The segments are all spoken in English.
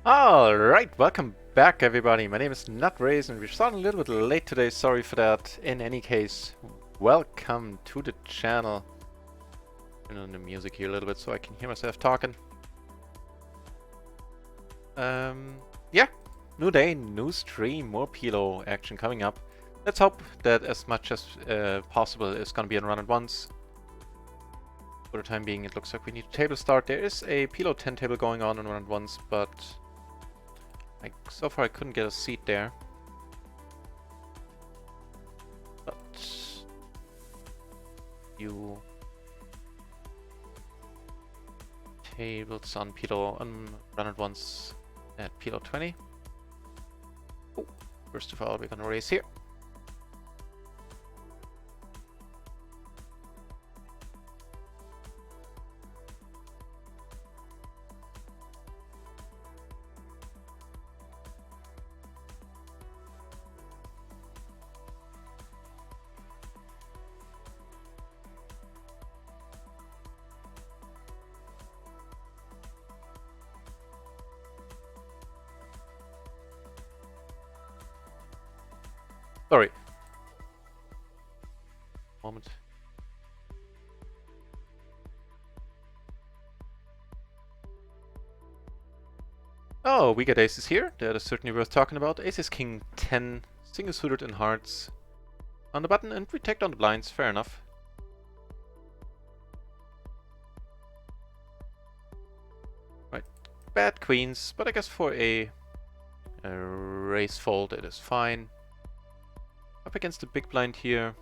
Alright, welcome back everybody. My name is Nutrays and we're starting a little bit late today, sorry for that. In any case, welcome to the channel. Turn on the music here a little bit so I can hear myself talking. Yeah, new day, new stream, more PLO action coming up. Let's hope that as much as possible is gonna be on run at once. For the time being, it looks like we need a table start. There is a PLO 10 table going on run at once, but so far I couldn't get a seat there. But you tables on PLO run at once at PLO 20. Oh, first of all, we're gonna race here. Sorry. Moment. Oh, we got aces here. That is certainly worth talking about. Ace is king 10, single suited in hearts on the button, and we take down the blinds. Fair enough. Right, bad queens, but I guess for a race fold it is fine. Up against the big blind here.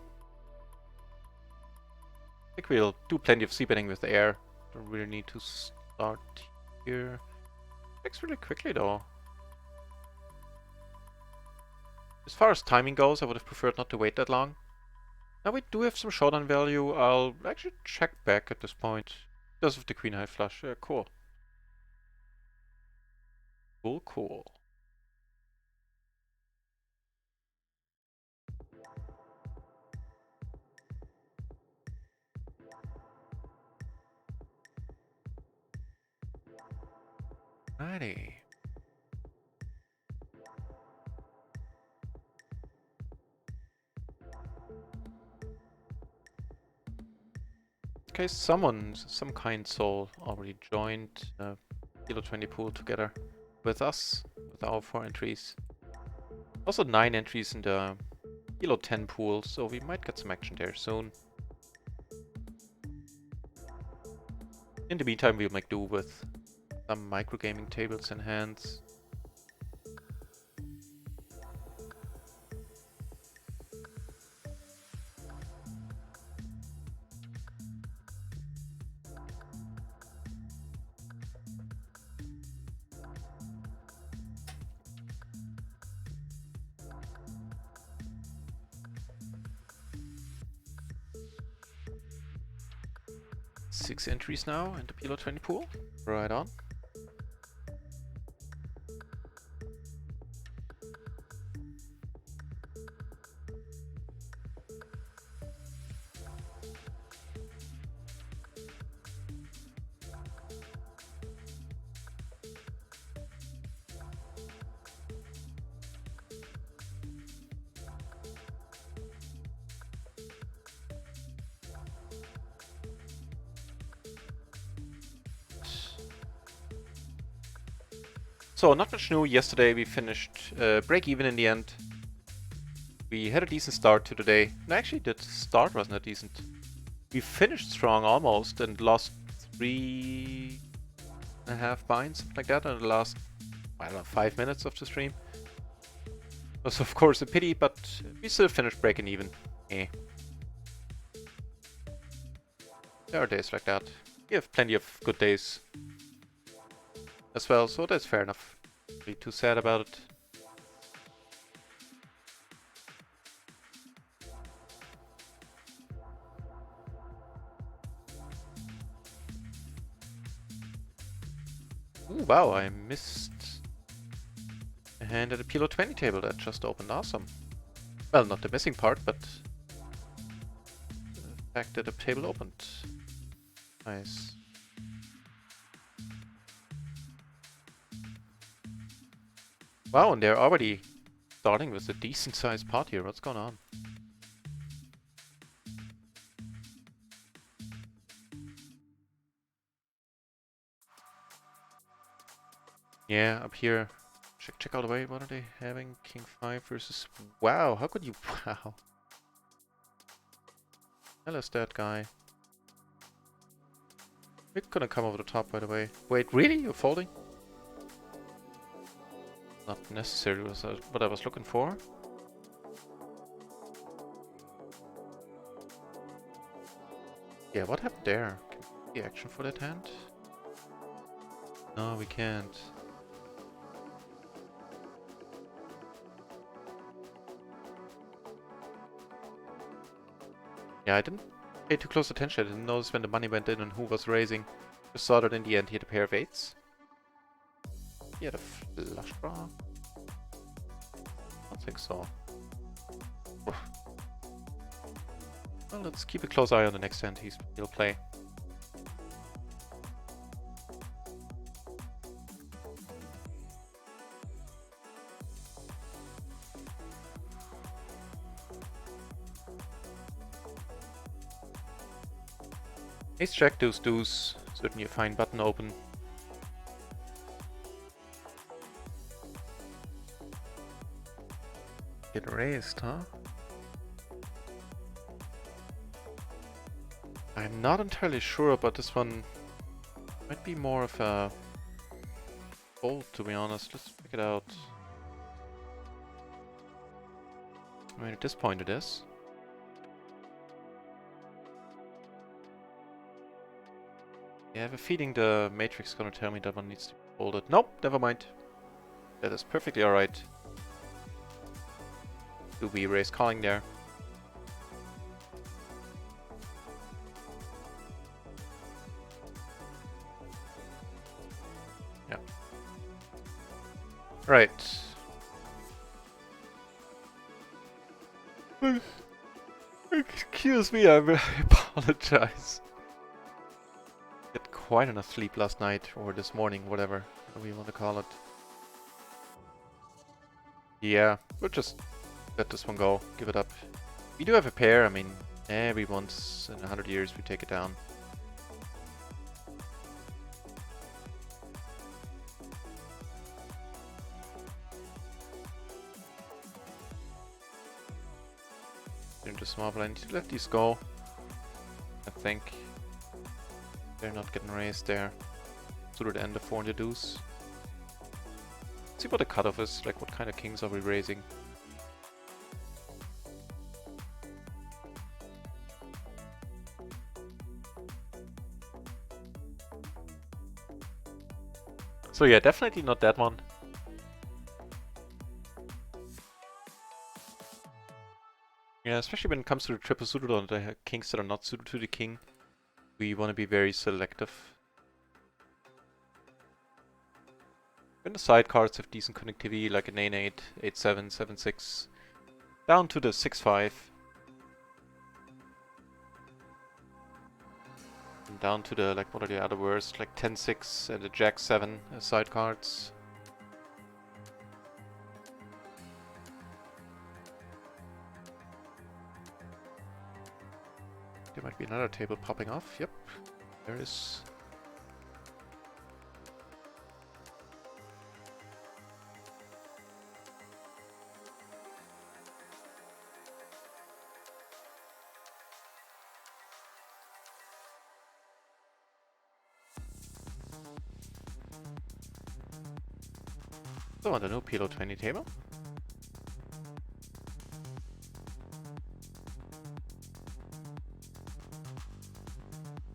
I think we'll do plenty of c-betting with the air. Don't really need to start here. Checks really quickly though. As far as timing goes, I would have preferred not to wait that long. Now we do have some showdown value. I'll actually check back at this point. Because of the queen high flush. Cool. Cool. Righty. Okay, some kind soul already joined PLO 20 pool together with us, with our 4 entries. Also 9 entries in the PLO 10 pool, so we might get some action there soon. In the meantime, we'll make do with some microgaming tables in hands. Six entries now in the PLO 20 pool. Right on. So, not much new. Yesterday we finished break even in the end. We had a decent start to the day. And actually, the start wasn't that decent. We finished strong almost and lost 3.5 binds, something like that, in the last, I don't know, 5 minutes of the stream. Was of course a pity, but we still finished breaking even. Eh. There are days like that. We have plenty of good days as well, so that's fair enough. Not be too sad about it. Ooh, wow, I missed a hand at the PLO 20 table that just opened. Awesome. Well, not the missing part, but the fact that the table opened. Nice. Wow, and they're already starting with a decent sized pot here. What's going on? Yeah, up here. Check out the way. What are they having? King 5 versus... Wow, how could you... Wow. Hell is that guy? We're gonna come over the top, by the way. Wait, really? You're folding? Not necessarily was what I was looking for. Yeah, what happened there? Can we see the action for that hand? No, we can't. Yeah, I didn't pay too close attention. I didn't notice when the money went in and who was raising. Just saw that in the end he had a pair of 8s. He had a flush draw. I don't think so. Oof. Well, let's keep a close eye on the next hand he'll play. Ace Jack, deuce, deuce. Certainly a fine button open. Get raised, huh? I'm not entirely sure about this one. Might be more of a fold, to be honest. Let's check it out. I mean, at this point it is. Yeah, I have a feeling the matrix is gonna tell me that one needs to be folded. Nope, never mind. That is perfectly alright. Do we raise calling there? Yeah. Right. Excuse me, I apologize. Had quite enough sleep last night, or this morning, whatever we want to call it. Yeah, we'll just let this one go, give it up. We do have a pair, I mean, every once in 100 years we take it down. Into small blind, let these go. I think they're not getting raised there. Suited end of 4 and the deuce. Let's see what the cutoff is, like what kind of kings are we raising? So yeah, definitely not that one. Yeah, especially when it comes to the triple suited or the kings that are not suited to the king. We want to be very selective. When the side cards have decent connectivity, like an 8-8, 8-7, 7-6, down to the 6-5. And down to the, like, what are the other worst? Like 10-6 and the Jack-7 side cards. There might be another table popping off. Yep, there is. So on the new PLO 20 table.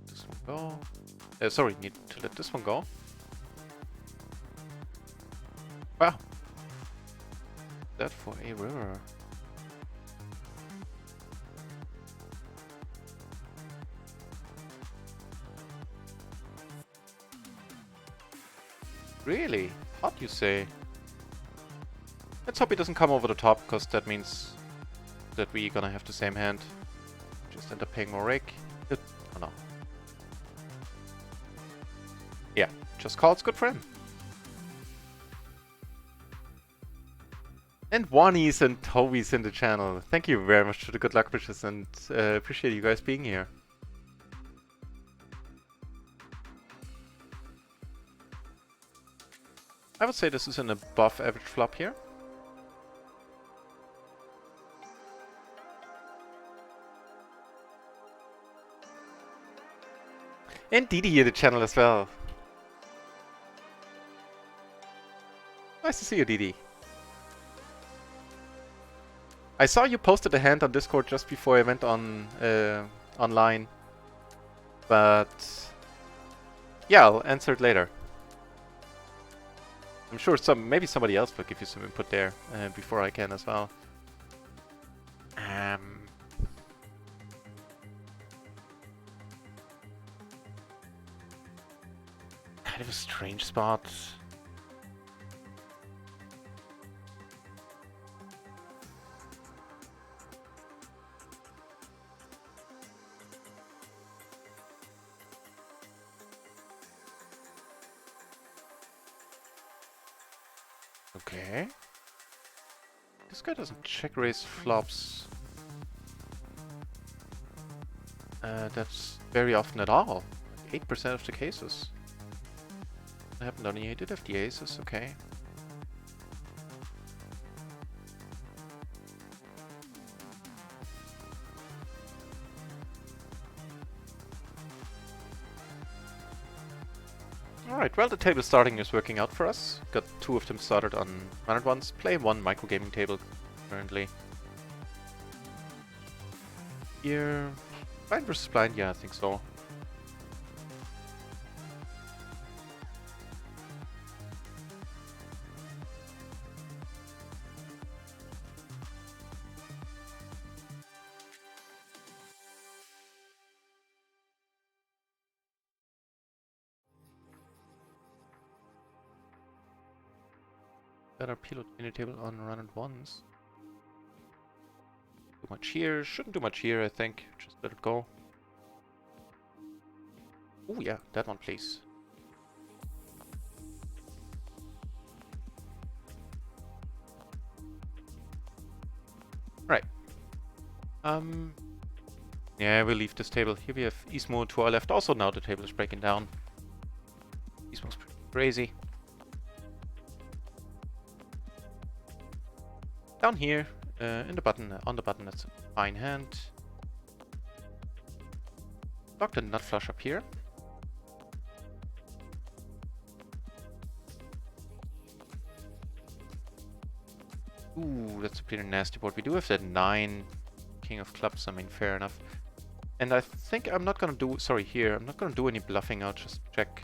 This one go. Sorry, need to let this one go. Wow. That for a river. Really? What you say? Let's hope he doesn't come over the top, because that means that we're gonna have the same hand. Just end up paying more rake. Oh no. Yeah, just calls good friend. And Wanies and Toby's in the channel. Thank you very much for the good luck wishes and appreciate you guys being here. I would say this is an above average flop here. And Didi in the channel as well. Nice to see you, Didi. I saw you posted a hand on Discord just before I went on online. But yeah, I'll answer it later. I'm sure maybe somebody else will give you some input there before I can as well. Kind of a strange spot. Okay. This guy doesn't check raise flops. That's very often at all. Like 8% of the cases. That happened on he did have the aces, okay. Alright, well the table starting is working out for us. Got 2 of them started on runner ones. Play 1 microgaming table currently. Here... Blind versus blind, yeah, I think so. Better PLO in table on run and ones. Too much here. Shouldn't do much here, I think. Just let it go. Oh yeah, that one, please. Right. Yeah, we'll leave this table. Here we have Ismo to our left. Also now the table is breaking down. Ismo's pretty crazy. Down here, in the button, on the button, that's a fine hand. Block the nut flush up here. Ooh, that's a pretty nasty board. We do have that 9 king of clubs, I mean, fair enough. And I think I'm not gonna do, sorry, here, I'm not gonna do any bluffing, I'll just check.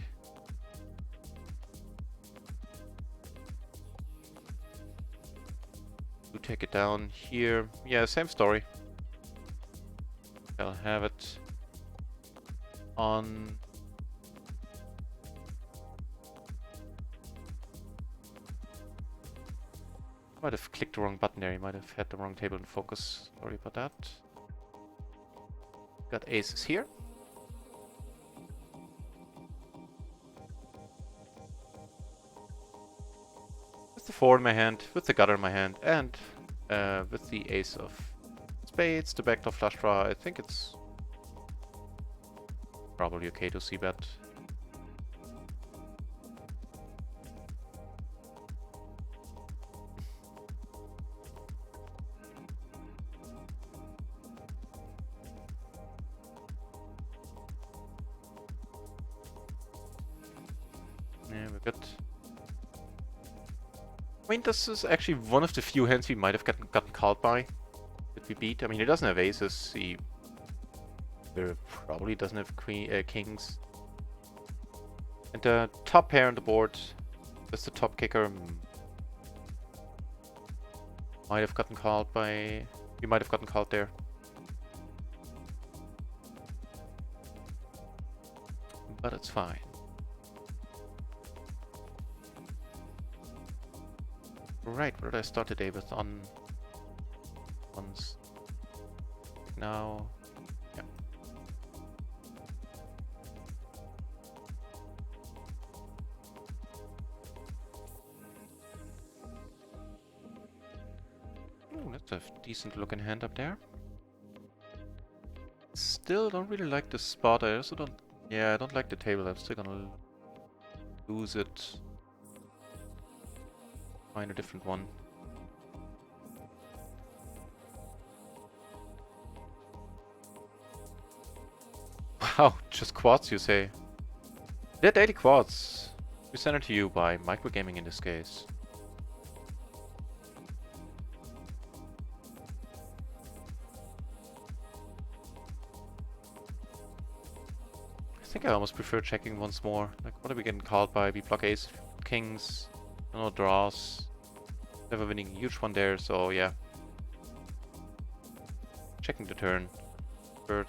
Do take it down here. Yeah, same story. I'll have it on... Might have clicked the wrong button there, you might have had the wrong table in focus. Sorry about that. Got aces here. With the 4 in my hand, with the gutter in my hand, and with the ace of spades, the backdoor flush draw, I think it's probably okay to see bet. Yeah, we're good. I mean, this is actually one of the few hands we might have gotten called by that we beat. I mean, he doesn't have aces. He probably doesn't have kings. And the top pair on the board, that's the top kicker. Might have gotten called by... We might have gotten called there. But it's fine. Right, what did I start today with on ones? Now, yeah. It's a decent looking hand up there. Still don't really like the spot. I also don't... Yeah, I don't like the table. I'm still gonna lose it. Find a different one. Wow, just quads you say? They're daily quads. Presented to you by Microgaming in this case. I think I almost prefer checking once more. Like, what are we getting called by? We block ace, kings, no draws. Never winning a huge one there, so yeah. Checking the turn. Third.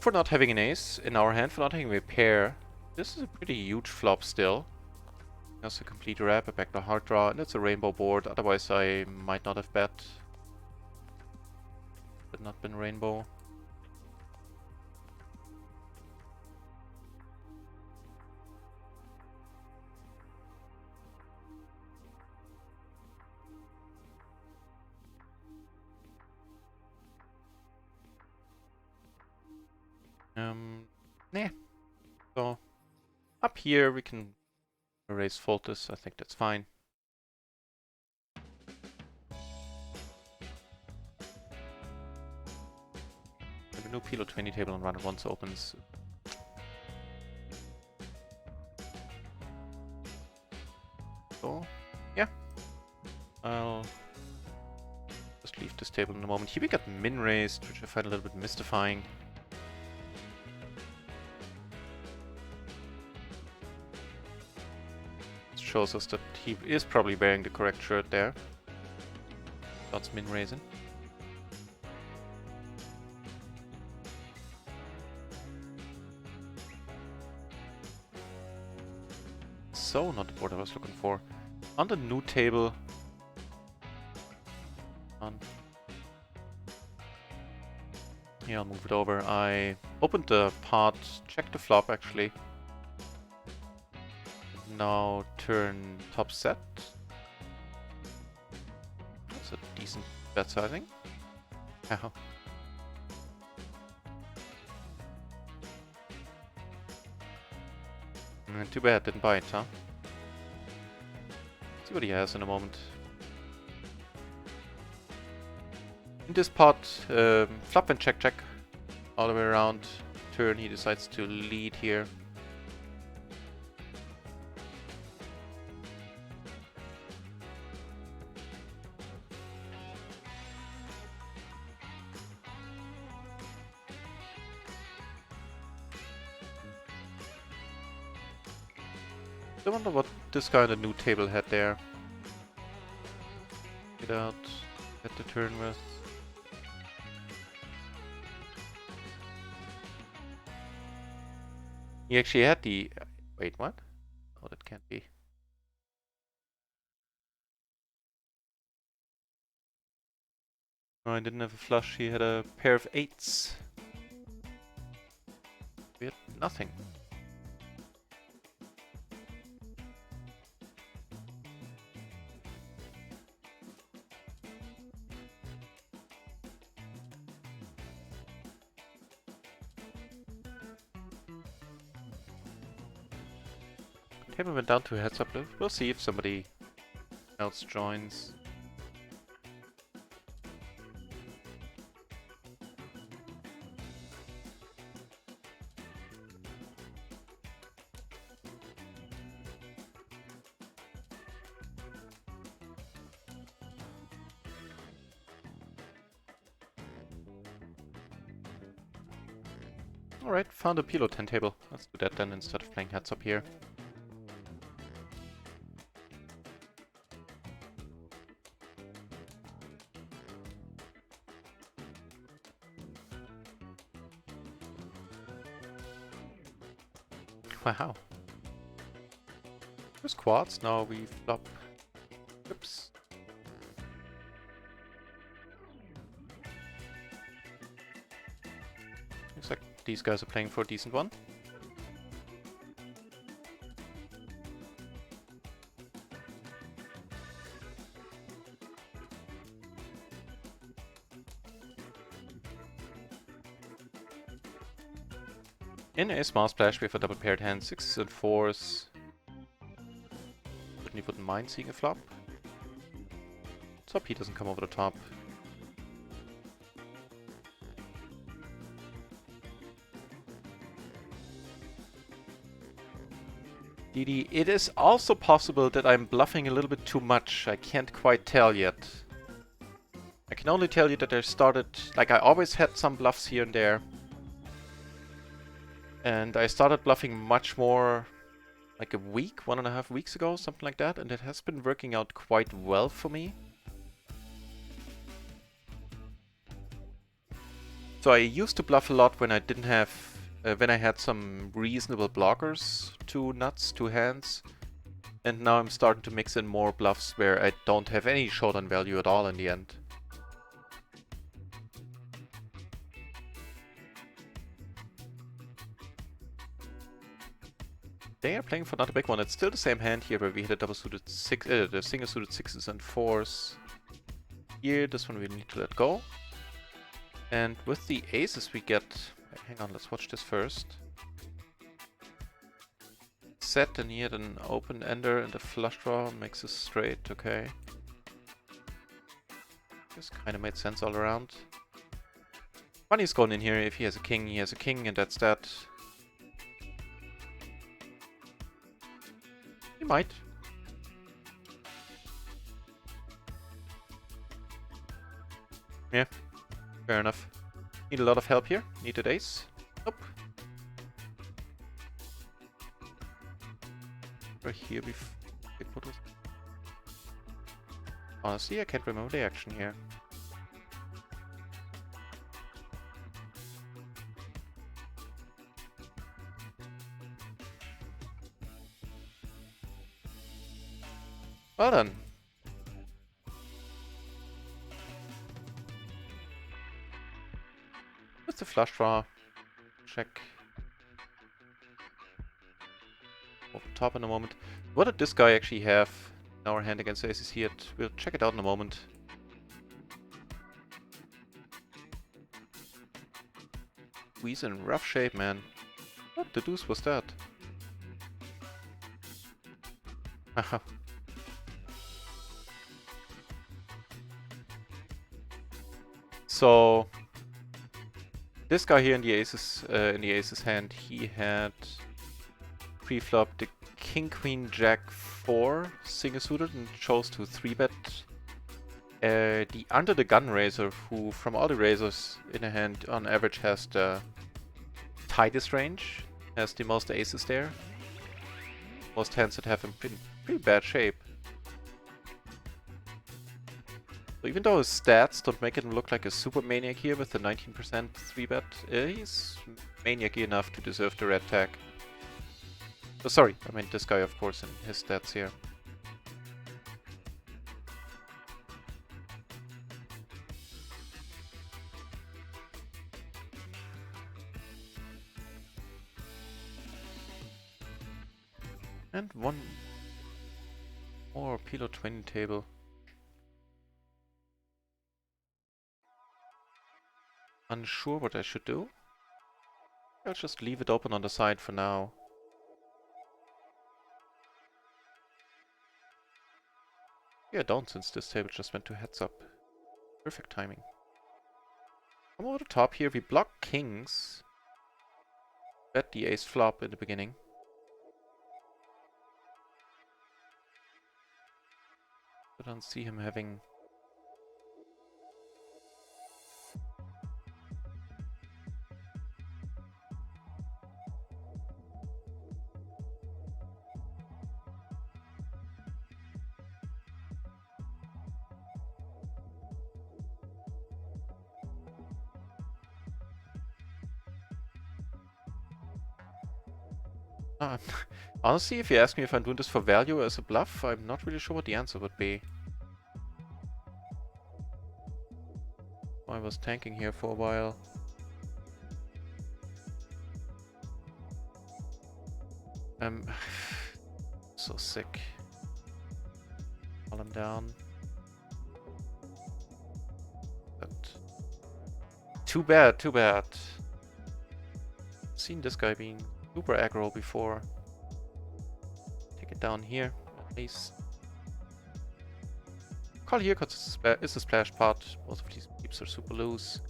For not having an ace in our hand, for not having a pair, this is a pretty huge flop still. That's a complete wrap, a backdoor hard draw, and it's a rainbow board. Otherwise I might not have bet. But not been rainbow. Nah. So, up here we can erase fold this, I think that's fine. The new PLO 20 table on round once opens. So, yeah. I'll just leave this table in a moment. Here we got min raised, which I find a little bit mystifying. This shows us that he is probably wearing the correct shirt there. That's min raising. So, not the board I was looking for. On the new table. Yeah, I'll move it over. I opened the pot, checked the flop actually. Now turn top set. That's a decent bet sizing. Ow. Too bad, didn't buy it, huh? See what he has in a moment. In this pot, flop and check all the way around. Turn, he decides to lead here. I wonder what this guy on the new table had there. Get out, get the turn with. He actually had the... Wait, what? Oh, that can't be. No, I didn't have a flush. He had a pair of eights. We had nothing. Table went down to a heads up. We'll see if somebody else joins. Alright, found a PLO 10 table. Let's do that then instead of playing heads up here. Wow. There's quads, now we flop. Oops. Looks like these guys are playing for a decent one. In a small splash, we have a double paired hand, 6s and 4s. Certainly wouldn't mind seeing a flop. Top P doesn't come over the top. DD, it is also possible that I'm bluffing a little bit too much. I can't quite tell yet. I can only tell you that I started, like I always had some bluffs here and there. And I started bluffing much more like a week, 1.5 weeks ago, something like that. And it has been working out quite well for me. So I used to bluff a lot when I didn't have, when I had some reasonable blockers, 2 nuts, 2 hands. And now I'm starting to mix in more bluffs where I don't have any showdown value at all in the end. They are playing for not a big one. It's still the same hand here where we hit a double suited the single suited 6s and 4s. Here, this one we need to let go. And with the aces we get... Hang on, let's watch this first. Set, and here an open ender and a flush draw makes us straight, okay. This kind of made sense all around. Money's going in here. If he has a king, he has a king, and that's that. He might. Yeah, fair enough. Need a lot of help here. Need an ace. Nope. Right here what was... Honestly, I can't remember the action here. Well done. With the flush draw. Check. Over top in a moment. What did this guy actually have in our hand against aces here? We'll check it out in a moment. He's in rough shape, man. What the deuce was that? Haha. So this guy here in the aces hand, he had pre-flop the king queen jack 4 single suited and chose to 3-bet the under the gun raiser, who from all the raisers in a hand on average has the tightest range, has the most aces there. Most hands that have him in pretty bad shape. So even though his stats don't make him look like a super maniac here with the 19% 3-bet, he's maniac-y enough to deserve the red tag. Oh, sorry, I mean this guy, of course, and his stats here. And one more PLO 20 table. Unsure what I should do. I'll just leave it open on the side for now. Yeah, don't, since this table just went to heads up. Perfect timing. Come over the top here, we block kings. Bet the ace flop in the beginning. I don't see him having... Honestly, if you ask me if I'm doing this for value or as a bluff, I'm not really sure what the answer would be. I was tanking here for a while. So sick. Call him down. But too bad, too bad. Seen this guy being super aggro before. Take it down here, at least. Call here because it's a splash pot. Both of these keeps are super loose.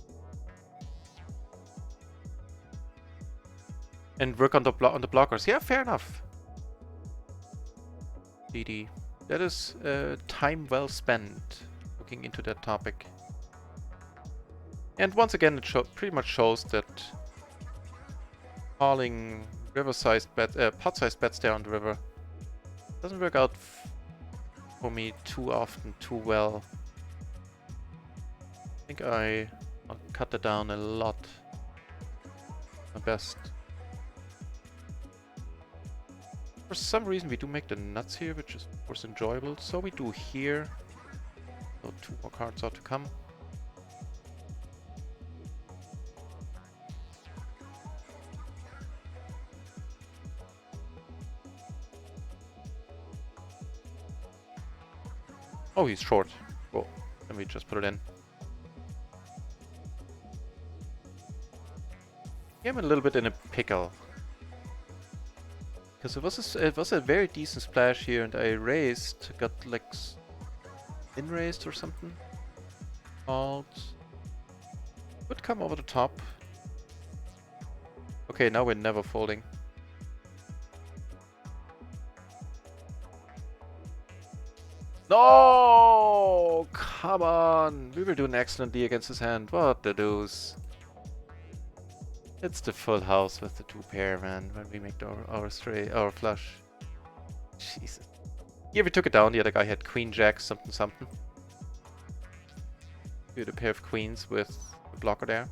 And work on the blockers. Yeah, fair enough. DD. That is time well spent looking into that topic. And once again, it pretty much shows that calling river-sized pot-sized bets there on the river doesn't work out for me too often, too well. I think I'll cut that down a lot. My best. For some reason we do make the nuts here, which is of course enjoyable. So we do here. So 2 more cards are to come. Oh, he's short. Well, let me just put it in. Yeah, I'm a little bit in a pickle. Because it was a very decent splash here, and I raised, got like in raised or something. Called. Would come over the top. Okay, now we're never folding. No! Come on! We were doing excellently against his hand. What the deuce? It's the full house with the 2 pair, man, when we make our flush. Jesus. Here we took it down. The other guy had queen jack something something. We had a pair of queens with a blocker there.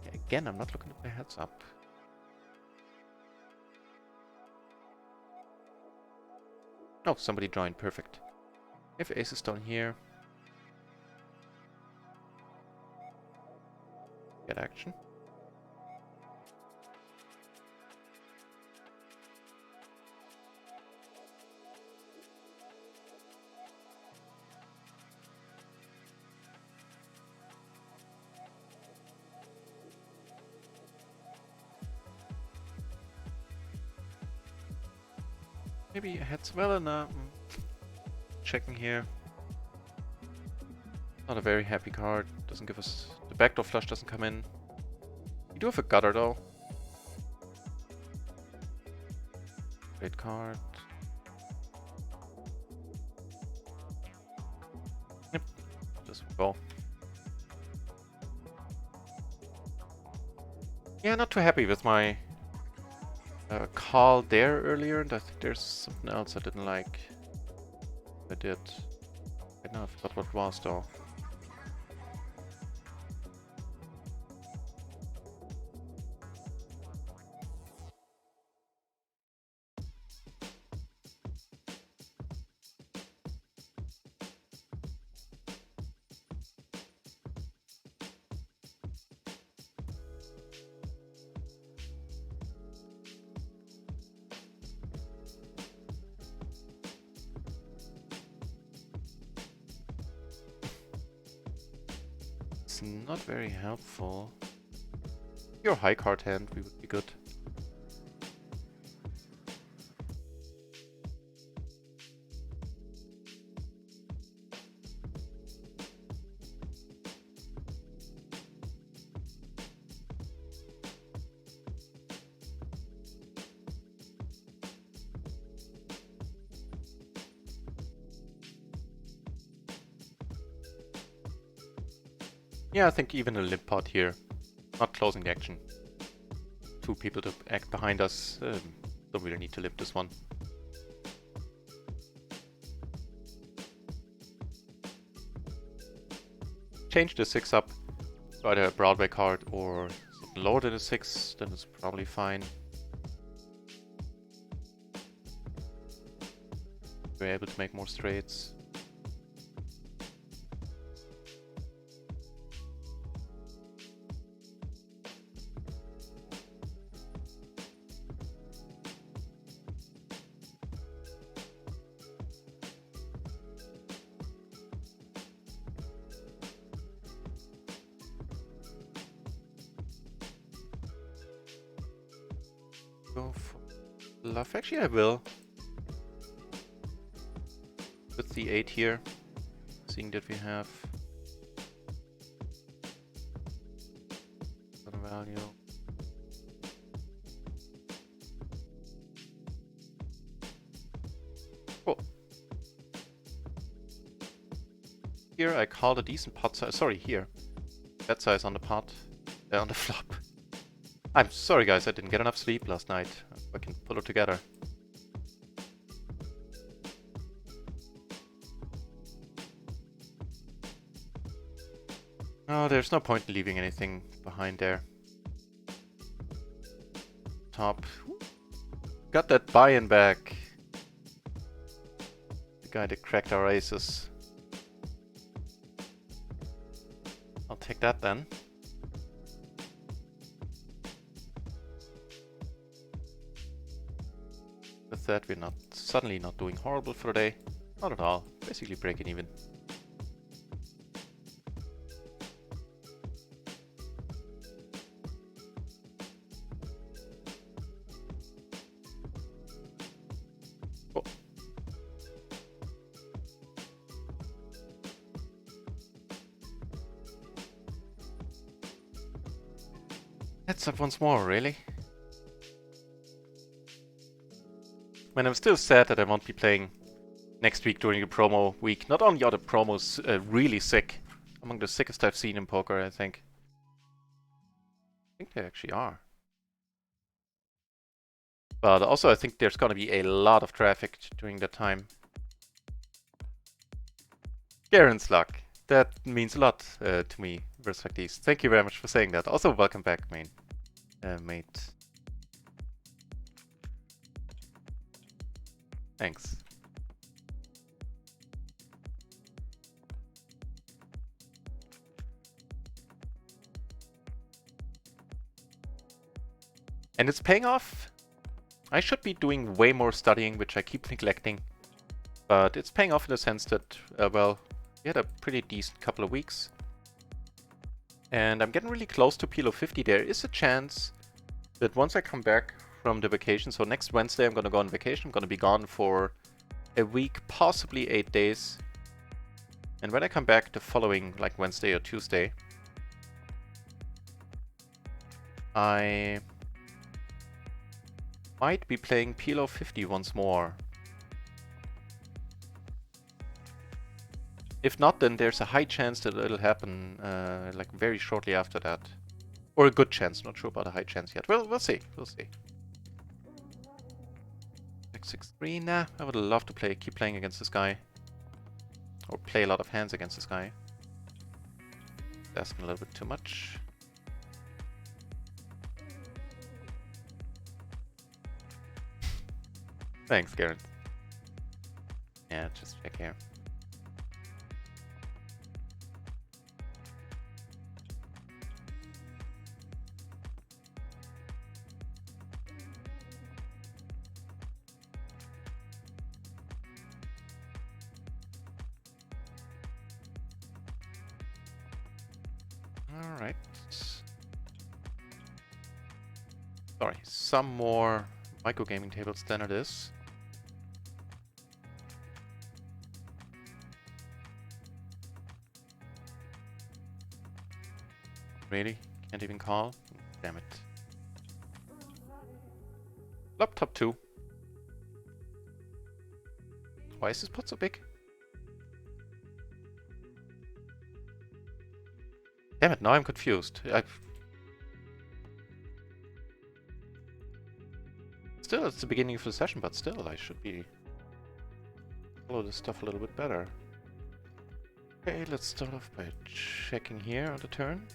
Yeah, again, I'm not looking at my heads up. Oh, somebody joined. Perfect. We have aces down here. Get action. Maybe heads well enough. Checking here. Not a very happy card. Doesn't give us... The backdoor flush doesn't come in. We do have a gutter though. Great card. Yep. Just go. Yeah, not too happy with my call there earlier, and I think there's something else I didn't like. I did. I know I forgot what it was though. It's not very helpful. Your high card hand, we would be good. Yeah, I think even a limp pot here. Not closing the action. 2 people to act behind us. Don't really need to limp this one. Change the 6 up. Either a Broadway card or something lower than a 6. Then it's probably fine. We're able to make more straights. go for bluff. Actually, I will. With the 8 here, seeing that we have some value. Cool. Here I called a decent pot size. Sorry, here. Bet size on the pot. On the flop. I'm sorry guys, I didn't get enough sleep last night. I can pull it together. Oh, there's no point in leaving anything behind there. Top. Got that buy-in back. The guy that cracked our aces. I'll take that then. With that, we're suddenly not doing horrible for the day. Not at all. Basically breaking even. Cool. Heads up once more, really? I mean, I'm still sad that I won't be playing next week during the promo week. Not only are the promos really sick, among the sickest I've seen in poker, I think. I think they actually are. But also I think there's gonna be a lot of traffic during that time. Garen's luck. That means a lot to me, versus like these. Thank you very much for saying that. Also, welcome back, mate. Thanks. And it's paying off. I should be doing way more studying, which I keep neglecting. But it's paying off in the sense that, well, we had a pretty decent couple of weeks. And I'm getting really close to PLO 50. There is a chance that once I come back from the vacation, so next Wednesday I'm going to go on vacation. I'm going to be gone for a week, possibly 8 days. And when I come back the following, like Wednesday or Tuesday, I might be playing PLO 50 once more. If not, then there's a high chance that it'll happen like very shortly after that. Or a good chance, not sure about a high chance yet. Well, we'll see, we'll see. 6-3, nah, I would love to keep playing against this guy. Or play a lot of hands against this guy. Asking a little bit too much. Thanks, Garrett. Yeah, just check here. Alright. Sorry, some more micro gaming tables than it is. Really? Can't even call? Damn it. Laptop 2. Why is this pot so big? Damn it, now I'm confused. Still, it's the beginning of the session, but still, I should be follow this stuff a little bit better. Okay, let's start off by checking here on the turn.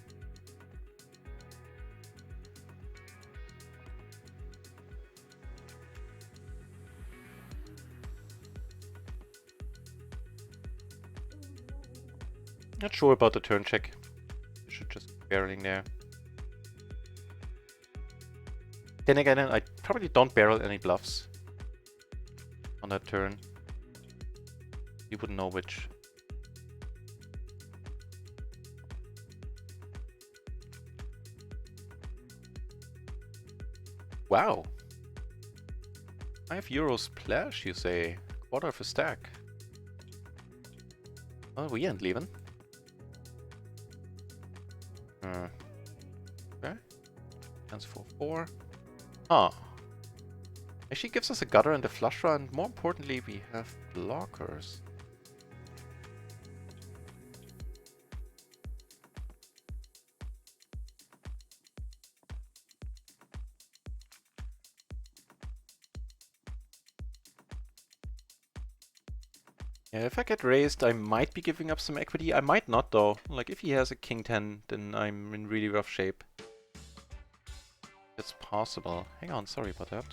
Not sure about the turn check. I should just be barreling there. Then again, I probably don't barrel any bluffs on that turn. You wouldn't know which. Wow. €5 splash, you say? Quarter of a stack. Oh, we ain't leaving. Okay. Chance for 4. Ah. Actually gives us a gutter and a flush draw, and more importantly, we have blockers. Yeah, if I get raised, I might be giving up some equity. I might not, though. Like, if he has a king 10, then I'm in really rough shape. It's possible. Hang on, sorry about that.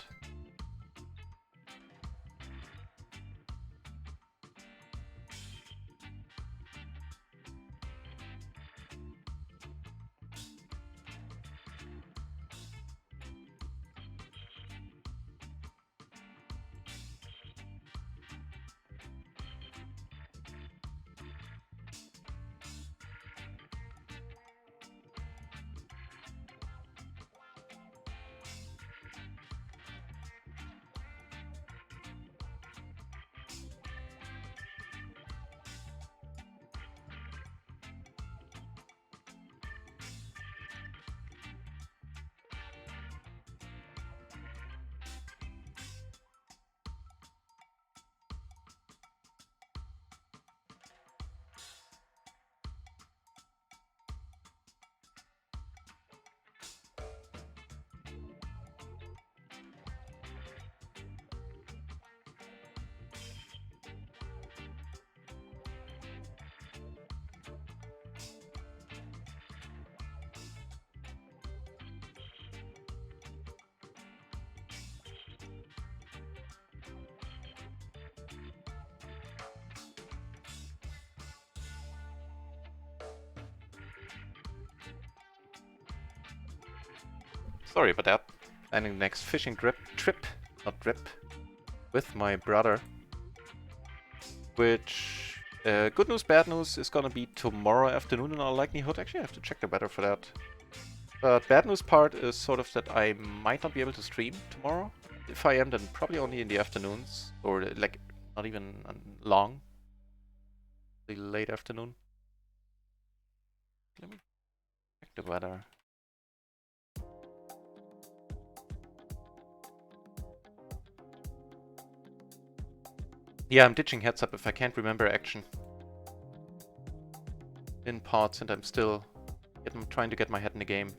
Sorry about that. Planning the next fishing trip, not drip, with my brother. Which, good news, bad news, is gonna be tomorrow afternoon in all likelihood. Actually, I have to check the weather for that. But bad news part is sort of that I might not be able to stream tomorrow. If I am, then probably only in the afternoons, or like not even long. The late afternoon. Let me check the weather. Yeah, I'm ditching heads up if I can't remember action in parts, and I'm still trying to get my head in the game.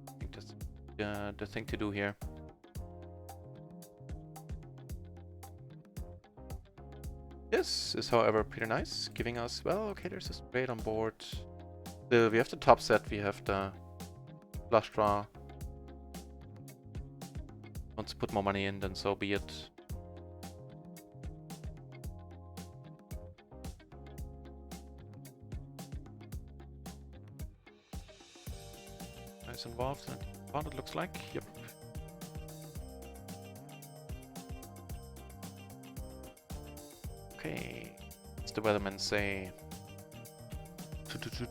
I think that's the thing to do here. This is, however, pretty nice, giving us, well, okay, there's a straight on board. We have the top set, we have the flush draw. Wants to put more money in, then so be it. Nice involved, and it looks like, yep. Okay, what's the weatherman say?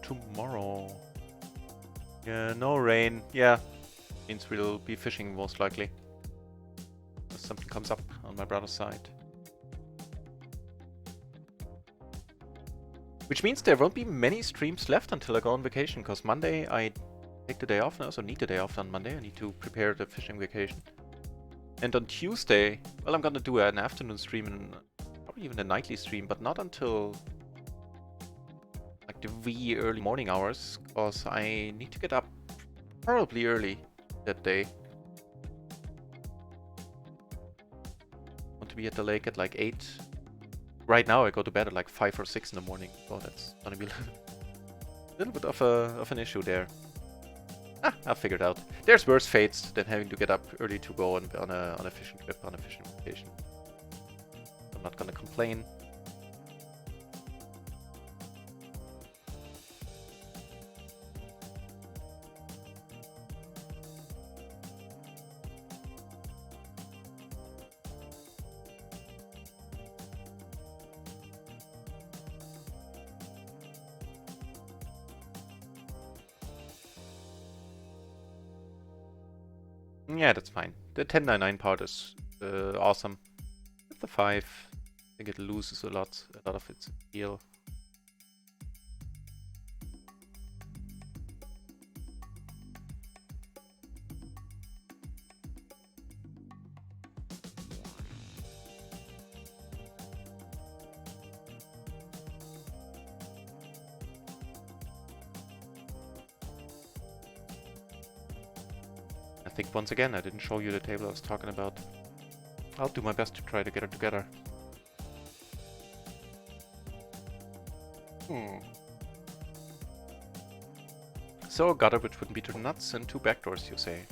Tomorrow. Yeah, no rain. Yeah, means we'll be fishing most likely. If something comes up on my brother's side. Which means there won't be many streams left until I go on vacation, because Monday I take the day off, and I also need the day off on Monday. I need to prepare the fishing vacation. And on Tuesday, well, I'm gonna do an afternoon stream and probably even a nightly stream, but not until like the wee early morning hours, because I need to get up probably early that day. Want to be at the lake at like 8. Right now I go to bed at like 5 or 6 in the morning, so that's gonna be a little bit of an issue there. Ah, I'll figure it out. There's worse fates than having to get up early to go on a fishing trip, on a fishing vacation. I'm not gonna complain. Yeah, that's fine. The 1099 part is awesome. the 5. I think it loses a lot of its appeal. I think once again I didn't show you the table I was talking about. I'll do my best to try to get it together. So a gutter which wouldn't be too nuts and 2 backdoors, you say.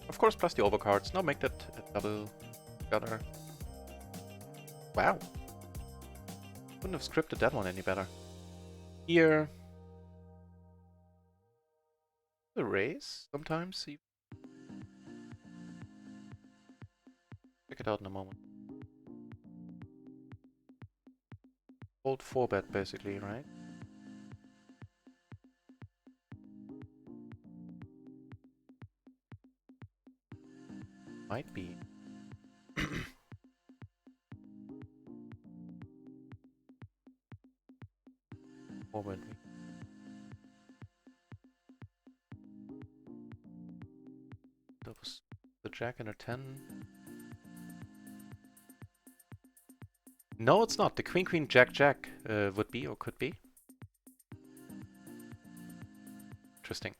Of course, plus the overcards. Now make that a double gutter. Wow. Couldn't have scripted that one any better. Here. The raise sometimes. Check it out in a moment. Old 4-bet basically, right? Might be. Forward. That was the jack and a 10. No, it's not. The queen, queen, jack, jack would be or could be. Interesting.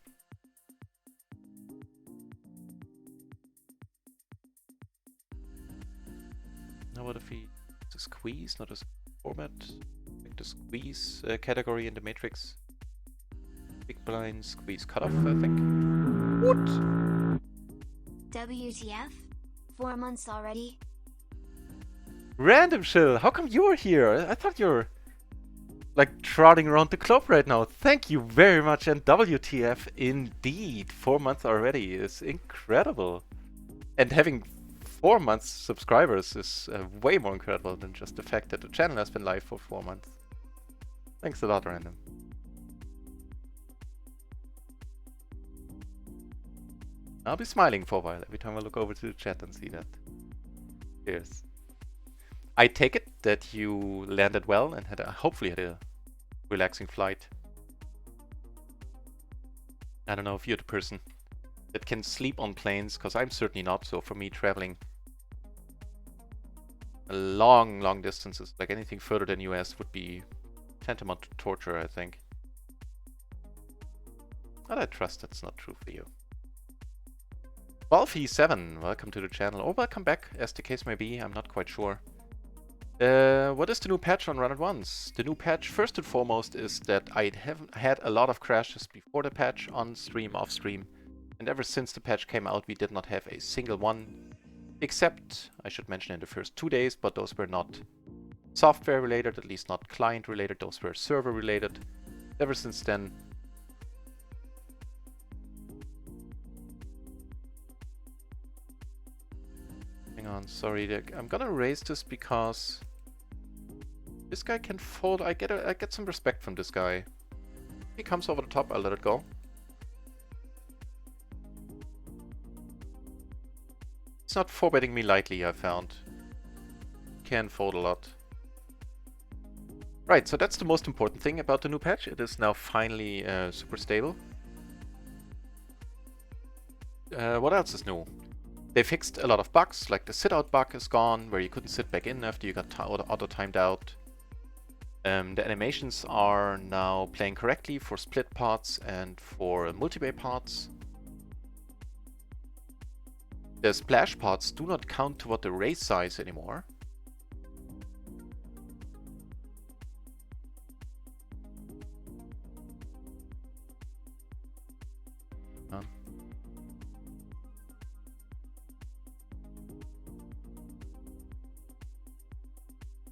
Now what if he it's a squeeze, not a format? Like the squeeze category in the matrix. Big blind squeeze cutoff, I think. What? WTF? 4 months already? Random Shill, how come you're here? I thought you're like trotting around the club right now. Thank you very much, and WTF indeed. 4 months already is incredible. And having 4 months subscribers is way more incredible than just the fact that the channel has been live for 4 months. Thanks a lot, Random. I'll be smiling for a while every time I look over to the chat and see that. Cheers. I take it that you landed well and hopefully had a relaxing flight. I don't know if you're the person that can sleep on planes, because I'm certainly not. So for me, traveling long distances, like anything further than US, would be tantamount to torture, I think. But I trust that's not true for you. Wolfie7, welcome to the channel, or welcome back, as the case may be. I'm not quite sure. What is the new patch on Run It Once? The new patch, first and foremost, is that I haven't had a lot of crashes before the patch, on stream, off stream. And ever since the patch came out, we did not have a single one. Except, I should mention, in the first 2 days, but those were not software related, at least not client related, those were server related. Ever since then, hang on, sorry, I'm gonna erase this because this guy can fold. I get some respect from this guy. If he comes over the top, I'll let it go. It's not forbidding me lightly, I found. Can fold a lot. Right, so that's the most important thing about the new patch. It is now finally super stable. What else is new? They fixed a lot of bugs, like the sit-out bug is gone, where you couldn't sit back in after you got auto-timed out. The animations are now playing correctly for split parts and for multi-bay parts. The splash parts do not count toward the raise size anymore.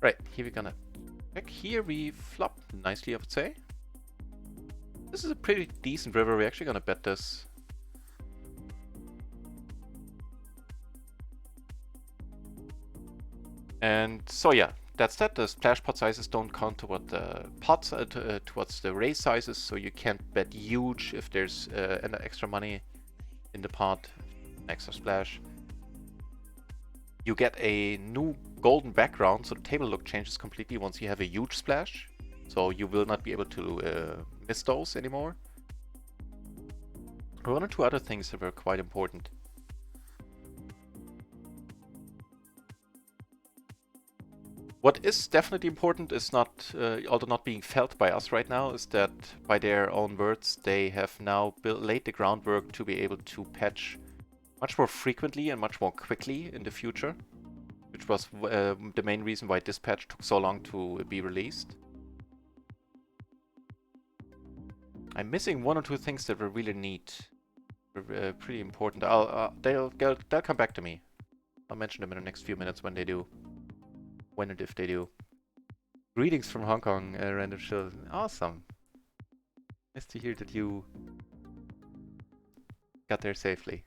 Right, here we're gonna check. Here we flop nicely, I would say. This is a pretty decent river. We're actually gonna bet this. And so yeah, that's that. The splash pot sizes don't count toward the pots, towards the raise sizes, so you can't bet huge if there's an extra money in the pot, extra splash. You get a new golden background, so the table look changes completely once you have a huge splash. So you will not be able to miss those anymore. One or two other things that were quite important. What is definitely important is not, although not being felt by us right now, is that by their own words, they have now laid the groundwork to be able to patch much more frequently and much more quickly in the future, which was the main reason why this patch took so long to be released. I'm missing one or two things that were really neat, pretty important. They'll come back to me. I'll mention them in the next few minutes when they do. When and if they do. Greetings from Hong Kong, Random Chill. Awesome. Nice to hear that you got there safely.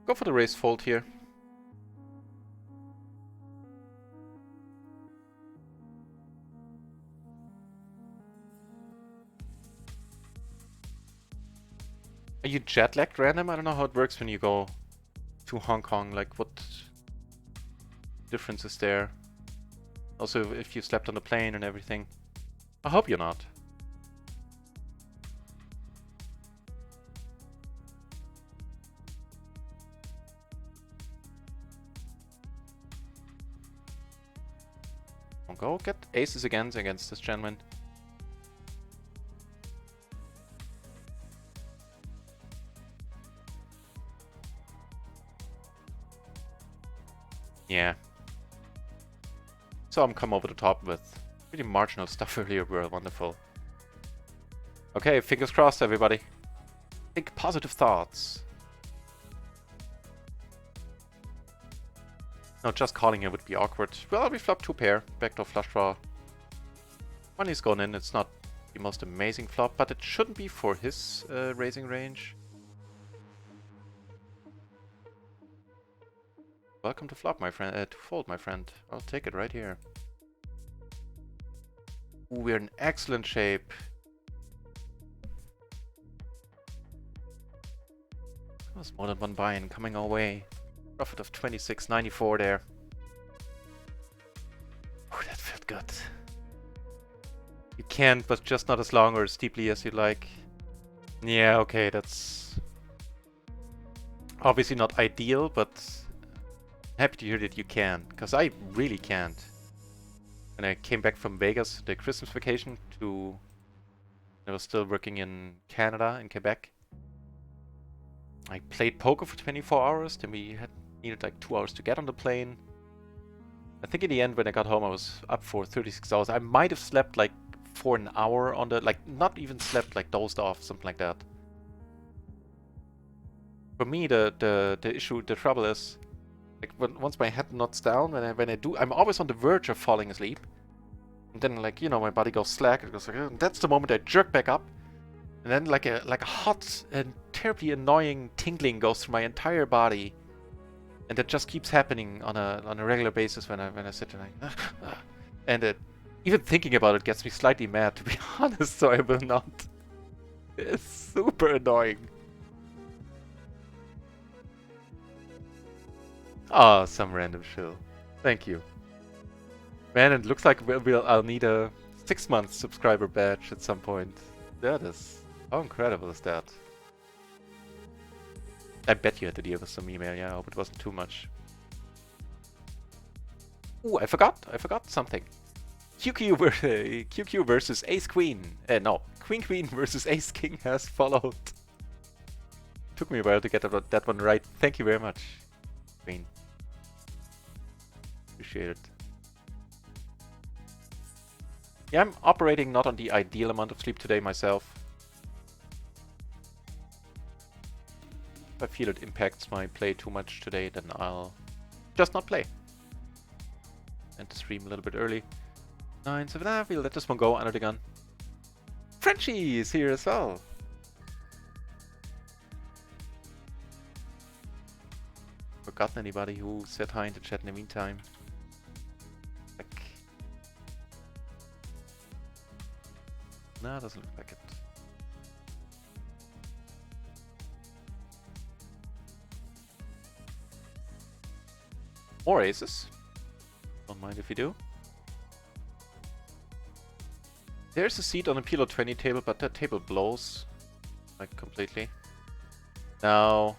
Go for the raise fold here. Are you jet lagged, Random? I don't know how it works when you go to Hong Kong. Like, what difference is there? Also, if you slept on the plane and everything. I hope you're not. Go get aces against this gentleman. Yeah. So I'm come over the top with pretty marginal stuff earlier. Were wonderful. Okay, fingers crossed, everybody. Think positive thoughts. No, just calling it would be awkward. Well, we flop 2 pair. Backdoor flush draw. Money's gone in. It's not the most amazing flop, but it shouldn't be for his raising range. Welcome to flop, my friend. To fold, my friend. I'll take it right here. Ooh, we're in excellent shape. There's more than one buy-in coming our way. Profit of 26.94 there. Oh, that felt good. You can, but just not as long or as deeply as you'd like. Yeah, okay, that's obviously not ideal, but happy to hear that you can, because I really can't. When I came back from Vegas, the Christmas vacation, I was still working in Canada, in Quebec. I played poker for 24 hours, then we needed like 2 hours to get on the plane. I think in the end, when I got home, I was up for 36 hours. I might have slept like for an hour on the, like, not even slept, like dozed off, something like that. For me, the issue, the trouble is, like, once my head nods down, when I do, I'm always on the verge of falling asleep. And then, like, you know, my body goes slack. It goes like, and that's the moment I jerk back up. And then, like a hot and terribly annoying tingling goes through my entire body. And that just keeps happening on a regular basis when I sit and and even thinking about it gets me slightly mad, to be honest. So I will not. It's super annoying. Ah, some random shill. Thank you. Man, it looks like I'll need a 6-month subscriber badge at some point. That is... How incredible is that? I bet you had to deal with some email, yeah, I hope it wasn't too much. Ooh, I forgot something. QQ versus Ace Queen. No, Queen Queen versus Ace King has followed. Took me a while to get that one right. Thank you very much, Queen. Appreciate it. Yeah, I'm operating not on the ideal amount of sleep today myself. If I feel it impacts my play too much today, then I'll just not play. And stream a little bit early. 9, 7, we'll let this one go under the gun. Frenchie is here as well. Forgotten anybody who said hi in the chat in the meantime. Like... No, doesn't look like it. More aces. Don't mind if you do. There's a seat on a PLO 20 table, but that table blows. Like, completely. Now...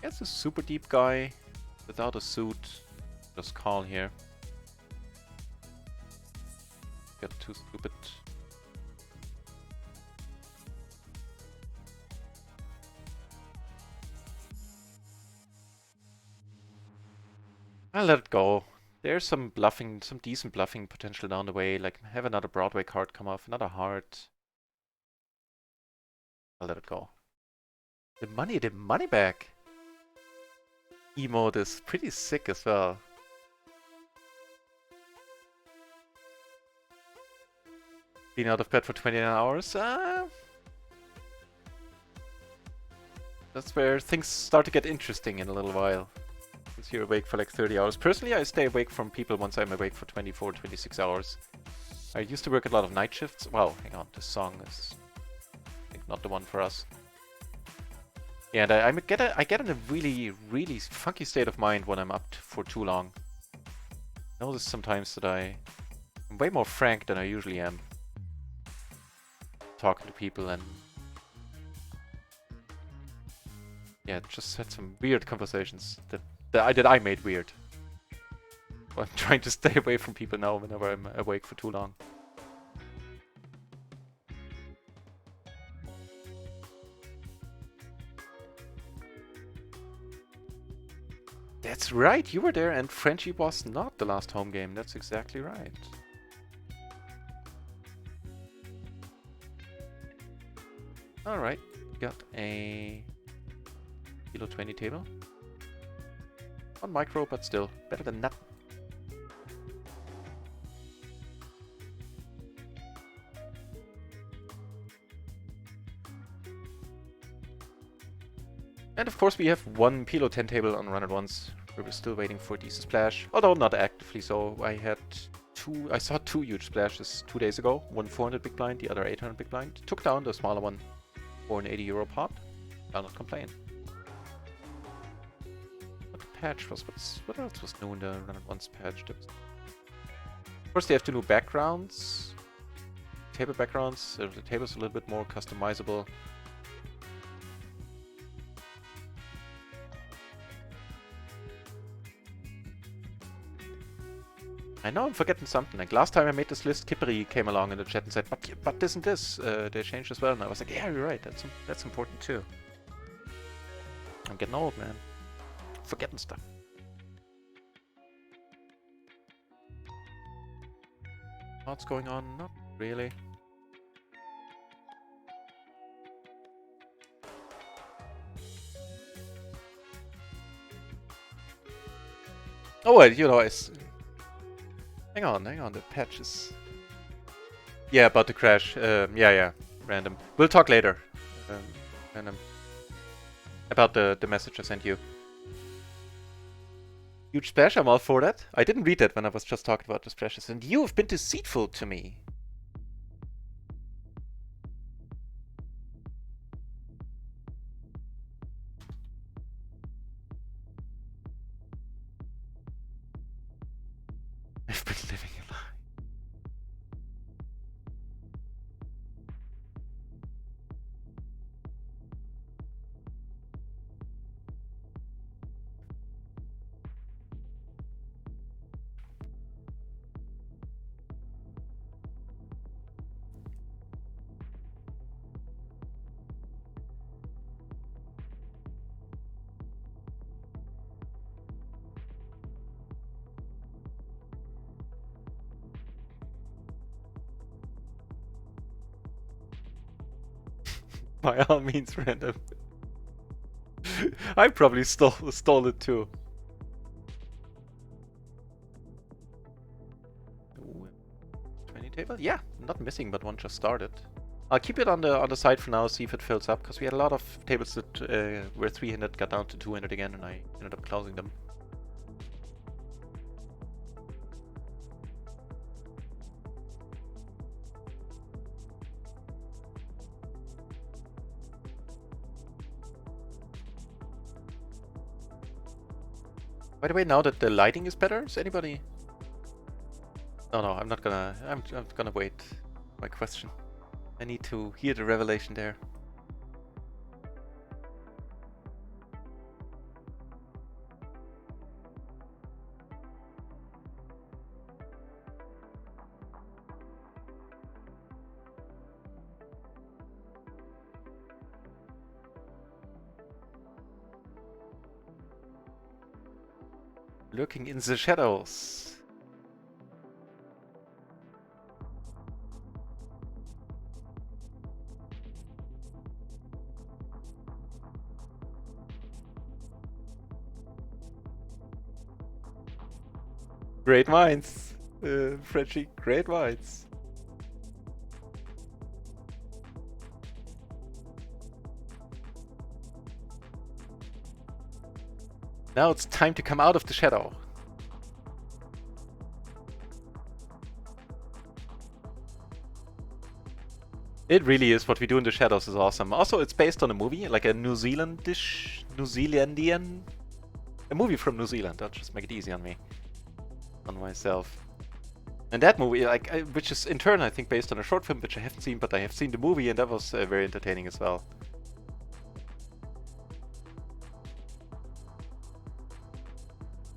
It's a super deep guy without a suit. Just call here. Get too stupid. I'll let it go. There's some bluffing, some decent bluffing potential down the way. Like, have another Broadway card come off, another heart. I'll let it go. The money back! Emote is pretty sick as well. Being out of bed for 29 hours? That's where things start to get interesting in a little while. Since you're awake for like 30 hours. Personally, I stay awake from people once I'm awake for 24, 26 hours. I used to work a lot of night shifts. Well, hang on, this song is I think not the one for us. Yeah, and I get in a really, really funky state of mind when I'm up for too long. I notice sometimes that I'm way more frank than I usually am. Talking to people and... Yeah, just had some weird conversations that I made weird. I'm trying to stay away from people now whenever I'm awake for too long. That's right, you were there and Frenchie was not the last home game. That's exactly right. Alright, got a Kilo 20 table. On micro, but still better than nothing. And of course we have one PLO 10 table on run at once. We're still waiting for a decent splash, although not actively so. I saw two huge splashes 2 days ago. One 400 big blind, the other 800 big blind. Took down the smaller one for an 80 euro pot. I'll not complain. What the patch was? What else was new in the run at once patch? Of course they have two new backgrounds. Table backgrounds. The table's a little bit more customizable. I know I'm forgetting something. Like last time I made this list, Kipperi came along in the chat and said, but isn't this? They changed as well. And I was like, yeah, you're right. That's important too. I'm getting old, man. Forgetting stuff. What's going on? Not really. Oh, well, you know, it's... Hang on, the patch is... Yeah, about to crash. Yeah, random. We'll talk later. Random. About the message I sent you. Huge splash, I'm all for that. I didn't read that when I was just talking about the splashes. And you have been deceitful to me. I've been living a lie. By all means, random. I probably stole it too. table? Yeah, not missing, but one just started. I'll keep it on the side for now, see if it fills up, because we had a lot of tables that were 300, got down to 200 again, and I ended up closing them. By the way, now that the lighting is better, is anybody... No, I'm not gonna... I'm gonna wait my question. I need to hear the revelation there. Lurking in the shadows. Great minds, Frenchie, great minds. Now it's time to come out of the shadow. It really is. What we do in the shadows is awesome. Also, it's based on a movie, like a New Zealandian, a movie from New Zealand. I'll just make it easy on me, on myself. And that movie, like, which is in turn, I think, based on a short film, which I haven't seen, but I have seen the movie, and that was very entertaining as well.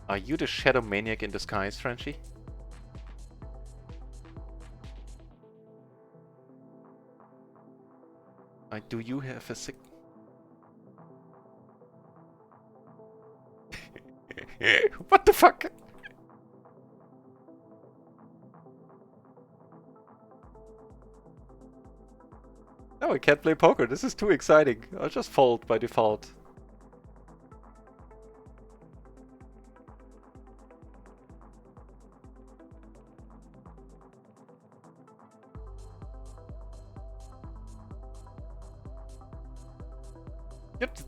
Are you the shadow maniac in disguise, Frenchie? Do you have a sick... What the fuck? No, I can't play poker. This is too exciting. I'll just fold by default.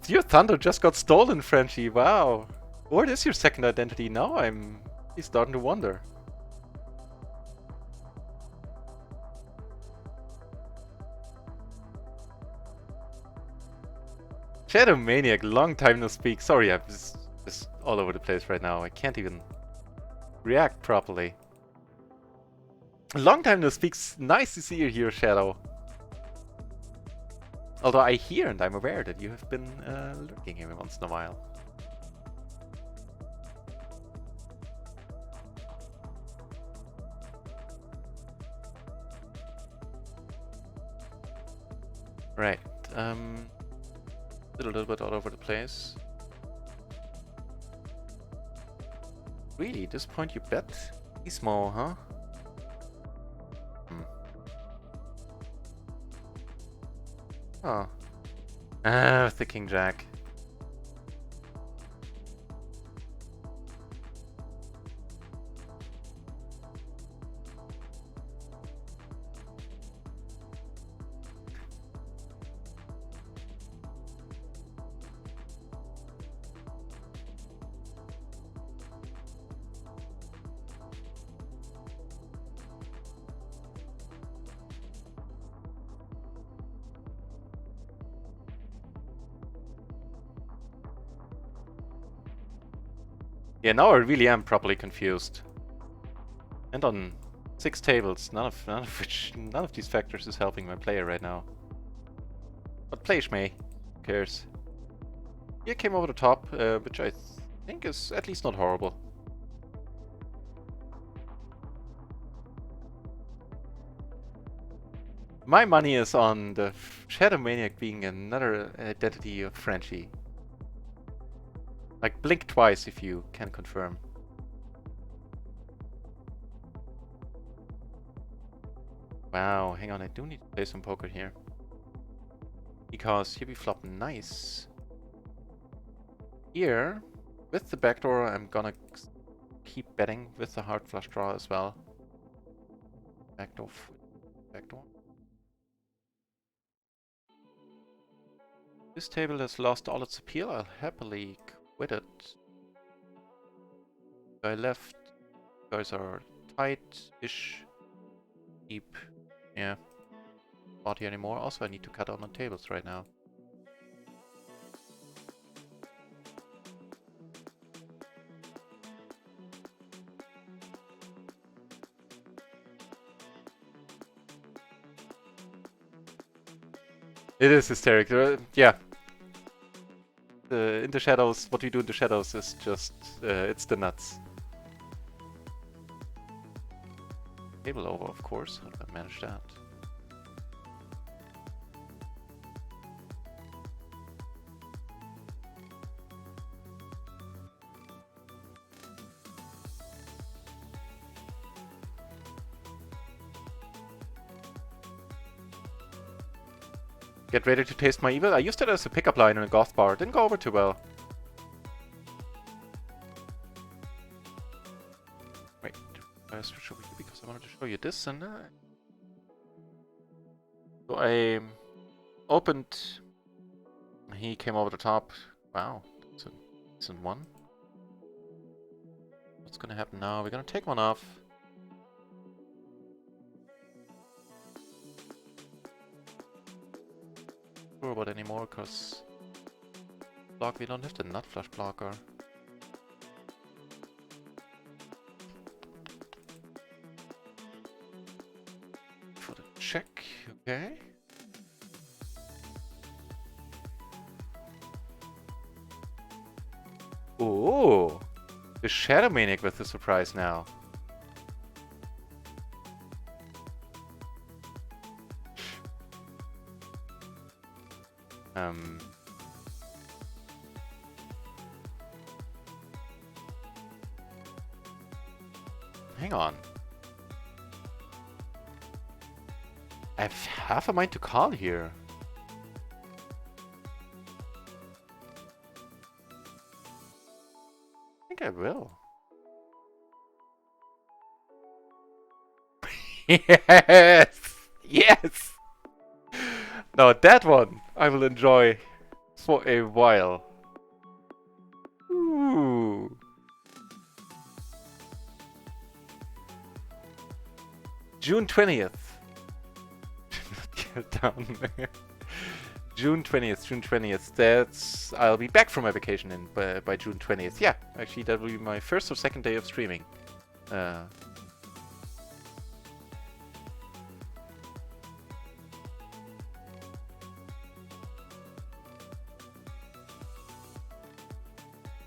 Your thunder just got stolen, Frenchie. Wow. What is your second identity? Now I'm starting to wonder. Shadow Maniac, long time no speak. Sorry, I'm just all over the place right now. I can't even react properly. Long time no speak. Nice to see you here, Shadow. Although I hear and I'm aware that you have been lurking every once in a while. Right. A little bit all over the place. Really? At this point you bet? He's small, huh? Oh. Ah, the King Jack. Yeah, now I really am properly confused. And on 6 tables, none of these factors is helping my player right now. But plays me. Who cares? Here came over the top, which I think is at least not horrible. My money is on the Shadow Maniac being another identity of Frenchie. Like, blink twice if you can confirm. Wow, hang on, I do need to play some poker here. Because here we flop nice. Here, with the backdoor, I'm gonna keep betting with the hard flush draw as well. Backed off. Backed on. This table has lost all its appeal. I'll happily quit it. Guy left. Guys are tight-ish. Deep. Yeah. Not here anymore. Also, I need to cut down on tables right now. It is hysterical. Yeah. In the shadows, what we do in the shadows is just, it's the nuts. Table over, of course. How do I manage that? Get ready to taste my evil. I used it as a pickup line in a goth bar. It didn't go over too well. Wait, should we? Because I wanted to show you this, and so I opened. He came over the top. Wow, it's in one. What's gonna happen now? We're gonna take one off. About anymore, because block, we don't have the nut flush blocker. For the check, okay. Oh, the Shadow Maniac with the surprise now. Hang on. I have half a mind to call here. I think I will. Yes! Yes! Now that one I will enjoy for a while. Ooh. June 20th. Get down there. June 20th. That's... I'll be back from my vacation by June 20th. Yeah, actually that will be my first or second day of streaming.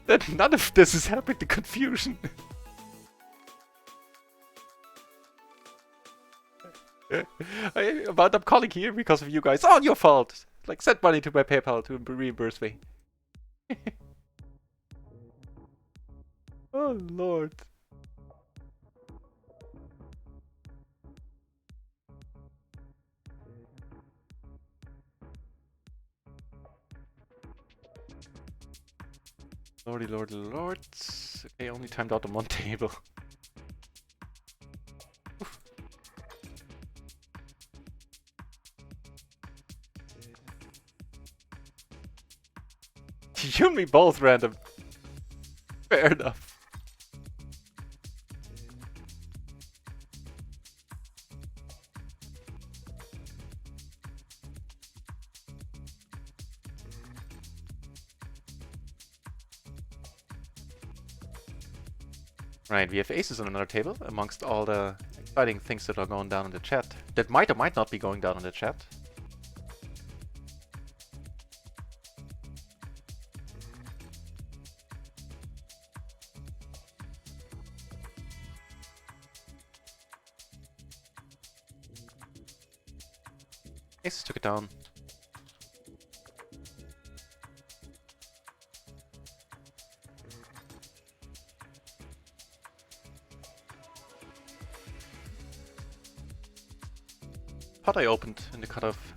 That none of this is happening to confusion. I wound up calling here because of you guys. All your fault! Like, send money to my PayPal to reimburse me. Oh, Lord. Lordy, lordy, lord. Okay, only timed out on one table. You and me both random. Fair enough. Right, we have aces on another table, amongst all the exciting things that are going down in the chat. That might or might not be going down in the chat. Aces took it down. Pot I opened in the cutoff.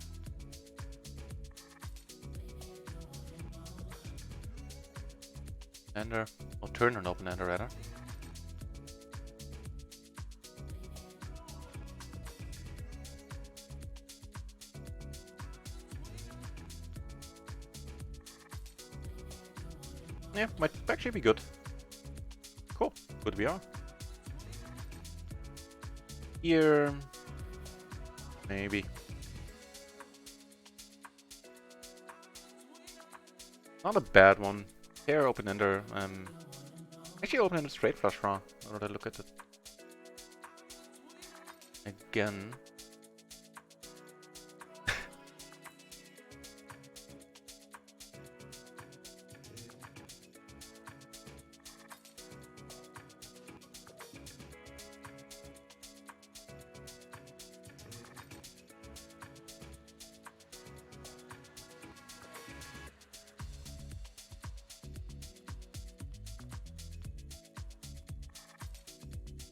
Ender, or turn an open ender rather. Yeah, might actually be good. Cool. Good VR. Here... maybe. Not a bad one. Here, open-ender. Actually, open-ender straight flush draw. Now that I look at it. Again.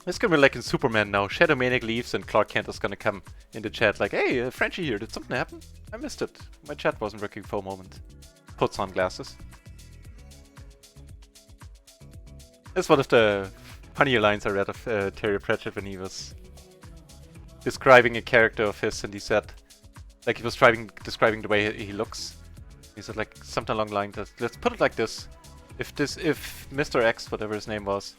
It's gonna be like in Superman now. Shadow Maniac leaves and Clark Kent is gonna come in the chat like, hey, Frenchie here, did something happen? I missed it. My chat wasn't working for a moment. Puts on glasses. That's one of the funnier lines I read of Terry Pratchett when he was describing a character of his, and he said, like he was describing the way he looks. He said like something along the line that, let's put it like this. If Mr. X, whatever his name was,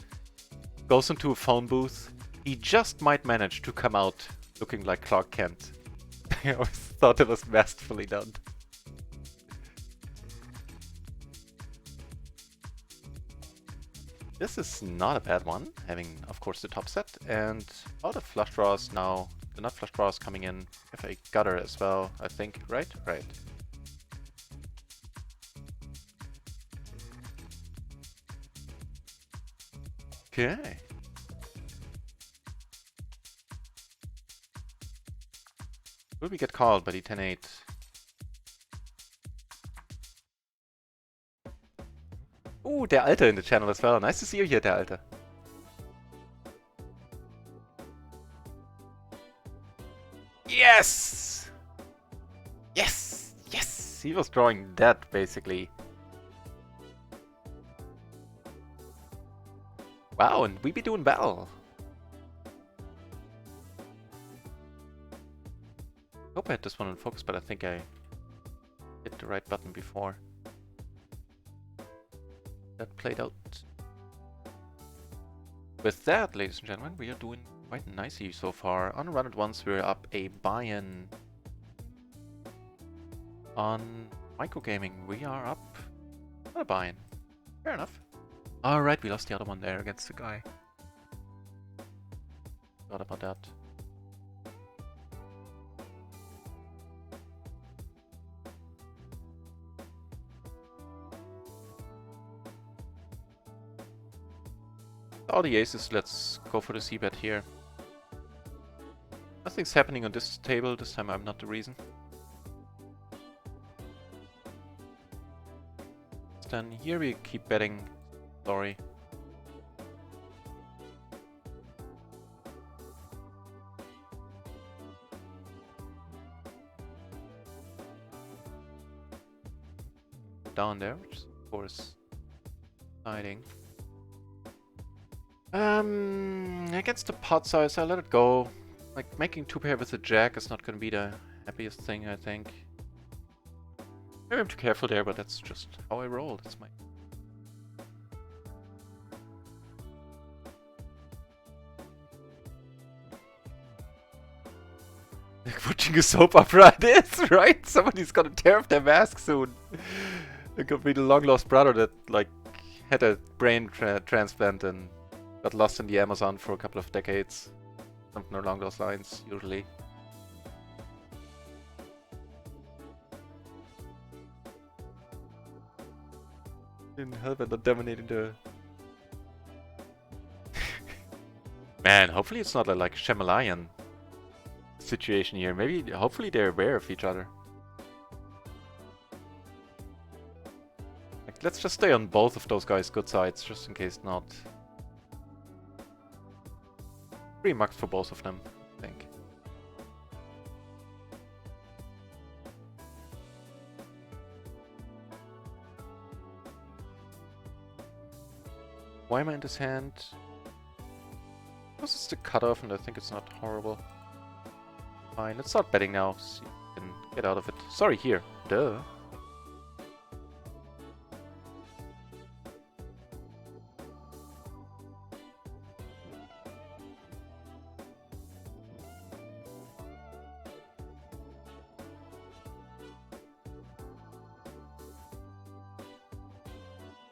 goes into a phone booth, he just might manage to come out looking like Clark Kent. I always thought it was masterfully done. This is not a bad one, having, of course, the top set, and all the flush draws now, the nut flush draws coming in, have a gutter as well, I think, right? Right. Okay. Will we get called by the 10-8? Der Alte in the channel as well. Nice to see you here, der Alte. Yes! Yes! Yes! He was drawing that, basically. Wow, and we be doing well. Hope I had this one in focus, but I think I hit the right button before. That played out. With that, ladies and gentlemen, we are doing quite nicely so far. On Run It Once, we're up a buy-in. On Microgaming, we are up not a buy-in. Fair enough. Alright, we lost the other one there against the guy. Forgot about that. All the aces, let's go for the c-bet here. Nothing's happening on this table, this time I'm not the reason. Then here we keep betting. Sorry. Down there, which is of course hiding. Against the pot size, I let it go. Like, making two pair with a jack is not gonna be the happiest thing, I think. Maybe I'm too careful there, but that's just how I roll. That's my... Like watching a soap opera, it is, right? Somebody's gonna tear off their mask soon. It could be the long-lost brother that, like, had a brain transplant and got lost in the Amazon for a couple of decades. Something along those lines, usually. In Hellbent not dominating the... Man, hopefully it's not a, like, Shyamalan situation here. Maybe, hopefully they're aware of each other. Like, let's just stay on both of those guys' good sides, just in case not. 3 marks for both of them, I think. Why am I in this hand? This is the cutoff, and I think it's not horrible. Fine, let's start betting now, so you can get out of it. Sorry, here. Duh.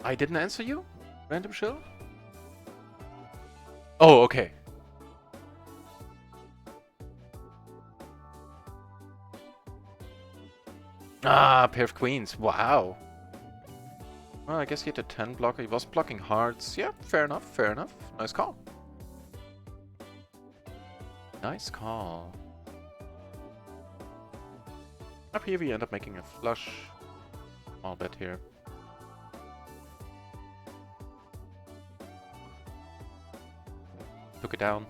I didn't answer you? Random shill? Oh, okay. Ah, pair of queens. Wow. Well, I guess he had a 10 blocker. He was blocking hearts. Yeah, fair enough, fair enough. Nice call. Nice call. Up here we end up making a flush. Small bet here. Took it down.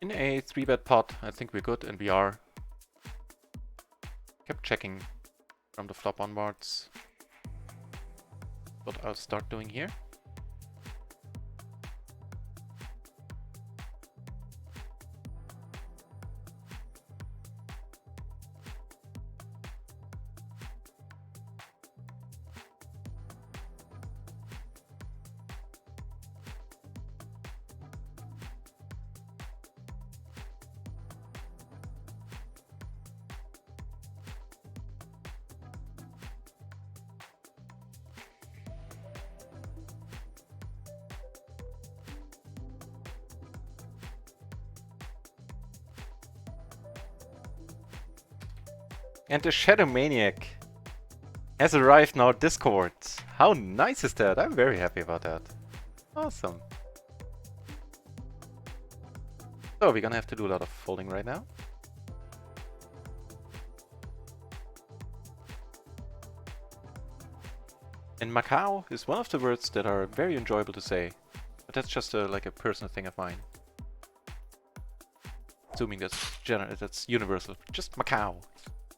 In a 3-bet pot, I think we're good, and we are. Kept checking from the flop onwards. What I'll start doing here. And the Shadow Maniac has arrived now at Discord. How nice is that? I'm very happy about that. Awesome. So we're gonna have to do a lot of folding right now. And Macau is one of the words that are very enjoyable to say. But that's just like a personal thing of mine. Assuming that's universal. Just Macau.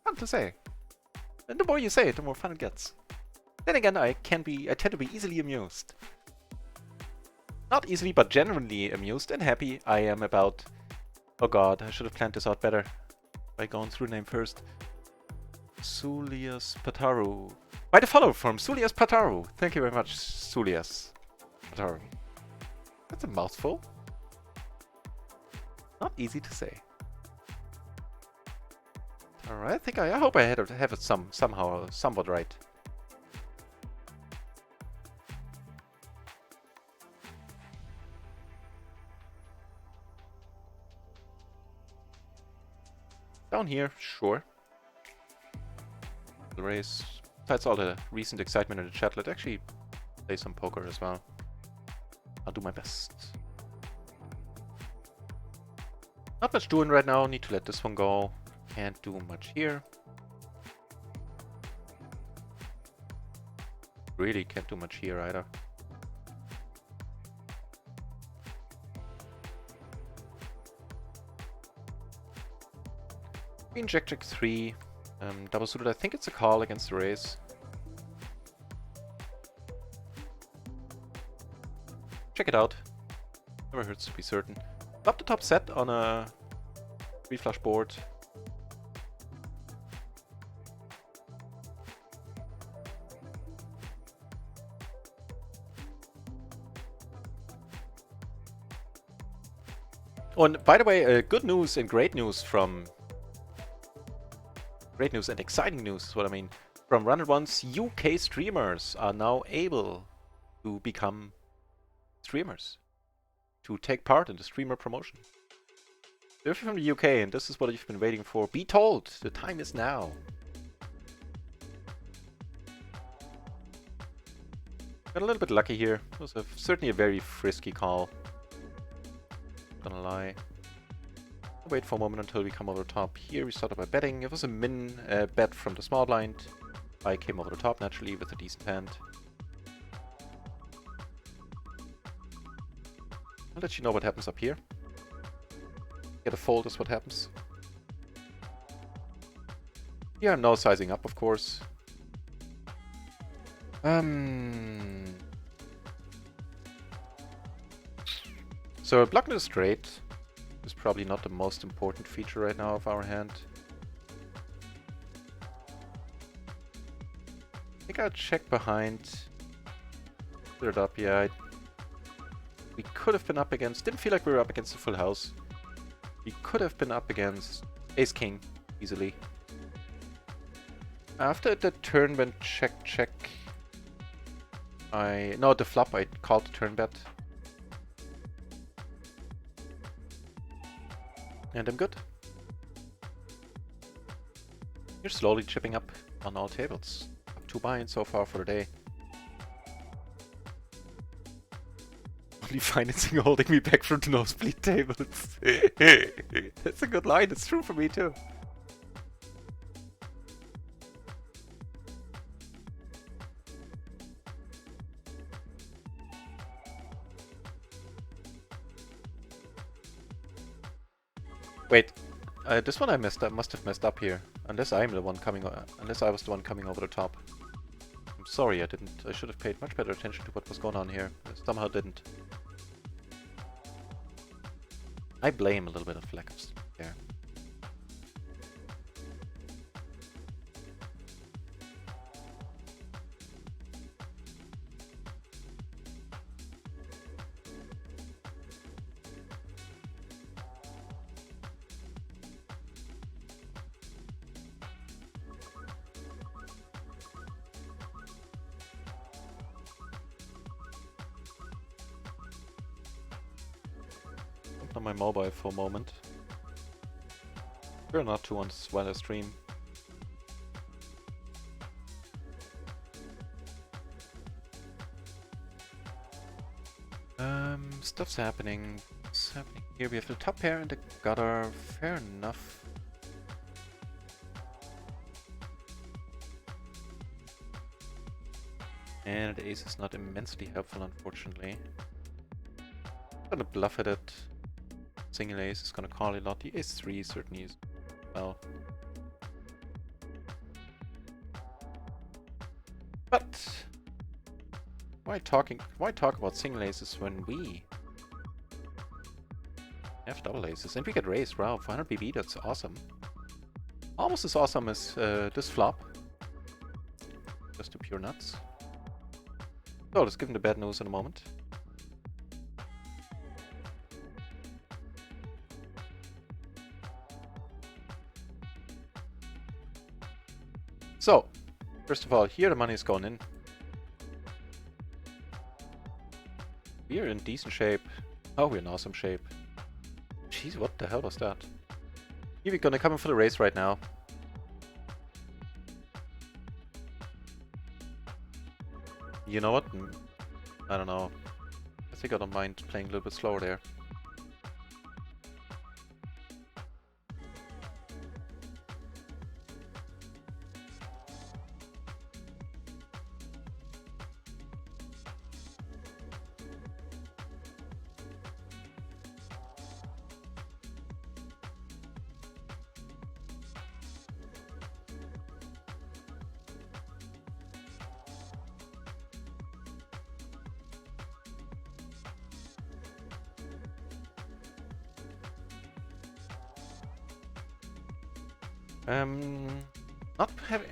Fun to say. And the more you say it, the more fun it gets. Then again, I tend to be easily amused. Not easily, but genuinely amused and happy I am about... Oh god, I should have planned this out better. By going through the name first. Sulias Pataru. By the follow from Sulias Pataru. Thank you very much, Sulias Pataru. That's a mouthful. Not easy to say. Alright, I hope I have it somehow somewhat right. Down here, sure. The race. Besides all the recent excitement in the chat, let's actually play some poker as well. I'll do my best. Not much doing right now, need to let this one go. Can't do much here. Really can't do much here either. Queen Jack Jack 3. Double suited, I think it's a call against the raise. Check it out. Never hurts to be certain. Flop the top set on a 3-flush board. Oh, and by the way, good news and great news from... Great news and exciting news is what I mean. From Run It Once, UK streamers are now able to become streamers. To take part in the streamer promotion. So if you're from the UK and this is what you've been waiting for, be told, the time is now. Got a little bit lucky here. It was certainly a very frisky call. Gonna lie. I'll wait for a moment until we come over the top. Here we started by betting. It was a min bet from the small blind. I came over the top naturally with a decent hand. I'll let you know what happens up here. Get a fold is what happens. Here I'm now sizing up, of course. So blocking the straight is probably not the most important feature right now of our hand. think I'll check behind. Clear it up, yeah. We could have been up against... Didn't feel like we were up against a full house. We could have been up against Ace-King easily. After the turn went check, check... No, the flop, I called the turn bet. And I'm good. You're slowly chipping up on all tables. Up 2 buy-ins so far for the day. Only financing holding me back from the nosebleed tables. That's a good line, it's true for me too. Wait, this one I messed up. Must have messed up here. Unless I'm the one coming. Unless I was the one coming over the top. I'm sorry, I didn't. I should have paid much better attention to what was going on here. I somehow didn't. I blame a little bit of lack of there. On my mobile for a moment. We're not too on while I stream. Stuff's happening. What's happening here? We have the top pair and the gutter. Fair enough. And the ace is not immensely helpful, unfortunately. I'm gonna bluff at it. Single ace is gonna call a lot. The ace 3 certainly is well. But why talk about single aces when we have double aces and we get raised? Wow, 400 BB, that's awesome. Almost as awesome as this flop. Just to pure nuts. So let's give him the bad news in a moment. So, first of all, here the money is going in. We're in decent shape. Oh, we're in awesome shape. Jeez, what the hell was that? Here we're gonna come in for the race right now. You know what? I don't know. I think I don't mind playing a little bit slower there.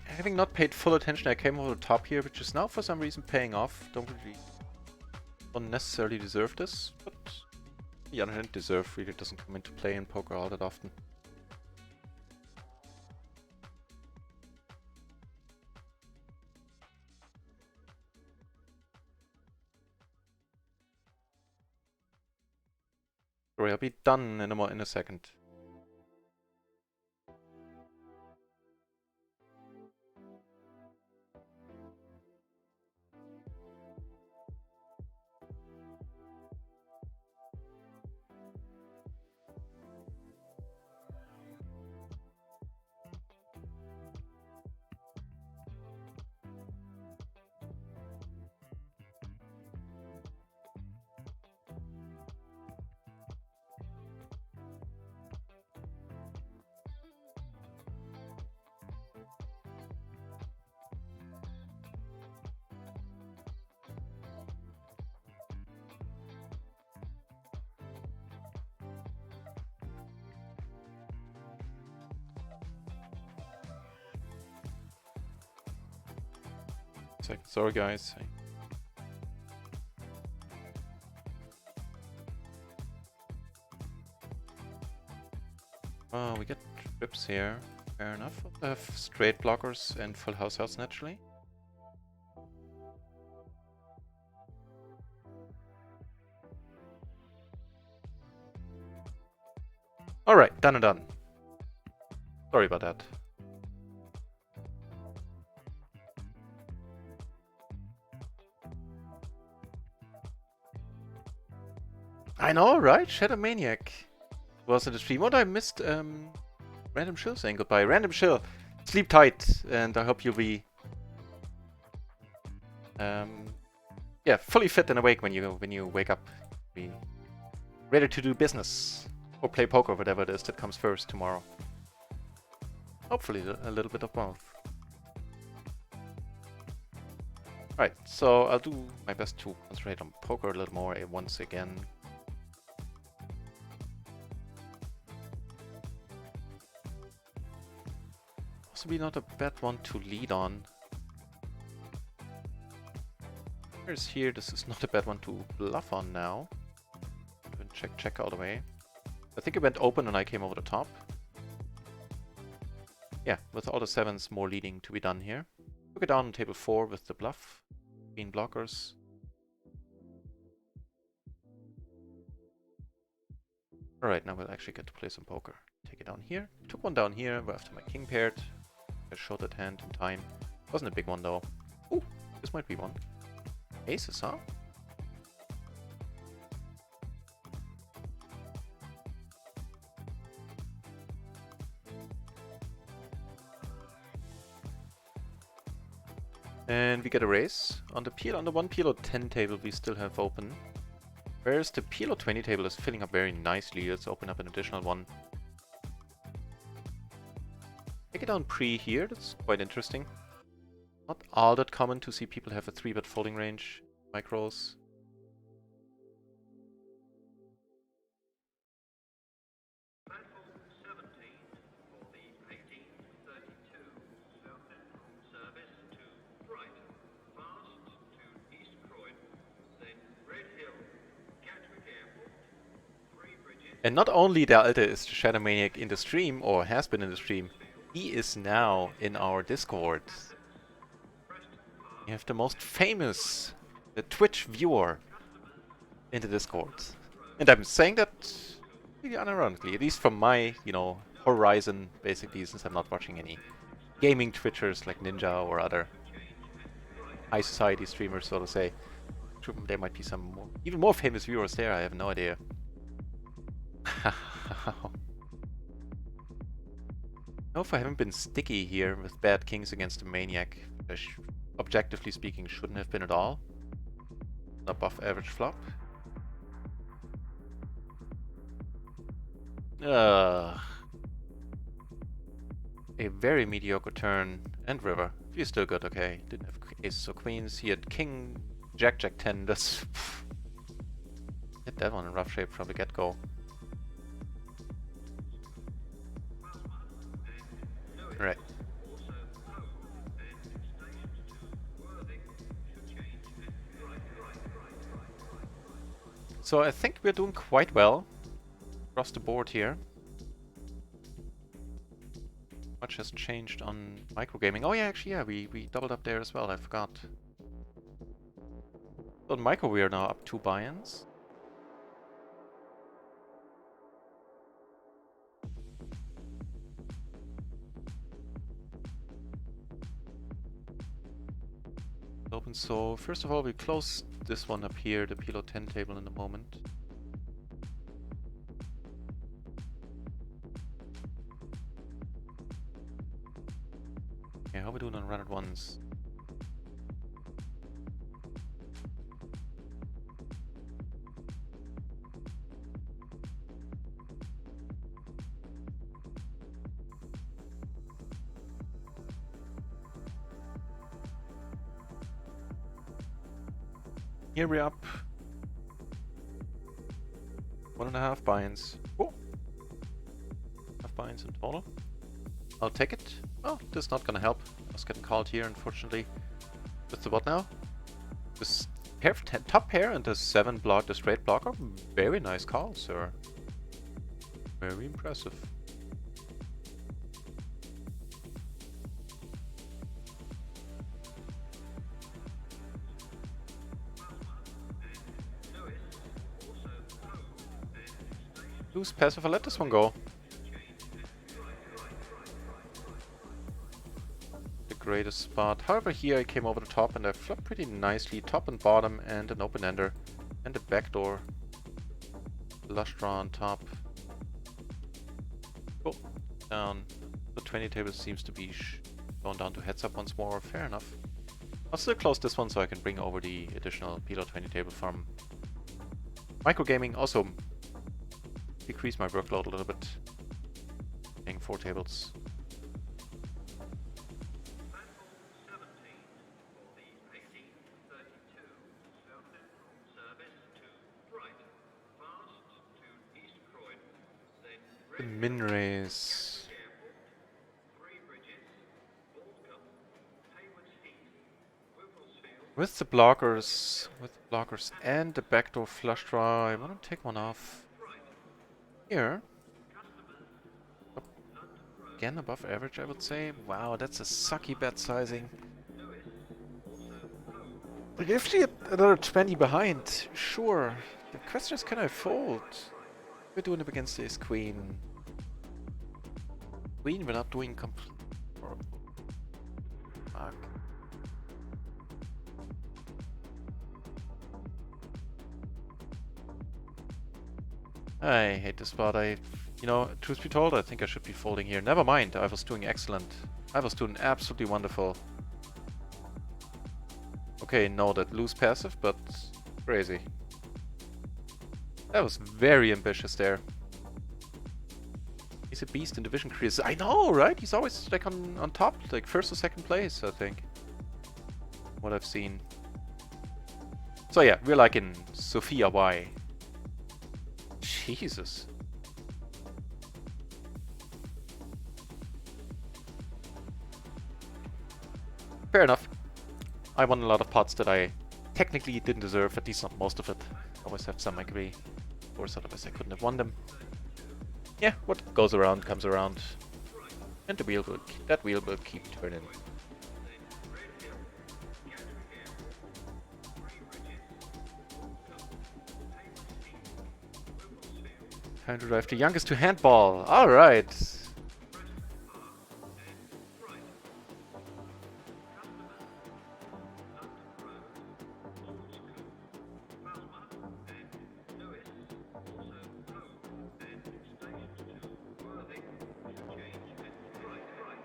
Having not paid full attention, I came over the top here, which is now for some reason paying off. Don't necessarily deserve this, but the other hand, deserve really doesn't come into play in poker all that often. Sorry, I'll be done in a second. Second, sorry guys. Oh, we get trips here. Fair enough. We'll have straight blockers and full house outs naturally. Alright, done and done. Sorry about that. I know, right? Shadow Maniac was in the stream. What I missed, Random Shill saying goodbye. Random Shill, sleep tight, and I hope you'll be, yeah, fully fit and awake when you wake up. Be ready to do business or play poker, whatever it is that comes first tomorrow. Hopefully a little bit of both. Right, so I'll do my best to concentrate on poker a little more once again. Possibly not a bad one to lead on. Here's here, this is not a bad one to bluff on now. Check all the way. I think it went open and I came over the top. Yeah, with all the sevens, more leading to be done here. Took it down on table 4 with the bluff. Green blockers. Alright, now we'll actually get to play some poker. Take it down here. Took one down here after my king paired. I showed that hand in time. Wasn't a big one though. Ooh, this might be one. Aces, huh? And we get a raise. On the 1 PLO 10 table we still have open. Whereas the PLO 20 table is filling up very nicely. Let's open up an additional one. Take it down pre here, that's quite interesting. Not all that common to see people have a 3-bet folding range, micros. And not only the Alter is the Shadow Maniac in the stream, or has been in the stream, he is now in our Discord. You have the most famous Twitch viewer in the Discord. And I'm saying that really unironically, at least from my, horizon, basically, since I'm not watching any gaming Twitchers like Ninja or other high society streamers, so to say. There might be some even more famous viewers there, I have no idea. No, if I haven't been sticky here with bad kings against the Maniac, which objectively speaking shouldn't have been at all. Above average flop. A very mediocre turn and river. He's still good, okay. Didn't have aces or queens. He had king, jack, jack 10. That's hit that one in rough shape from the get-go. Right. So I think we're doing quite well across the board here. Much has changed on microgaming. Oh yeah, actually, yeah, we doubled up there as well, I forgot. So on micro we are now up 2 buy-ins. Open. So first of all, we close this one up here, the PLO 10 table, in a moment. Okay, how are we doing on run-at ones? Here we're up 1.5 buy-ins. Oh, half buy-ins in total. I'll take it. Oh, this is not gonna help. I was getting called here, unfortunately. What's the what now? This pair, top pair and the 7 block, the straight blocker. Very nice call, sir. Very impressive. Loose passive, I'll let this one go. The greatest spot. However, here I came over the top and I flopped pretty nicely. Top and bottom and an open ender. And a backdoor. Flush draw on top. Cool. Down. The 20 table seems to be going down to heads up once more. Fair enough. I'll still close this one so I can bring over the additional PLO 20 table from microgaming. Also decrease my workload a little bit. Playing 4 tables. The min raise. With the blockers and the backdoor flush draw, I want to take one off. Here. Again above average, I would say. Wow, that's a sucky bet sizing. But if you another 20 behind, sure. The question is, can I fold? We're doing it against this queen. Queen, we're not doing complete. Fuck. I hate this spot. You know, truth be told, I think I should be folding here. Never mind, I was doing excellent. I was doing absolutely wonderful. Okay, no, that loose passive, but crazy. That was very ambitious there. He's a beast in division creases. I know, right? He's always like on top, like first or second place, I think. What I've seen. So yeah, we're like in Sophia Y. Jesus. Fair enough. I won a lot of pots that I technically didn't deserve, at least not most of it. Always have some agree. Of course, otherwise I couldn't have won them. Yeah, what goes around comes around. And the wheel will keep turning. Time to drive the youngest to handball. Alright.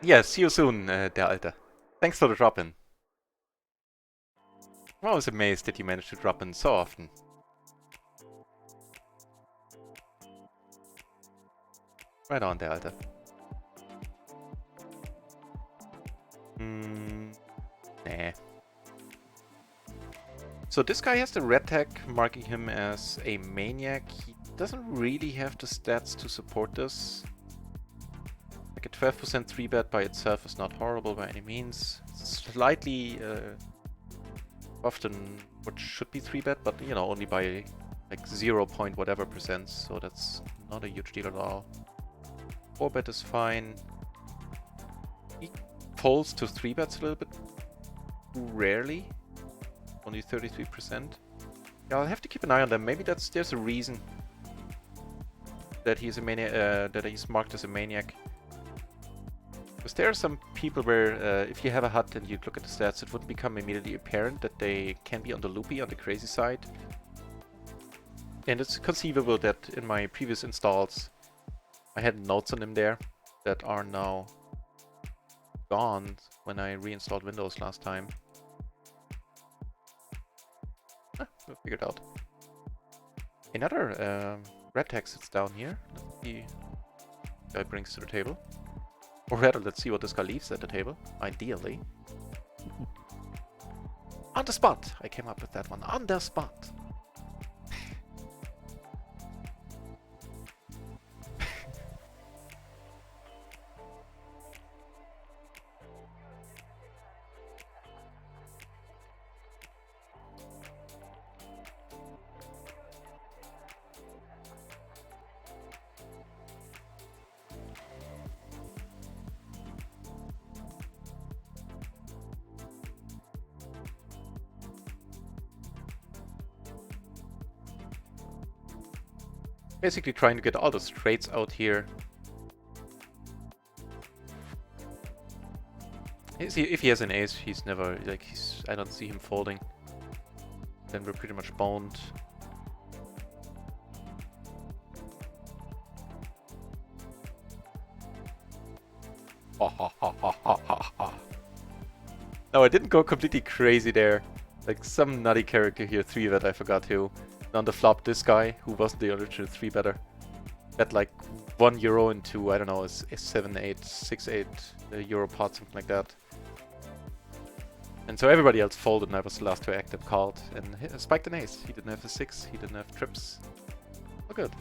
Yeah, see you soon, der Alte. Thanks for the drop-in. I'm always amazed that you manage to drop in so often. Right on, der Alte. Nah. So this guy has the red tag marking him as a maniac. He doesn't really have the stats to support this. Like a 12% 3-bet by itself is not horrible by any means. It's slightly often what should be 3-bet, but you know, only by like 0 point whatever percent, so that's not a huge deal at all. 4-bet is fine. He folds to 3-bets a little bit too rarely. Only 33%. Yeah, I'll have to keep an eye on them. Maybe there's a reason that he's a maniac, that he's marked as a maniac. Because there are some people where if you have a HUD and you look at the stats, it would become immediately apparent that they can be on the loopy, on the crazy side. And it's conceivable that in my previous installs, I had notes on them there that are now gone when I reinstalled Windows last time. We'll figure it out. Another red tag sits down here. Let's see what guy brings to the table. Or rather, let's see what this guy leaves at the table, ideally. On the spot! I came up with that one. On the spot! Basically trying to get all the straights out here. If he has an ace, he's never, like, I don't see him folding. Then we're pretty much boned. No, I didn't go completely crazy there. Like some nutty character here, 3-bet, I forgot who. On the flop, this guy, who wasn't the original 3-better, bet like €1 into, I don't know, a 7-8, 6-8 euro pot, something like that. And so everybody else folded and I was the last to act and called. And spiked an ace. He didn't have a 6, he didn't have trips. Oh good.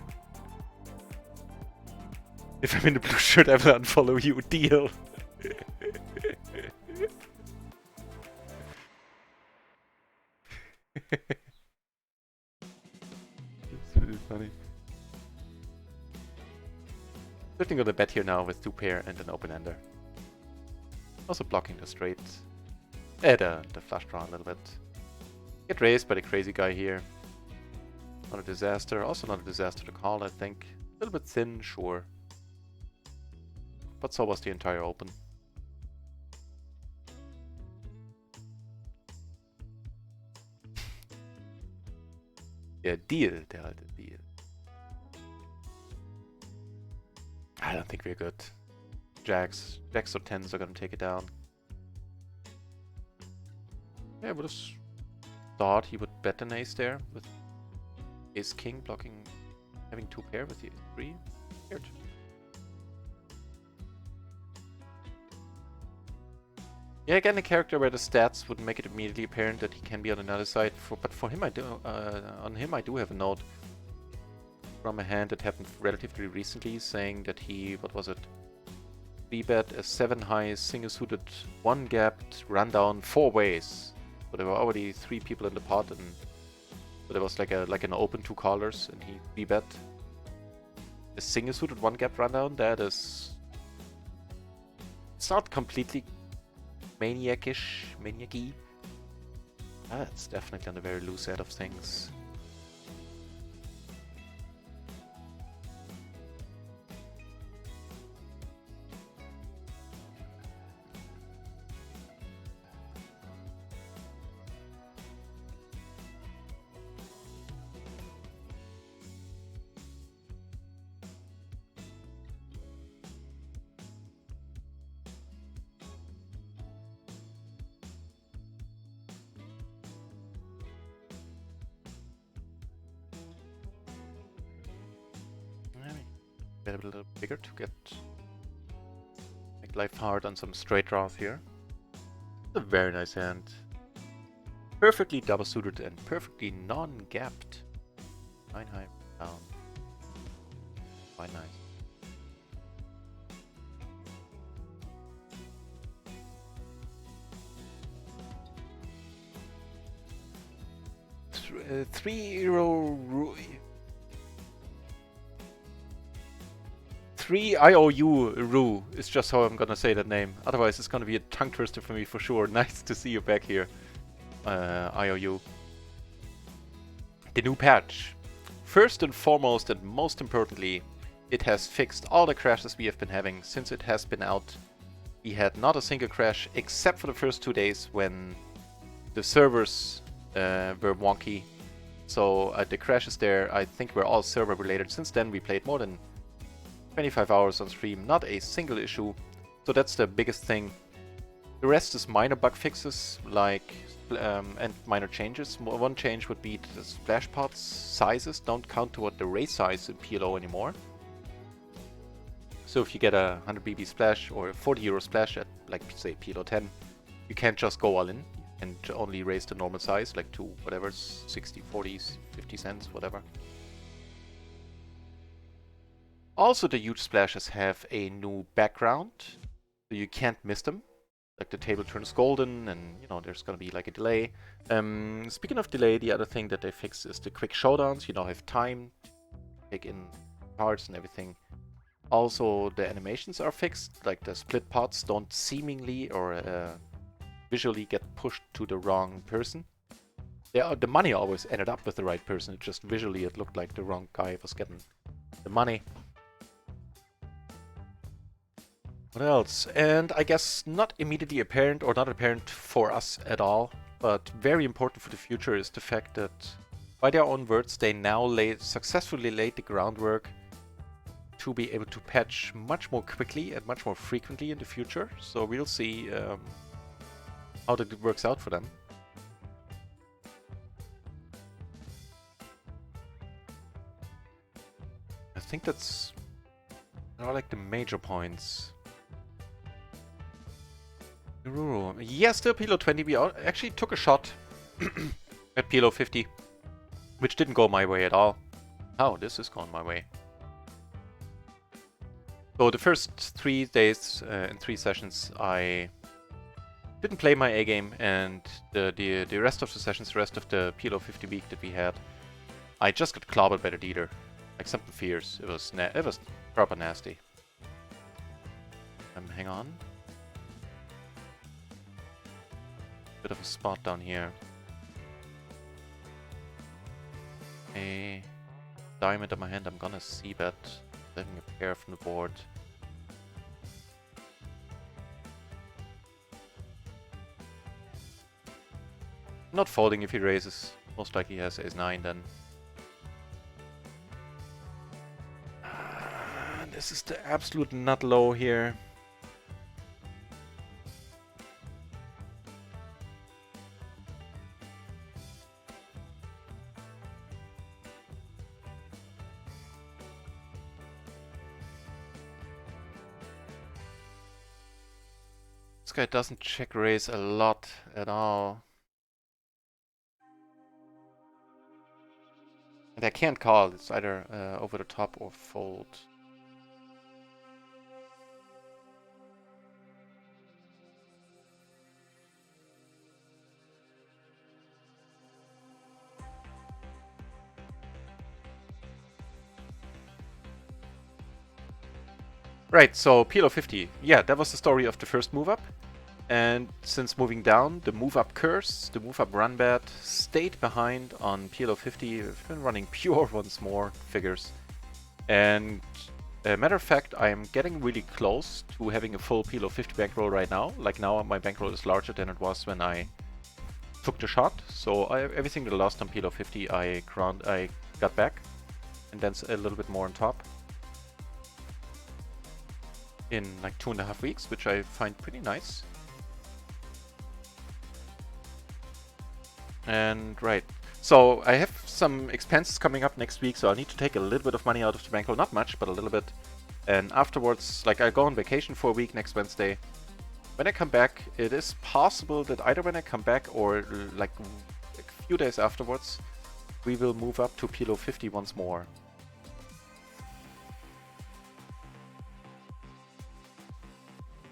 If I'm in the blue shirt, I will unfollow you. Deal. It's really funny. Certainly gonna bet here now with 2 pair and an open ender. Also blocking the straight. The flush draw a little bit. Get raised by the crazy guy here. Not a disaster. Also not a disaster to call, I think. A little bit thin, sure. But so was the entire open. Yeah, deal, der alte Deal. I don't think we're good. Jacks or 10s are gonna take it down. Yeah, I would have thought he would bet an ace there with ace king blocking, having 2 pair with the 3. Weird. Yeah, again, a character where the stats would make it immediately apparent that he can be on another side. But for him, I do on him I do have a note from a hand that happened relatively recently, saying that he, what was it, 3-bet a 7 high single suited 1 gapped rundown 4 ways. So there were already 3 people in the pot, and so there was like an open 2 callers, and he 3-bet a single suited 1 gap rundown. That is, it's not completely maniacy. That's definitely on the very loose end of things. A little bigger to make life hard on some straight draws here. It's a very nice hand. Perfectly double suited and perfectly non-gapped. 9 high down. Quite nice. €3 RIO is just how I'm gonna say that name. Otherwise, it's gonna be a tongue twister for me for sure. Nice to see you back here, IOU. The new patch. First and foremost, and most importantly, it has fixed all the crashes we have been having since it has been out. We had not a single crash except for the first 2 days when the servers were wonky. So the crashes there, I think, were all server related. Since then, we played more than 25 hours on stream, not a single issue. So that's the biggest thing. The rest is minor bug fixes, like and minor changes. One change would be the splash pots sizes don't count toward the raise size in PLO anymore. So if you get a 100 BB splash or a 40 euro splash at, like, say, PLO 10, you can't just go all in and only raise the normal size, like to whatever, 60, 40, 50 cents, whatever. Also, the huge splashes have a new background, so you can't miss them. Like, the table turns golden, and, you know, there's gonna be like a delay. Speaking of delay, the other thing that they fixed is the quick showdowns. You now have time to take in cards and everything. Also, the animations are fixed, like the split pots don't seemingly or visually get pushed to the wrong person. The money always ended up with the right person, it just visually it looked like the wrong guy was getting The money. What else? And I guess not immediately apparent, or not apparent for us at all, but very important for the future is the fact that, by their own words, they now successfully laid the groundwork to be able to patch much more quickly and much more frequently in the future. So we'll see how that works out for them. I think that's like the major points. Yeah, still PLO 20. We actually took a shot at PLO 50, which didn't go my way at all. Oh, this is going my way. So the first 3 days and 3 sessions, I didn't play my A game, and the rest of the sessions, the rest of the PLO 50 week that we had, I just got clobbered by the dealer, like something fierce. It was proper nasty. Hang on. Bit of a spot down here. A diamond in my hand. I'm gonna see bet, letting a pair from the board. Not folding if he raises. Most likely he has ace-9 then. This is the absolute nut low here. This guy doesn't check raise a lot at all. And I can't call. It's either over the top or fold. Right, so PLO 50. Yeah, that was the story of the first move up. And since moving down, the move up curse, the move up run bet, stayed behind on PLO 50. I've been running pure once more figures. And matter of fact, I am getting really close to having a full PLO 50 bankroll right now. Like now my bankroll is larger than it was when I took the shot. So everything that I lost on PLO 50 I got back. And then a little bit more on top. In like 2.5 weeks, which I find pretty nice. And right, so I have some expenses coming up next week, so I need to take a little bit of money out of the bankroll, not much, but a little bit. And afterwards, like I go on vacation for a week next Wednesday. When I come back, it is possible that either when I come back or like a few days afterwards, we will move up to PLO 50 once more.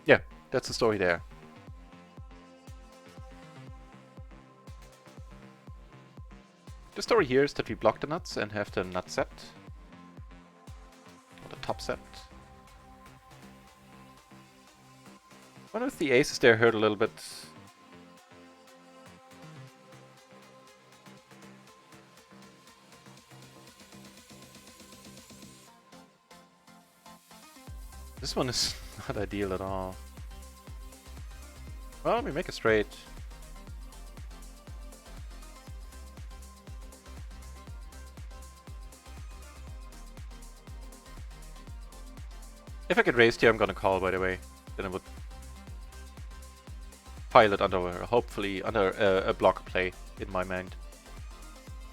Yeah, that's the story there. The story here is that we block the nuts and have the nut set. Or the top set. One of the aces there hurt a little bit. This one is not ideal at all. Well, we make a straight. If I get raised here, I'm gonna call, by the way. Then I would pile it under, hopefully, under a block play in my mind.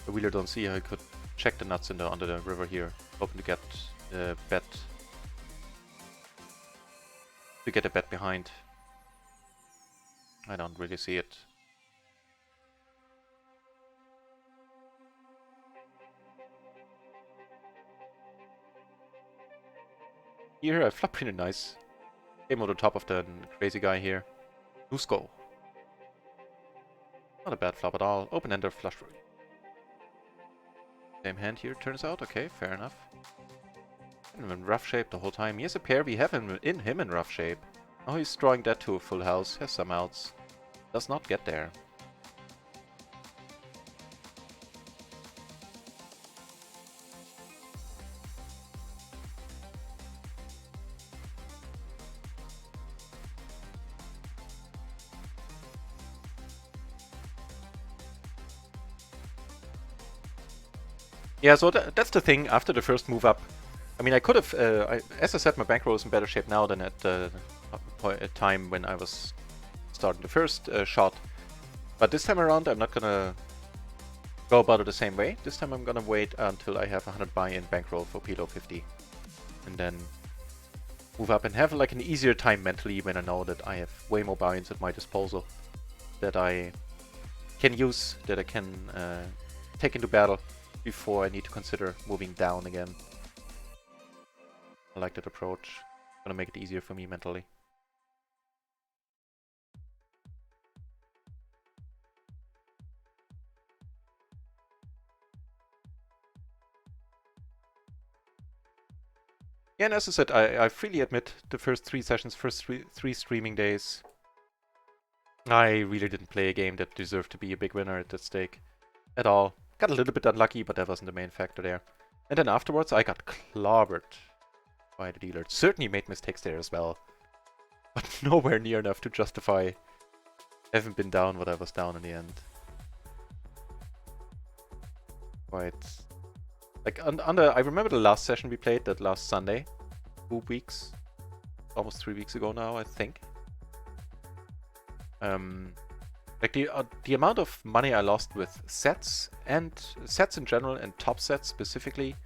I really don't see how I could check the nuts under the river here, hoping to get a bet. To get a bet behind. I don't really see it. Here I flop pretty nice. Came on the top of the crazy guy here. Nusko. Not a bad flop at all. Open-ender flush. Same hand here, turns out. Okay, fair enough. I'm in rough shape the whole time. He has a pair. We have him in rough shape. Oh, he's drawing that to a full house. Has some outs. Does not get there. Yeah, so that's the thing. After the first move up, I mean, I could have, as I said, my bankroll is in better shape now than at the time when I was starting the first shot. But this time around, I'm not gonna go about it the same way. This time I'm gonna wait until I have 100 buy-in bankroll for PLO 50. And then move up and have like an easier time mentally when I know that I have way more buy-ins at my disposal that I can use, that I can take into battle before I need to consider moving down again. I like that approach. It's gonna make it easier for me mentally. Yeah, and as I said, I freely admit the first 3 sessions, first three streaming days, I really didn't play a game that deserved to be a big winner at that stake at all. Got a little bit unlucky, but that wasn't the main factor there. And then afterwards, I got clobbered by the dealer. Certainly made mistakes there as well, but nowhere near enough to justify having been down what I was down in the end. Quite... Like, I remember the last session we played, that last Sunday. 2 weeks. Almost 3 weeks ago now, I think. Like, the amount of money I lost with sets, and sets in general, and top sets specifically,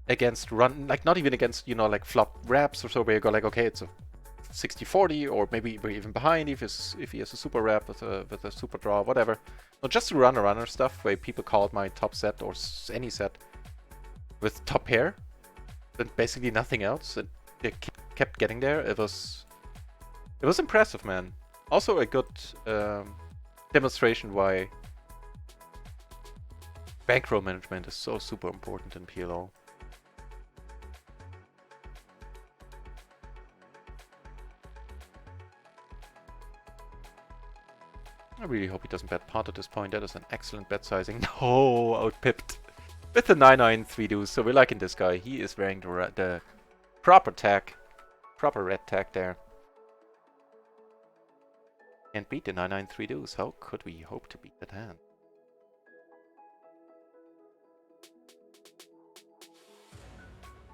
against run... Like, not even against, you know, like, flop wraps or so, where you go like, okay, it's a 60-40, or maybe we're even behind if he has a super wrap with a super draw, whatever. No, just the runner stuff, where people called my top set, or any set, with top pair, and basically nothing else, and they kept getting there. It was impressive, man. Also a good demonstration why bankroll management is so super important in PLO. I really hope he doesn't bet pot at this point. That is an excellent bet sizing. No, outpipped with the 9-9 3 deuce. So we're liking this guy. He is wearing the proper tag, proper red tag there. Can't beat the 9-9 3 deuce. How could we hope to beat that hand?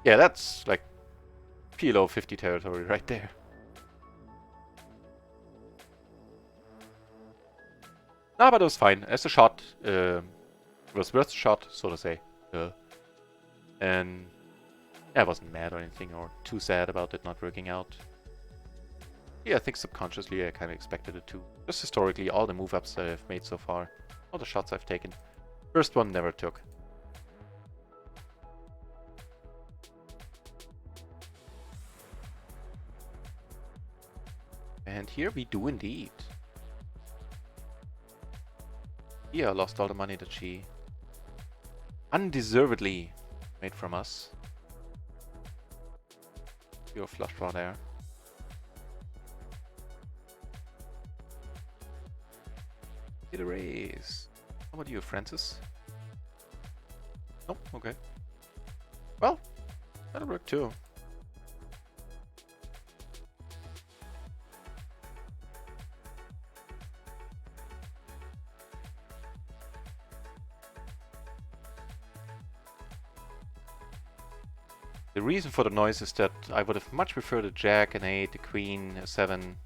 Yeah, that's like PLO 50 territory right there. No, but it was fine. As a shot, it was worth a shot, so to say. And I wasn't mad or anything, or too sad about it not working out. Yeah, I think subconsciously I kind of expected it to. Just historically, all the move-ups that I've made so far, all the shots I've taken. First one never took. And here we do indeed. Yeah, lost all the money that she undeservedly made from us. Pure flush draw there. Get a raise. How about you, Francis? Nope, okay. Well, that'll work too. The reason for the noise is that I would have much preferred a jack, an 8, a queen, a 7.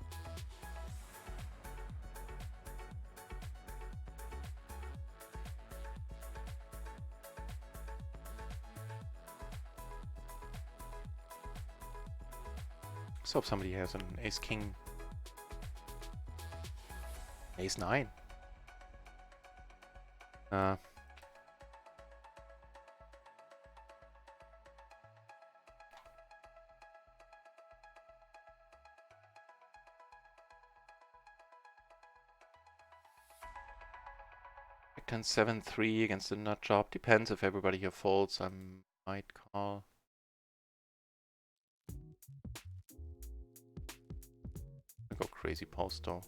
Let's hope somebody has an ace-king. Ace-9. Ten 7-3 against the nut job. Depends if everybody here folds. I might call. I go crazy post though.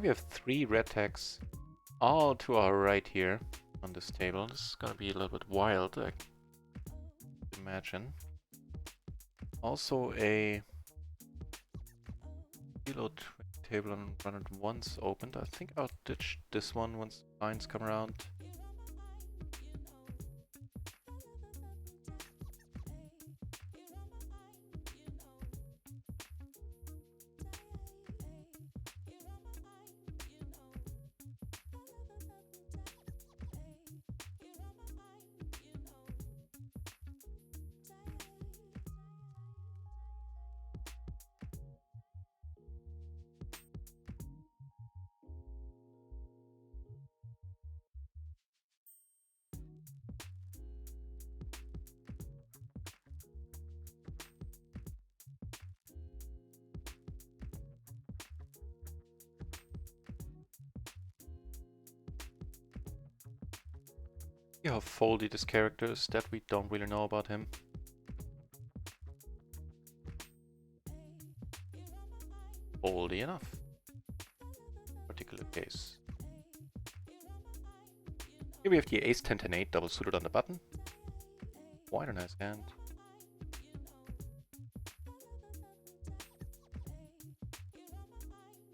We have 3 red tags all to our right here on this table. This is gonna be a little bit wild, I can imagine. Also a PLO table and run it once opened. I think I'll ditch this one once lines come around. See how foldy this character is, that we don't really know about him. Foldy enough. Particular case. Here we have the ace 10 10 8 double suited on the button. Quite a nice hand.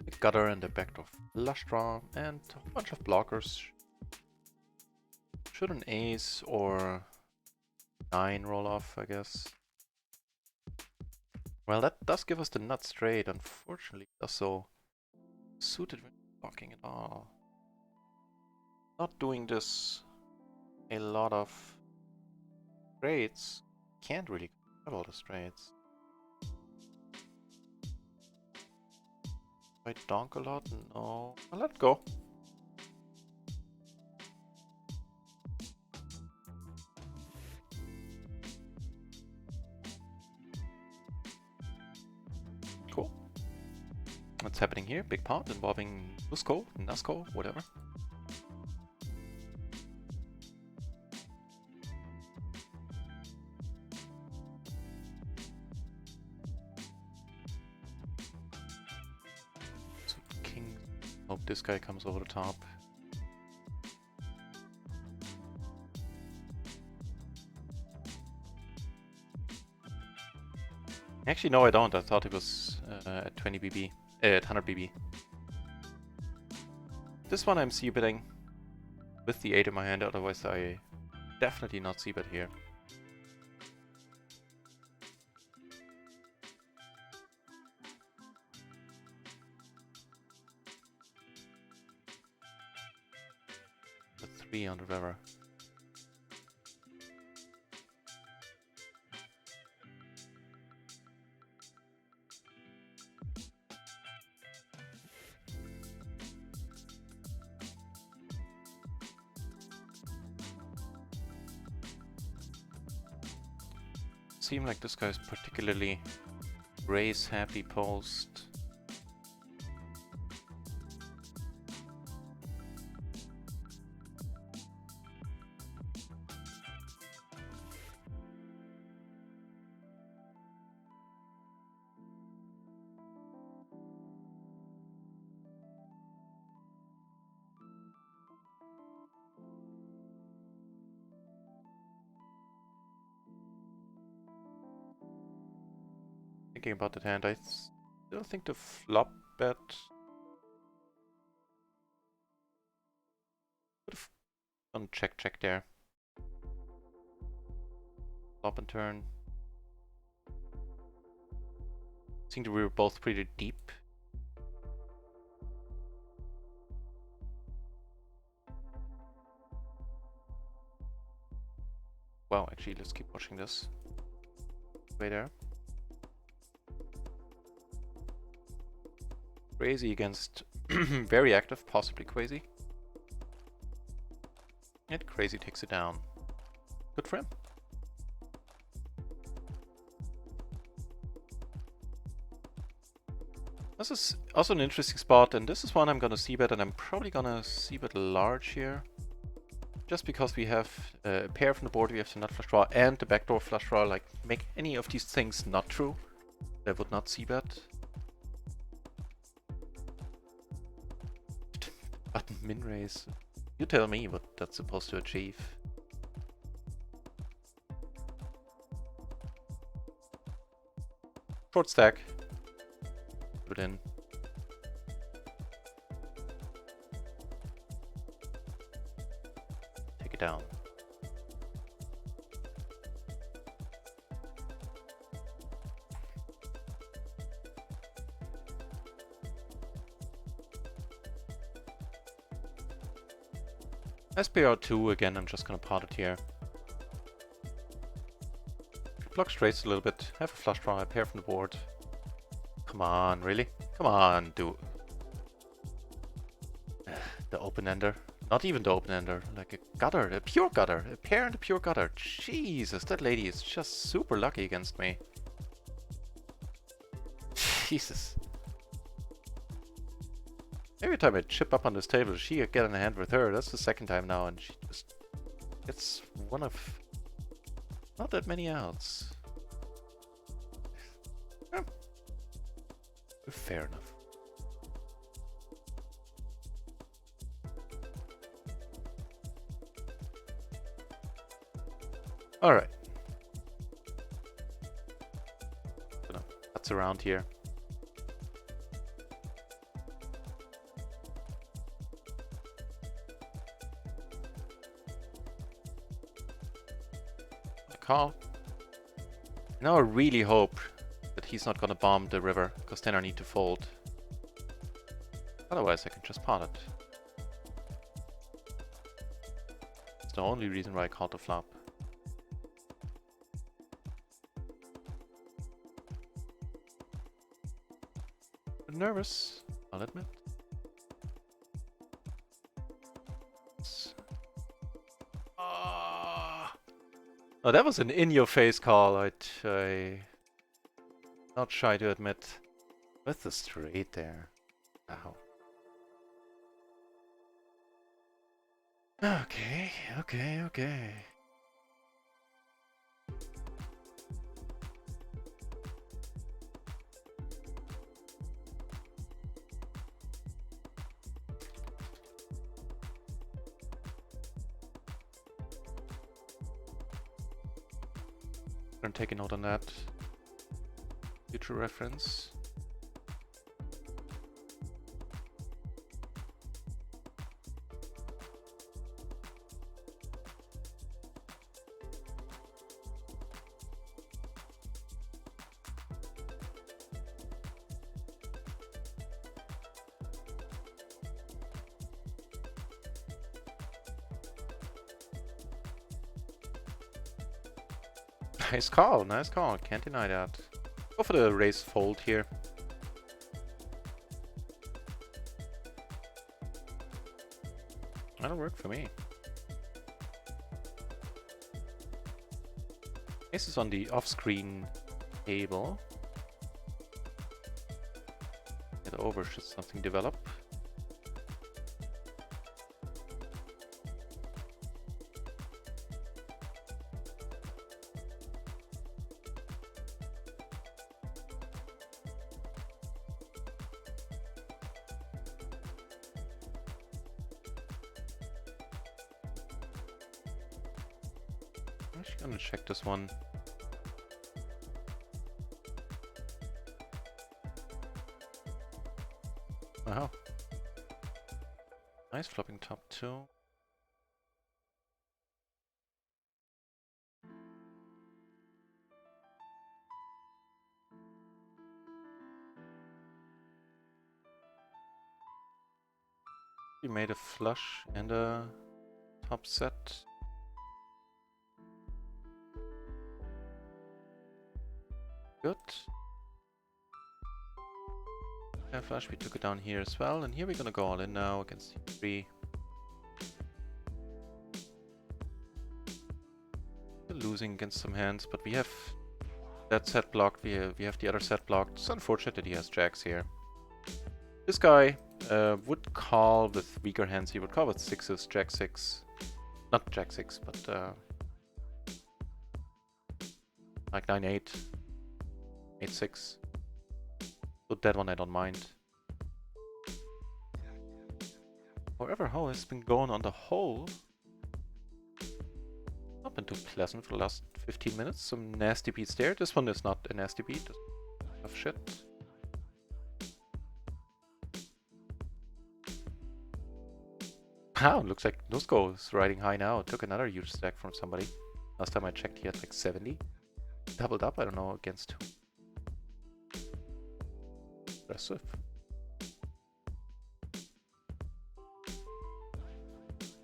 The gutter and the backdoor flush draw and a bunch of blockers. Should an ace or 9 roll off, I guess. Well, that does give us the nut straight. Unfortunately, it does so suited when blocking at all. Not doing this a lot of straights. Can't really have all the straights. I donk a lot? No. I'll let go. Cool. What's happening here? Big pot involving Nusco, Nasco, whatever. So king. Hope this guy comes over the top. Actually, no, I don't. I thought it was at 20 BB, at 100 BB. This one I'm c-betting with the 8 in my hand, otherwise I definitely not c-bet here. The 3 on the river. Seem like this guy's particularly race happy post. Thinking about that hand, I still think the flop bet would have gone check there. Flop and turn. I think we were both pretty deep. Wow, actually, let's keep watching this. Way there. Crazy against very active, possibly Crazy. And Crazy takes it down. Good for him. This is also an interesting spot, and this is one I'm gonna c-bet, and I'm probably gonna c-bet large here. Just because we have a pair from the board, we have the nut flush draw and the backdoor flush draw. Like, make any of these things not true, I would not c-bet. Button min raise. You tell me what that's supposed to achieve. Short stack. Put it in. Take it down. SPR2 again, I'm just gonna pot it here. Block straights a little bit, have a flush draw, a pair from the board. Come on, really? Come on, do the open-ender. Not even the open-ender, like a gutter, a pure gutter, a pair and a pure gutter. Jesus, that lady is just super lucky against me. Jesus. Every time I chip up on this table, she get in a hand with her. That's the second time now, and she just gets one of not that many outs. Eh, fair enough. All right. Gonna putz around here. Call. Now I really hope that he's not gonna bomb the river, because then I need to fold. Otherwise I can just pot it. It's the only reason why I called the flop. I'm nervous, I'll admit. Oh, that was an in-your-face call, I not shy to admit. With the straight there. Ow. Okay. I'm taking note on that. Future reference. Nice call, can't deny that. Go for the raise fold here. That'll work for me. Ace is on the off-screen table. Get over should something develop. I'm actually gonna check this one. Wow. Nice flopping top two. We made a flush and a top set. Good. Yeah, flush, we took it down here as well, and here we're gonna go all in now against C3. We're losing against some hands, but we have that set blocked, we have the other set blocked. It's unfortunate that he has jacks here. This guy would call with weaker hands, he would call with sixes, jack six. Not jack six, but like 9-8. 8-6. But that one I don't mind. However, how has been going on the whole? Not been too pleasant for the last 15 minutes. Some nasty beats there. This one is not a nasty beat. Just tough shit. Wow, looks like Nusco is riding high now. Took another huge stack from somebody. Last time I checked, he had like 70. Doubled up, I don't know against who. Impressive.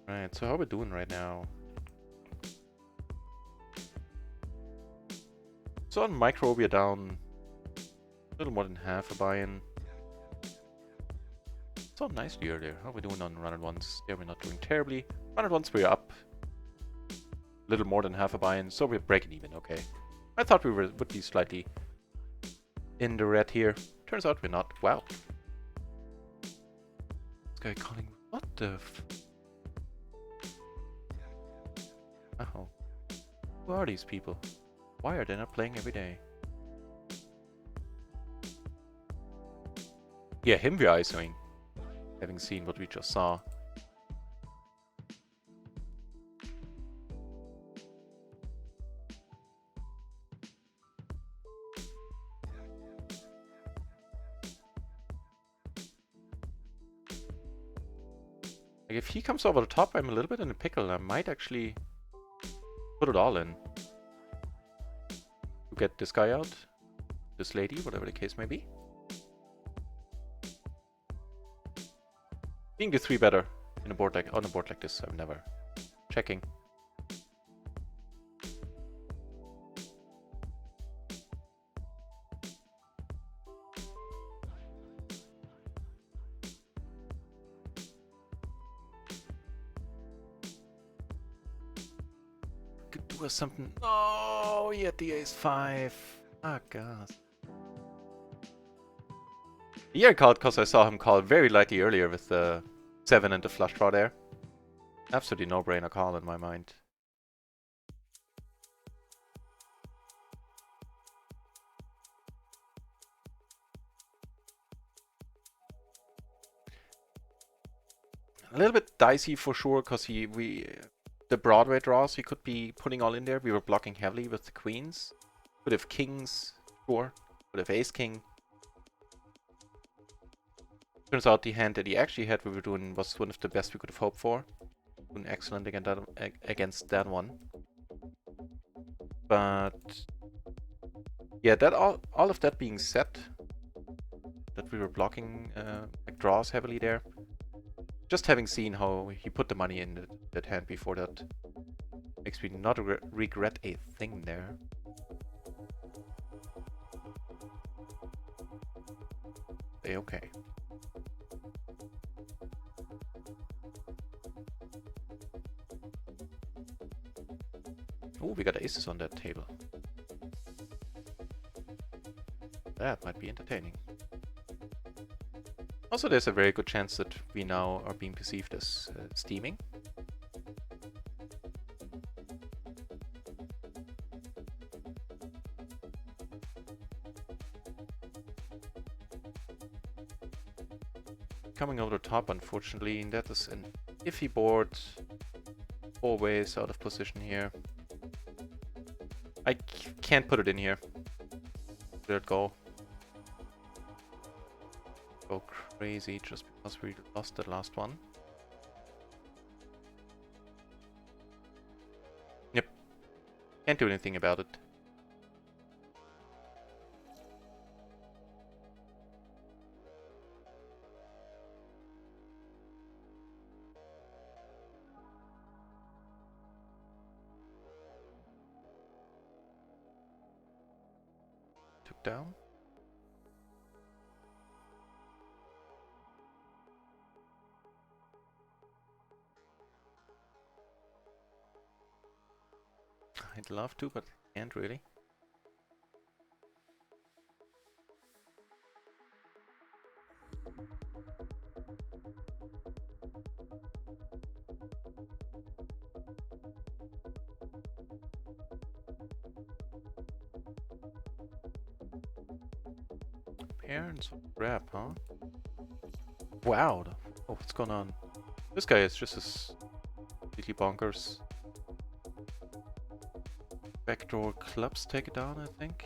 Right, so how are we doing right now? So on micro, we are down a little more than half a buy-in. So nicely earlier. How are we doing on run at once? There we're not doing terribly. Run at once we're up a little more than half a buy-in, so we're breaking even, okay. I thought we would be slightly in the red here. Turns out we're not. Wow. This guy calling... What the f... Oh. Who are these people? Why are they not playing every day? Yeah, him we're ISOing. Having seen what we just saw. Like if he comes over the top, I'm a little bit in a pickle. I might actually put it all in. To get this guy out. This lady, whatever the case may be. Being the 3 better in a board like on a board like this, I'm never checking. Could do something. Oh, he had the ace-5. Ah, God. Yeah, I called because I saw him call very lightly earlier with the 7 and the flush draw there. Absolutely no-brainer call in my mind. A little bit dicey for sure, because the Broadway draws he could be putting all in there. We were blocking heavily with the queens. Could have kings, sure. Could have ace-king. Turns out the hand that he actually had we were doing was one of the best we could have hoped for. Doing excellent against that one. But yeah, that all of that being said, that we were blocking like draws heavily there. Just having seen how he put the money in that hand before that makes me not regret a thing there. Okay. Oh, we got aces on that table. That might be entertaining. Also, there's a very good chance that we now are being perceived as steaming. Coming over the top, unfortunately, and that is an iffy board. 4 ways out of position here. I can't put it in here. Let it go. Go crazy just because we lost the last one. Yep. Can't do anything about it. Took down. I'd love to, but can't really. Parents grab, huh? Wow. Oh, what's going on? This guy is just as completely bonkers. Backdoor clubs take it down, I think.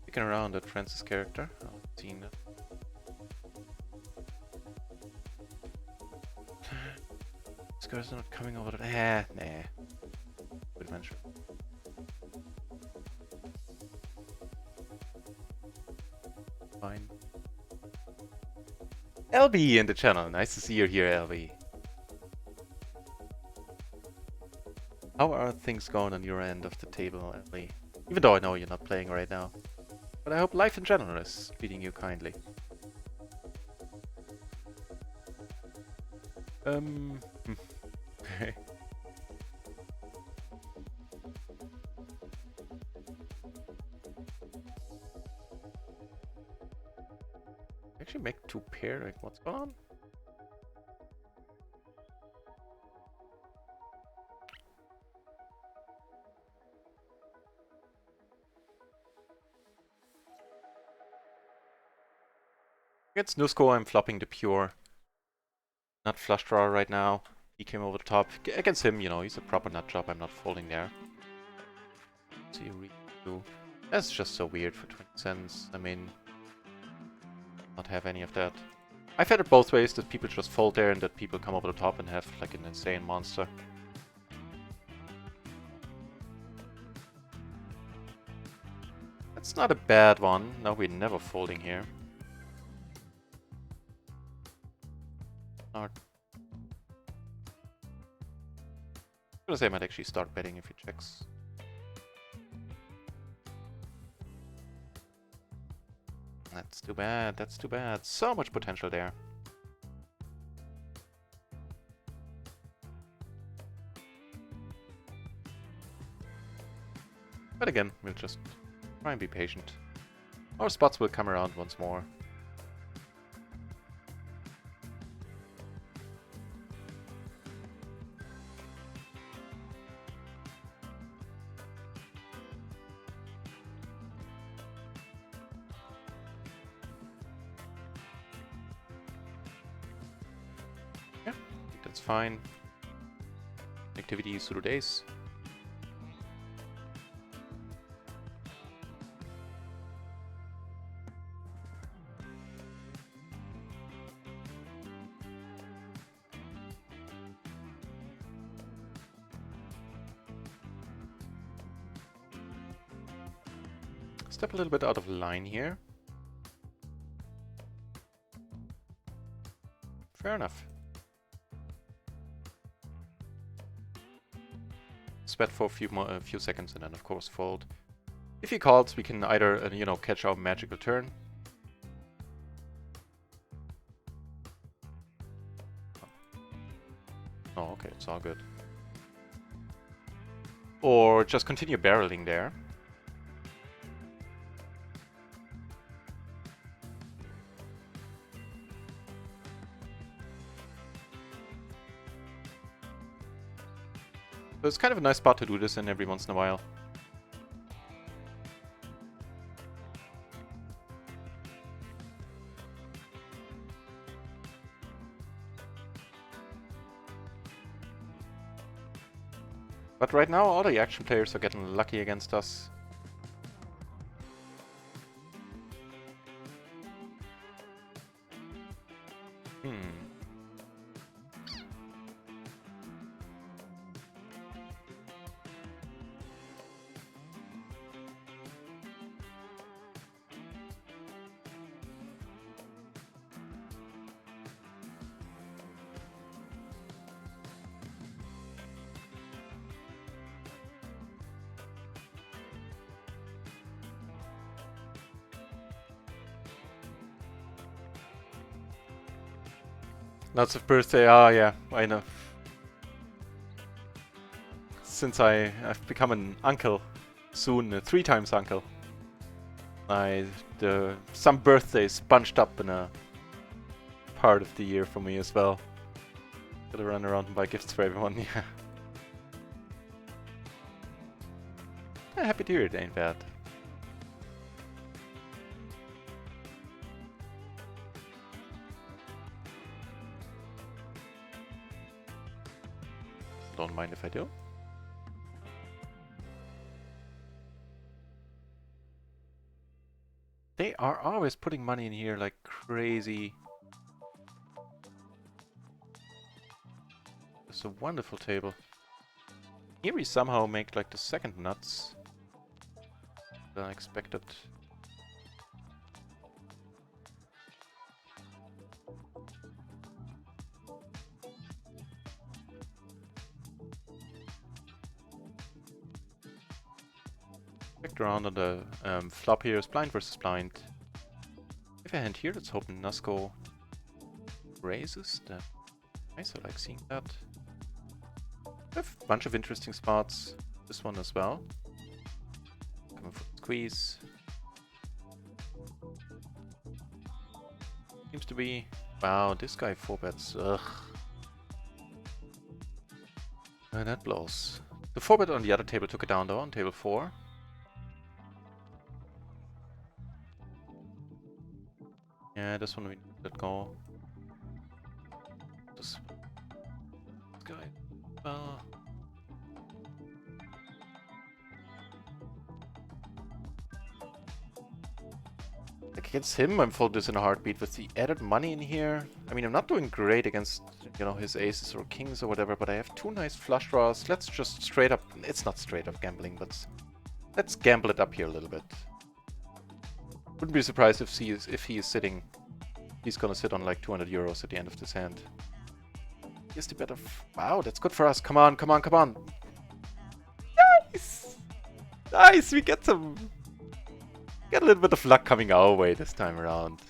Picking around that Francis character. I've seen that. These guys are not coming over to... nah. Good mention. Fine. LB in the channel. Nice to see you here, LB. How are things going on your end of the table, LB? Even though I know you're not playing right now. But I hope life in general is treating you kindly. Okay. Actually make two pair, like what's going on? Against Nusco, I'm flopping the pure. Not flush draw right now. He came over the top. Against him, you know, he's a proper nut job. I'm not folding there. See, that's just so weird for 20 cents. I mean, not have any of that. I've had it both ways, that people just fold there and that people come over the top and have like an insane monster. That's not a bad one. No, we're never folding here. I'm gonna say I might actually start betting if he checks. That's too bad, that's too bad. So much potential there. But again, we'll just try and be patient. Our spots will come around once more. That's fine. Activity pseudo days. Step a little bit out of line here. Fair enough. Sweat for a few seconds and then of course fold. If he calls, we can either you know, catch our magical turn. Oh, okay, it's all good. Or just continue barreling there. So it's kind of a nice spot to do this in every once in a while. But right now, all the action players are getting lucky against us. Lots of birthday, yeah, I know. Since I've become an uncle, soon, 3 times uncle. Some birthdays bunched up in a part of the year for me as well. Gotta run around and buy gifts for everyone, yeah. Happy to hear it, ain't bad. Don't mind if I do. They are always putting money in here like crazy. It's a wonderful table. Here we somehow make like the second nuts than I expected. Checked around on the flop here is blind versus blind. If I hand here, let's hope Nasco raises. That nice, I like seeing that. I have a bunch of interesting spots. This one as well. Coming for the squeeze. Seems to be... Wow, this guy 4-bets. Ugh. And that blows. The 4-bet on the other table took it down though, on table 4. Yeah, this one we let go. This guy. Like against him, I'm fold this in a heartbeat. With the added money in here, I mean, I'm not doing great against, you know, his aces or kings or whatever, but I have 2 nice flush draws. Let's just straight up, it's not straight up gambling, but let's gamble it up here a little bit. Wouldn't be surprised if he is sitting, he's gonna sit on like 200 euros at the end of this hand. Here's the better, wow, that's good for us. Come on, come on, come on. Nice! Nice, we get a little bit of luck coming our way this time around.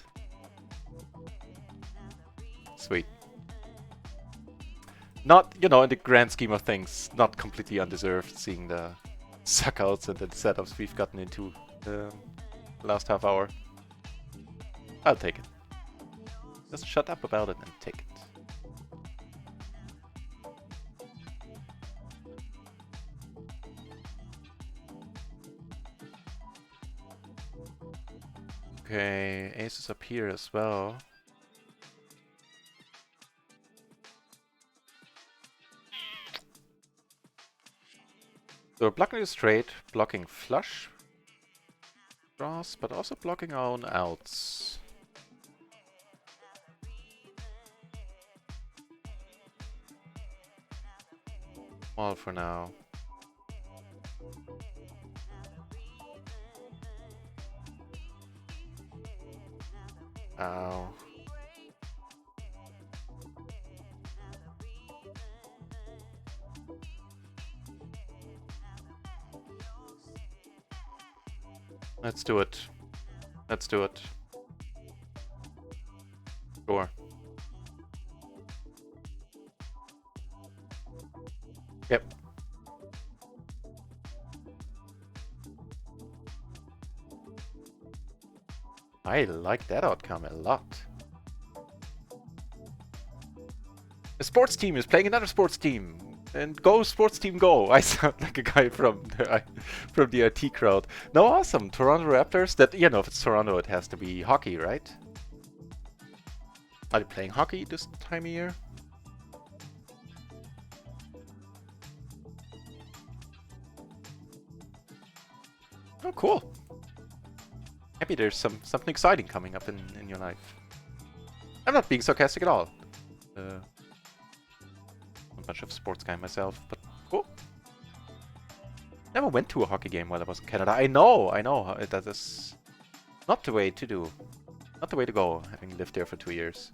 Sweet. Not, you know, in the grand scheme of things, not completely undeserved seeing the suckouts and the setups we've gotten into the last half hour. I'll take it. Just shut up about it and take it. Okay, aces up here as well. So we're blocking the straight, blocking flush draws, but also blocking our own outs. All for now. Ow. Let's do it. Let's do it. Sure. Yep. I like that outcome a lot. A sports team is playing another sports team. And go sports team go! I sound like a guy from the IT crowd. No, awesome! Toronto Raptors. That, you know, if it's Toronto, it has to be hockey, right? Are they playing hockey this time of year? Oh, cool! Happy there's something exciting coming up in your life. I'm not being sarcastic at all. A bunch of sports guy myself, but cool. Never went to a hockey game while I was in Canada. I know that is not the way to do. Not the way to go, having lived there for 2 years.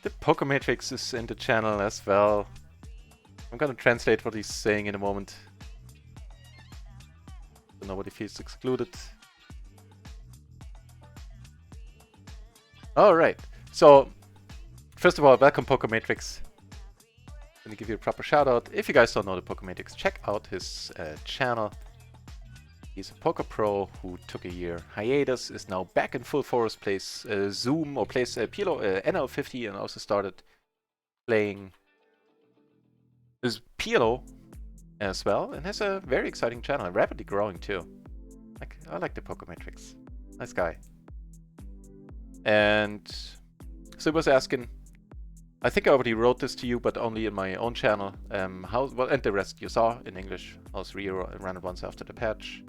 The Poker Matrix is in the channel as well. I'm gonna translate what he's saying in a moment. So nobody feels excluded. Alright, so first of all, welcome Poker Matrix. I'm gonna give you a proper shout out. If you guys don't know the Poker Matrix, check out his channel. He's a poker pro who took a year hiatus, is now back in full force, plays Zoom or plays PLO, NL50, and also started playing his PLO as well, and has a very exciting channel, rapidly growing too. I like the Pokemetrics. Nice guy. And so he was asking, I think I already wrote this to you, but only in my own channel. And the rest you saw in English. How's RIO run it once after the patch?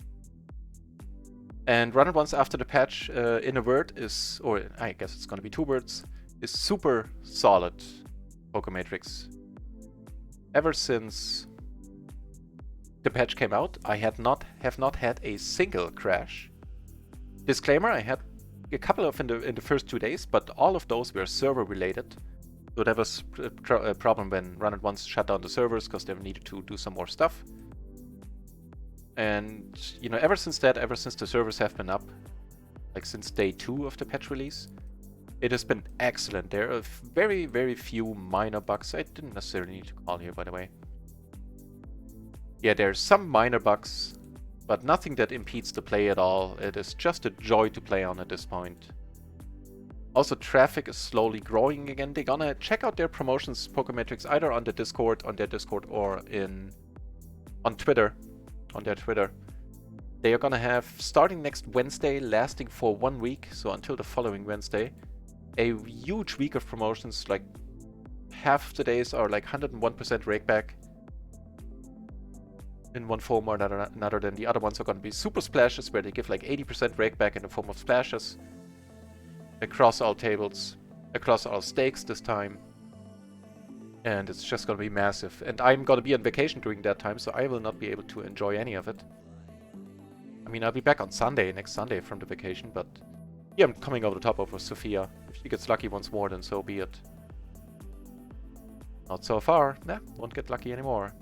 And run it once after the patch, in a word, is, or I guess it's going to be 2 words, is super solid Pokemetrics. Ever since the patch came out, I have not had a single crash. Disclaimer: I had a couple of in the first 2 days, but all of those were server related. So that was a problem when Run It Once shut down the servers because they needed to do some more stuff. And you know, ever since the servers have been up, like since day 2 of the patch release, it has been excellent. There are very, very few minor bugs. I didn't necessarily need to call here, by the way. Yeah, there's some minor bugs, but nothing that impedes the play at all. It is just a joy to play on at this point. Also, traffic is slowly growing again. They're gonna check out their promotions, Pokemetrics, either on their Discord, or on Twitter, on their Twitter. They are gonna have, starting next Wednesday, lasting for 1 week, so until the following Wednesday, a huge week of promotions. Like half the days are like 101% rakeback in one form or another. Than the other ones are going to be super splashes, where they give like 80% rakeback in the form of splashes across all tables, across all stakes this time. And it's just going to be massive. And I'm going to be on vacation during that time, so I will not be able to enjoy any of it. I mean, I'll be back on Sunday, next Sunday from the vacation, but yeah, I'm coming over the top over Sophia. If she gets lucky once more, then so be it. Not so far. Nah, won't get lucky anymore.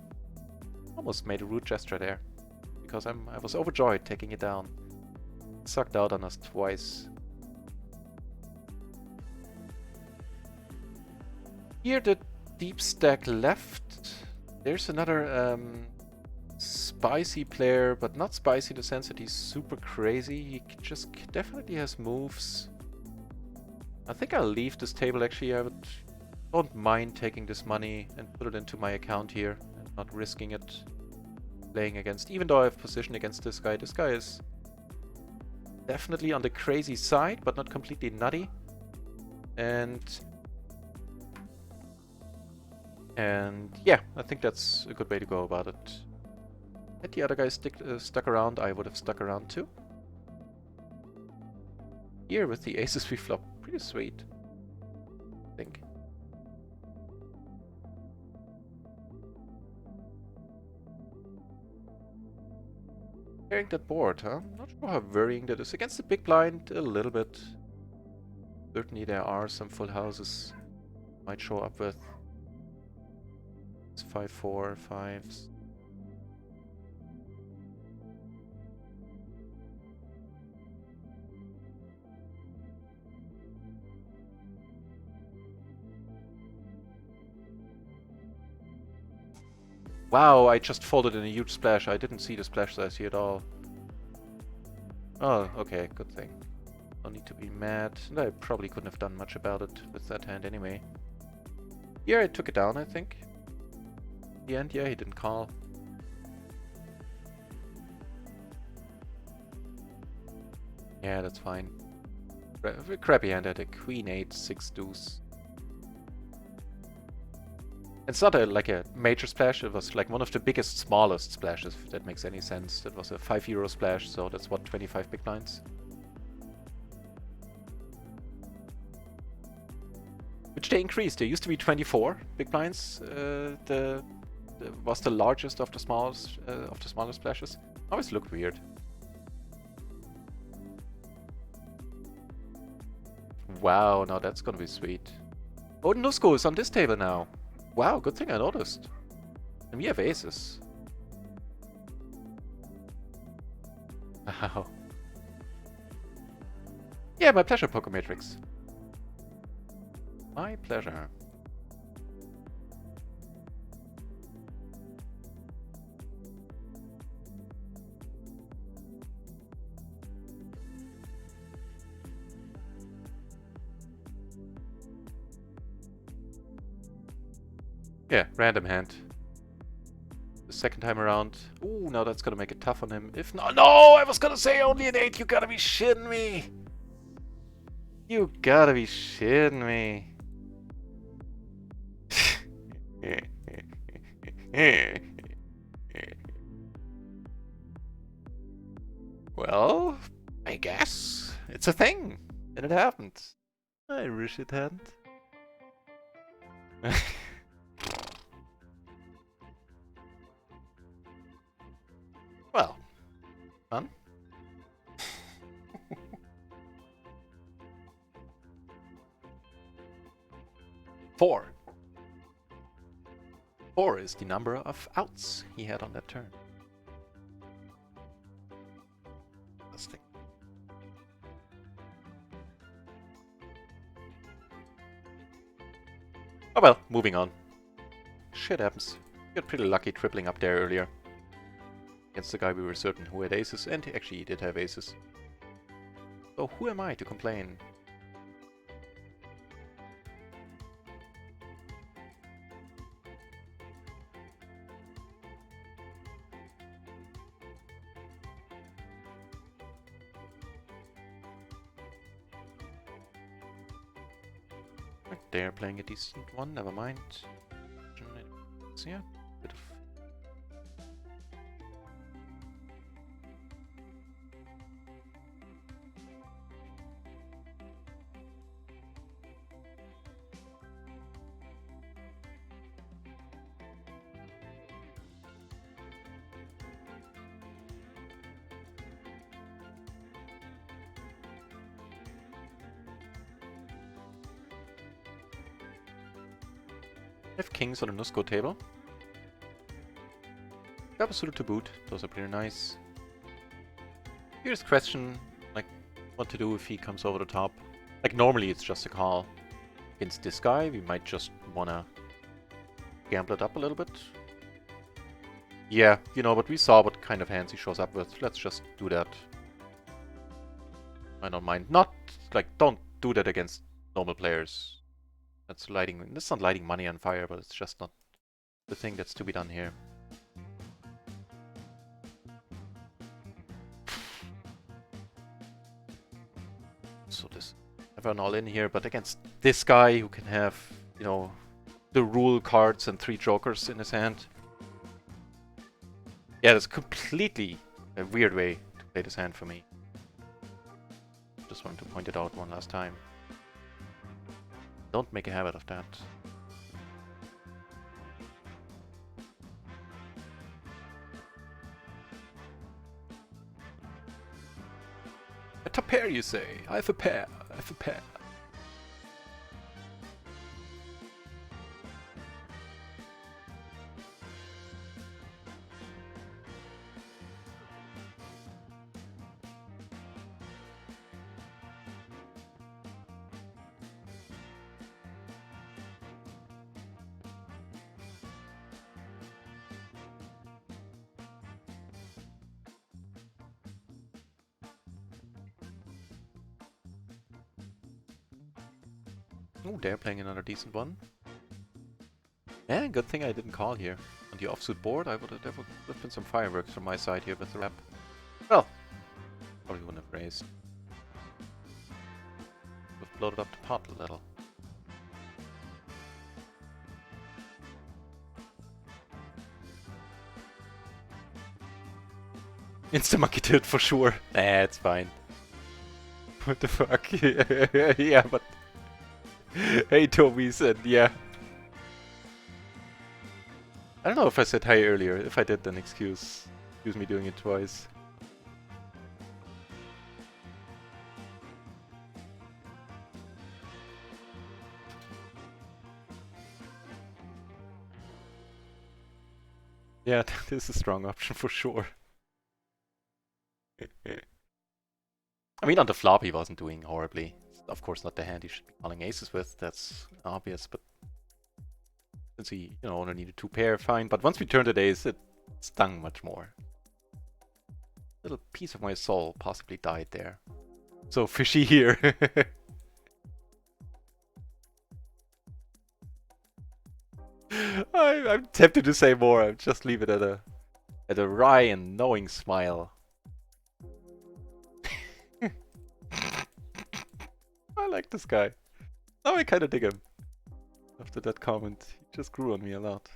Almost made a rude gesture there, because I was overjoyed taking it down. It sucked out on us twice. Here the deep stack left. There's another spicy player, but not spicy in the sense that he's super crazy. He just definitely has moves. I think I'll leave this table actually. Don't mind taking this money and put it into my account here and not risking it playing against, even though I have position against this guy. This guy is definitely on the crazy side, but not completely nutty. And yeah, I think that's a good way to go about it. Had the other guy stuck around, I would have stuck around too. Here with the aces we flop, pretty sweet, I think. Carrying that board, huh? Not sure how worrying that is. Against the big blind, a little bit. Certainly there are some full houses might show up with. It's 5-4, 5s. Wow, I just folded in a huge splash. I didn't see the splash size here at all. Oh, okay, good thing. No need to be mad. And I probably couldn't have done much about it with that hand anyway. Yeah, I took it down, I think. In the end, yeah, he didn't call. Yeah, that's fine. Crappy hand at a queen 8, 6 deuce. It's not like a major splash, it was like one of the biggest, smallest splashes, if that makes any sense. That was a €5 splash, so that's what, 25 big blinds? Which they increased. There used to be 24 big blinds. Was the largest of the smallest splashes. Always looked weird. Wow, now that's gonna be sweet. Oh, Nusco is on this table now. Wow, good thing I noticed. And we have aces. Wow. Yeah, my pleasure, Pokemetrics. My pleasure. Yeah, random hand. the second time around. Ooh, now that's gonna make it tough on him. If not, no, I was gonna say only an 8. You gotta be shitting me. You gotta be shitting me. Well, I guess it's a thing, and it happened. I wish it hadn't. Well, fun. Four. 4 is the number of outs he had on that turn. Let's think. Oh well, moving on. Shit happens. Got pretty lucky tripling up there earlier. Against the guy we were certain who had aces, and actually he did have aces. So who am I to complain? They're playing a decent one, never mind. So yeah, bit of... I have kings on the Nusco table. Double suited to boot, those are pretty nice. Here's the question, like, what to do if he comes over the top. Like, normally it's just a call. Against this guy, we might just wanna gamble it up a little bit. Yeah, you know, but we saw what kind of hands he shows up with. Let's just do that. I don't mind. Not, like, don't do that against normal players. That's not lighting money on fire, but it's just not the thing that's to be done here. So this, everyone all in here, but against this guy who can have, you know, the rule cards and 3 jokers in his hand. Yeah, that's completely a weird way to play this hand for me. Just wanted to point it out one last time. Don't make a habit of that. A top pair, you say? I have a pair. I have a pair. Oh, they're playing another decent one. Yeah, good thing I didn't call here. On the offsuit board, there would have been some fireworks from my side here with the wrap. Well, probably wouldn't have raised. We've bloated up the pot a little. Insta-monkey tilt for sure. Nah, it's fine. What the fuck? Yeah, but... Hey, Toby said, yeah. I don't know if I said hi earlier. If I did, then excuse me doing it twice. Yeah, this is a strong option for sure. I mean, on the flop he wasn't doing horribly. Of course not the hand he should be calling aces with, that's obvious, but since he, you know, only needed 2 pair, fine. But once we turned it ace, it stung much more. Little piece of my soul possibly died there. So fishy here. I I'm tempted to say more. I'll just leave it at a wry and knowing smile. I like this guy. Now I kind of dig him. After that comment, he just grew on me a lot.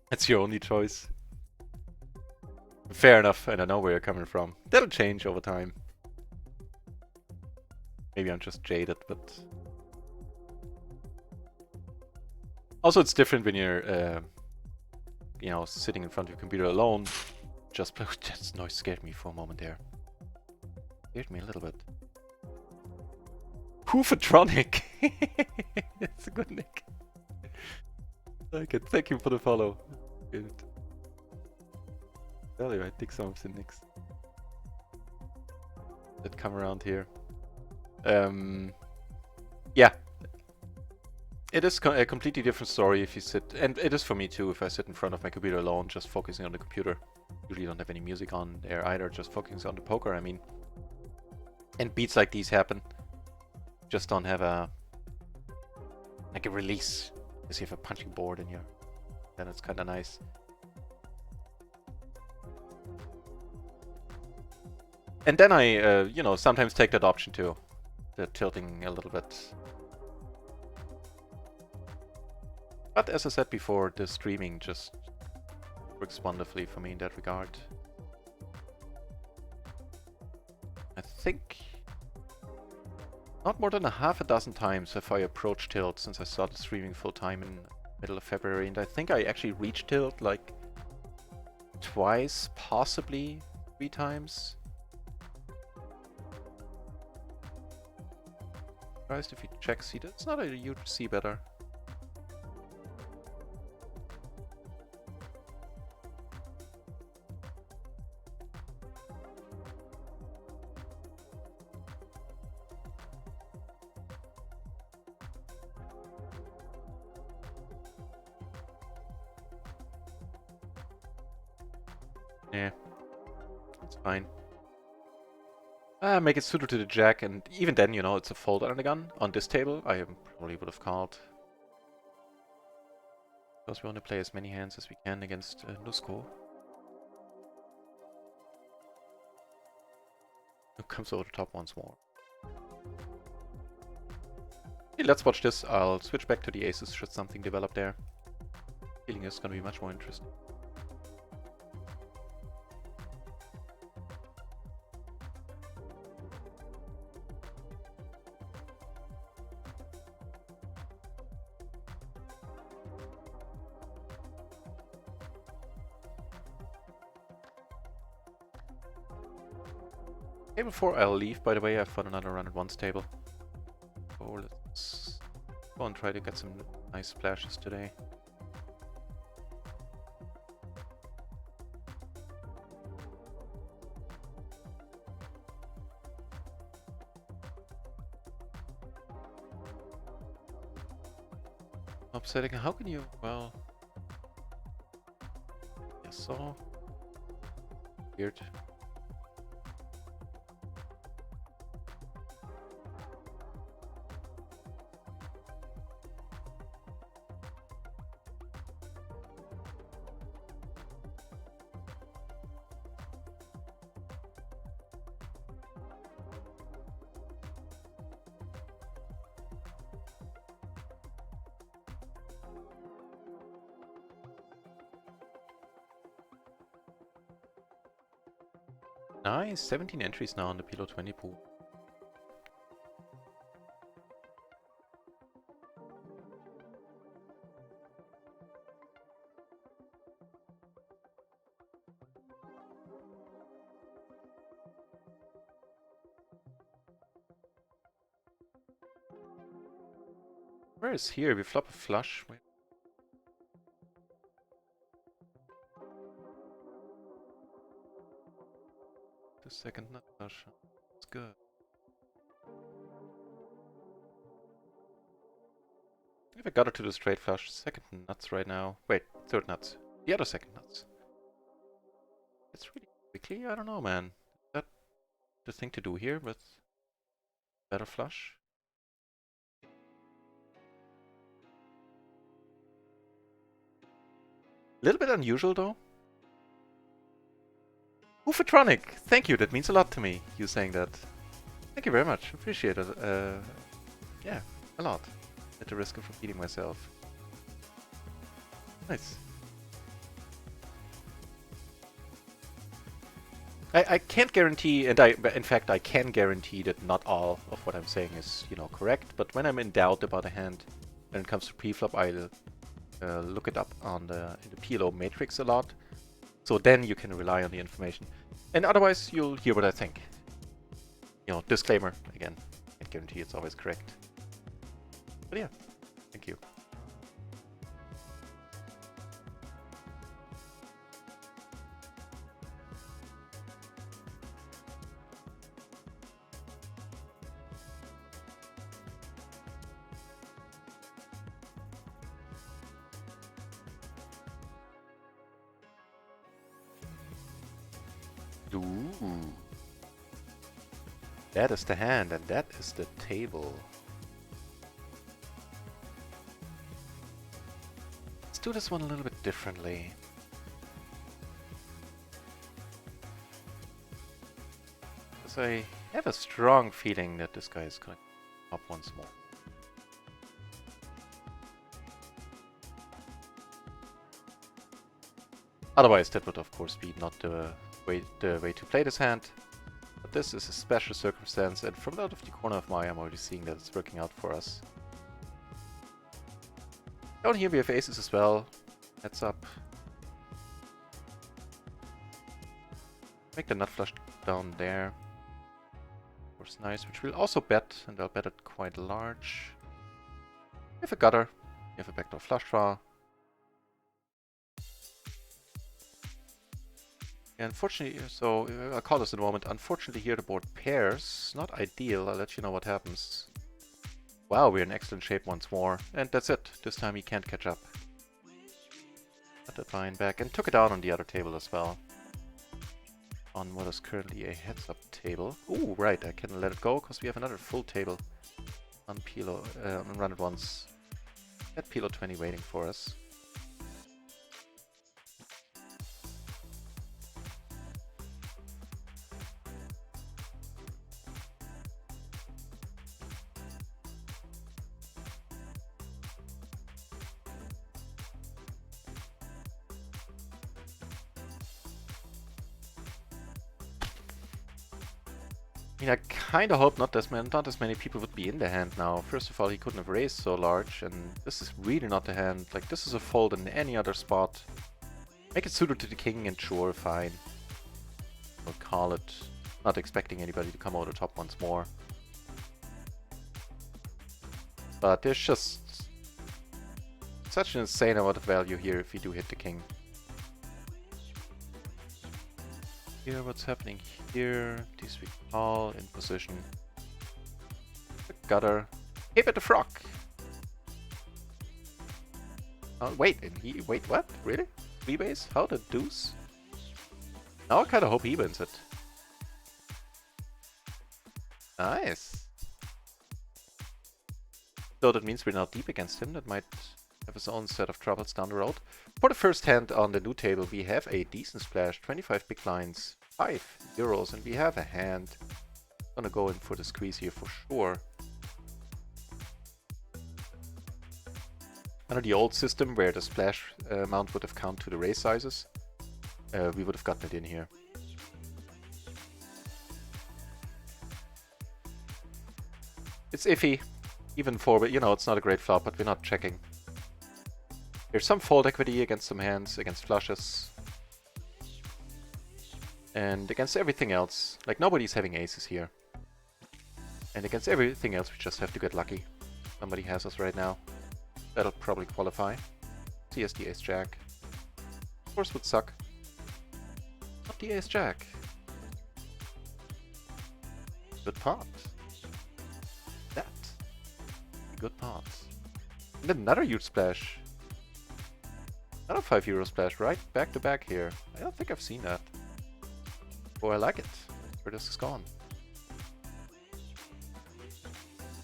That's your only choice. Fair enough, and I know where you're coming from. That'll change over time. Maybe I'm just jaded, but... Also, it's different when you're, you know, sitting in front of your computer alone. Just that noise scared me for a moment there. Scared me a little bit. Hoofatronic! That's a good nick. I like it. Thank you for the follow. Good. Tell you, I dig some of the nicks that come around here. Yeah. It is a completely different story if you sit, and it is for me too, if I sit in front of my computer alone, just focusing on the computer. Usually don't have any music on there either, just focusing on the poker, I mean. And beats like these happen. Just don't have a release. Because you have a punching board in here. Then it's kinda nice. And then I, you know, sometimes take that option too. The tilting a little bit. But as I said before, the streaming just works wonderfully for me in that regard. I think not more than half a dozen times have I approached tilt since I started streaming full time in the middle of February, and I think I actually reached tilt like twice, possibly 3 times. Surprised if you check seed. It's not a huge see better. Yeah, it's fine. Make it suited to the jack, and even then, you know, it's a fold on the gun. On this table, I probably would have called. Because we want to play as many hands as we can against Nusco. Who comes over the top once more. Okay, let's watch this. I'll switch back to the aces should something develop there. Feeling is going to be much more interesting. Table 4 I'll leave, by the way. I've found another run at once table. So let's go and try to get some nice splashes today. Upsetting. How can you? Well, yes, so weird. Nice, 17 entries now on the PLO 20 pool. Where is here? We flop a flush. Wait. The second nut flush. That's good. If I got it to the straight flush, second nuts right now. Wait, third nuts. The other second nuts. It's really quickly? I don't know, man. Is that the thing to do here? But Better flush. A little bit unusual though. Oofatronic, thank you, that means a lot to me, you saying that. Thank you very much, appreciate it. Yeah, a lot. At the risk of repeating myself. Nice. I can't guarantee, and in fact I can guarantee that not all of what I'm saying is, you know, correct, but when I'm in doubt about a hand, when it comes to preflop, I'll look it up on in the PLO matrix a lot, so then you can rely on the information. And otherwise, you'll hear what I think. You know, disclaimer, again, can't guarantee it's always correct. But yeah, thank you. Ooh. That is the hand, and that is the table. Let's do this one a little bit differently. Because I have a strong feeling that this guy is going to come up once more. Otherwise, that would of course be not the way to play this hand. But this is a special circumstance, and from out of the corner of my eye, I'm already seeing that it's working out for us. Down here we have aces as well. Heads up. Make the nut flush down there. Of course, nice, which we'll also bet, and I'll bet it quite large. We have a gutter. We have a backdoor flush draw. Unfortunately, so I'll call this in a moment. Unfortunately, here the board pairs. Not ideal. I'll let you know what happens. Wow, we're in excellent shape once more. And that's it. This time he can't catch up. Got that line back and took it down on the other table as well. On what is currently a heads-up table. Ooh, right. I can let it go because we have another full table on PLO, on Run It Once. At PLO 20 waiting for us. I mean, I kind of hope not as many people would be in the hand now. First of all, he couldn't have raised so large, and this is really not the hand. Like, this is a fold in any other spot. Make it suited to the king, and sure, fine. We'll call it. Not expecting anybody to come over the top once more. But there's just such an insane amount of value here if we do hit the king. Here, what's happening here? These we call in position. The gutter. Hey, but the frog. Wait, what? Really? Three base? How the deuce? Now I kind of hope he wins it. Nice. So that means we're now deep against him. That might have his own set of troubles down the road. For the first hand on the new table, we have a decent splash, 25 big blinds, 5 euros, and we have a hand. Gonna go in for the squeeze here for sure. Under the old system, where the splash amount would have counted to the raise sizes, we would have gotten it in here. It's iffy, even for, you know, it's not a great flop, but we're not checking. There's some fold equity against some hands, against flushes. And against everything else, like nobody's having aces here. And against everything else, we just have to get lucky. Somebody has us right now. That'll probably qualify. CSD ace jack. Of course would suck. Not the ace jack. Good pot. That. Good pot. And another huge splash. Another 5 euro splash right back to back here. I don't think I've seen that. Oh, I like it. Where this is gone.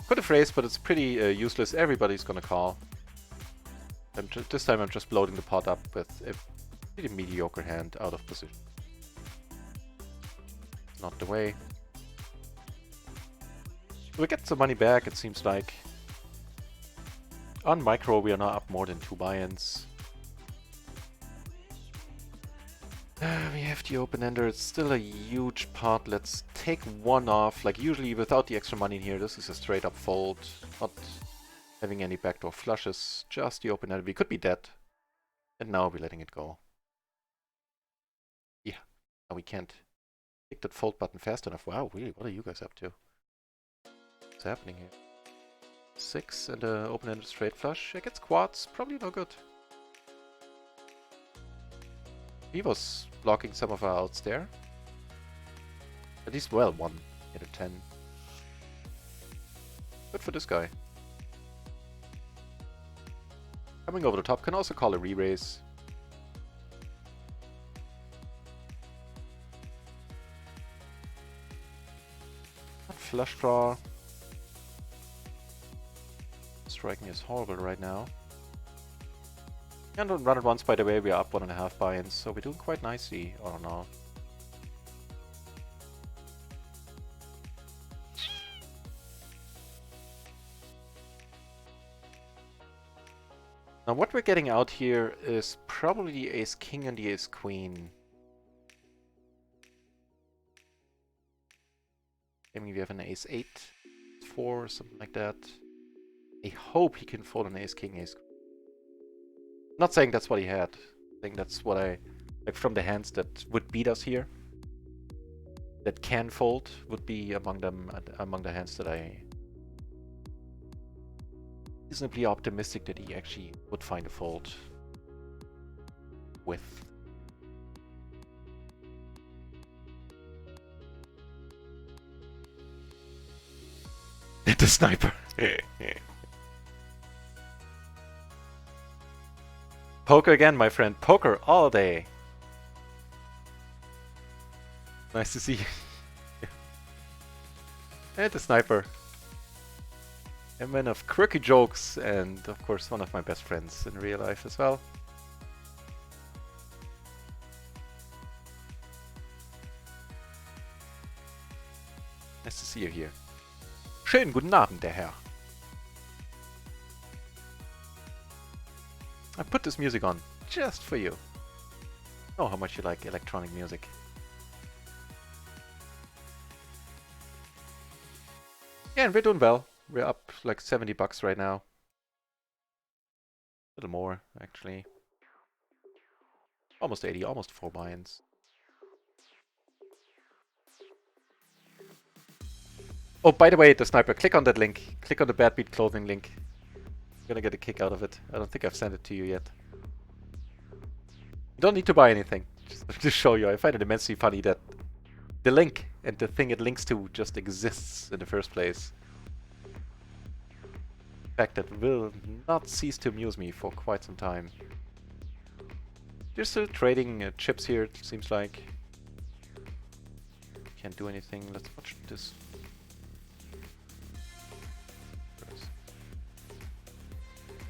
Could have raised, but it's pretty useless. Everybody's gonna call. This time I'm just loading the pot up with a pretty mediocre hand out of position. Not the way. We get some money back, it seems like. On micro, we are now up more than 2 buy-ins. We have the open-ender. It's still a huge pot. Let's take one off. Like, usually without the extra money in here, this is a straight-up fold. Not having any backdoor flushes. Just the open-ender. We could be dead. And now we're letting it go. Yeah. Now we can't click that fold button fast enough. Wow, really? What are you guys up to? What's happening here? 6 and an open-ended straight flush. Against quads. Probably no good. He was blocking some of our outs there. At least, well, 1 out of 10. Good for this guy. Coming over the top, can also call a re-raise. Flush draw. Striking is horrible right now. And on run it once, by the way, we are up 1.5 buy-ins, so we're doing quite nicely. Or no. Now what we're getting out here is probably the ace-king and the ace-queen. I mean, we have an ace-8, 4, something like that. I hope he can fold an ace-king, ace-queen. Not saying that's what he had. I think that's what I... Like, from the hands that would beat us here. That can fold would be among them, among the hands that I... reasonably optimistic that he actually would find a fold with. The sniper. Poker again, my friend. Poker all day. Nice to see you. And the sniper. A man of quirky jokes and, of course, one of my best friends in real life as well. Nice to see you here. Schönen guten Abend, der Herr. I put this music on just for you. Oh, how much you like electronic music. Yeah, and we're doing well. We're up like 70 bucks right now. A little more, actually. Almost 80, almost 4 buy-ins. Oh, by the way, the sniper, click on that link. Click on the Bad Beat clothing link. You're gonna get a kick out of it. I don't think I've sent it to you yet. You don't need to buy anything. Just to show you. I find it immensely funny that the link and the thing it links to just exists in the first place. Fact that will not cease to amuse me for quite some time. They're still trading chips here, it seems like. Can't do anything. Let's watch this.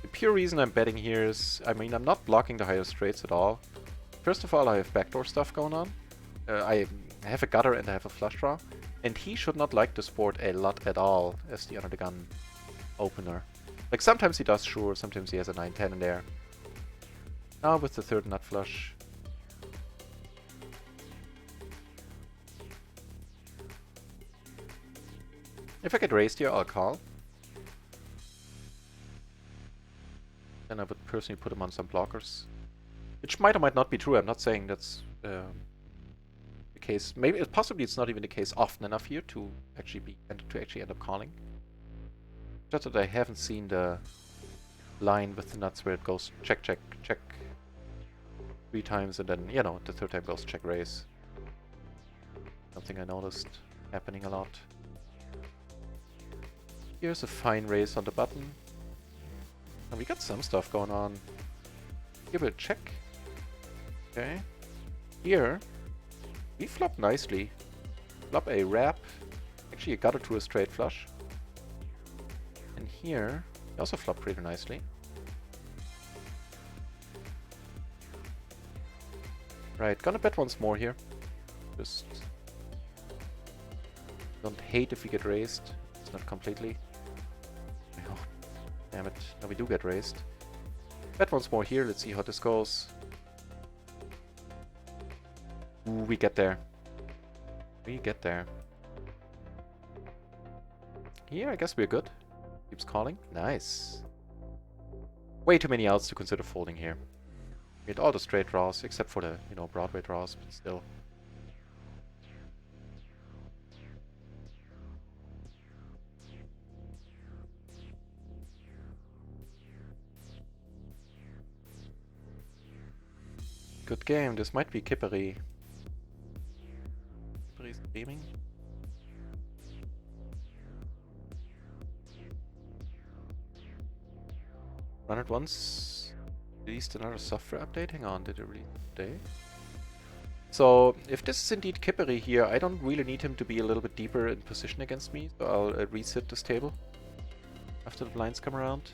The pure reason I'm betting here is, I mean, I'm not blocking the higher straights at all. First of all, I have backdoor stuff going on. I have a gutter and I have a flush draw. And he should not like this board a lot at all as the under the gun opener. Like, sometimes he does, sure, sometimes he has a 9-10 in there. Now with the third nut flush. If I get raised here, I'll call. Then I would personally put him on some blockers. Which might or might not be true, I'm not saying that's the case. Maybe, possibly it's not even the case often enough here to actually end up calling. Just that I haven't seen the line with the nuts where it goes check, check, check 3 times and then, you know, the third time goes check raise. Something I noticed happening a lot. Here's a fine raise on the button. And we got some stuff going on. Give it a check. Okay. Here, we flop nicely. Flop a wrap. Actually, I got it to a straight flush. in here. He also flopped pretty nicely. Right, gonna bet once more here. Just don't hate if we get raised. It's not completely. Oh, damn it. Now we do get raised. Bet once more here. Let's see how this goes. Ooh, we get there. We get there. Here, I guess we're good. Keeps calling. Nice. Way too many outs to consider folding here. We had all the straight draws, except for the, you know, Broadway draws, but still. Good game. This might be Kippery. Kippery's streaming. Run it once. Released another software update. Hang on, did it release today? So, if this is indeed Kippery here, I don't really need him to be a little bit deeper in position against me. So I'll reset this table after the blinds come around.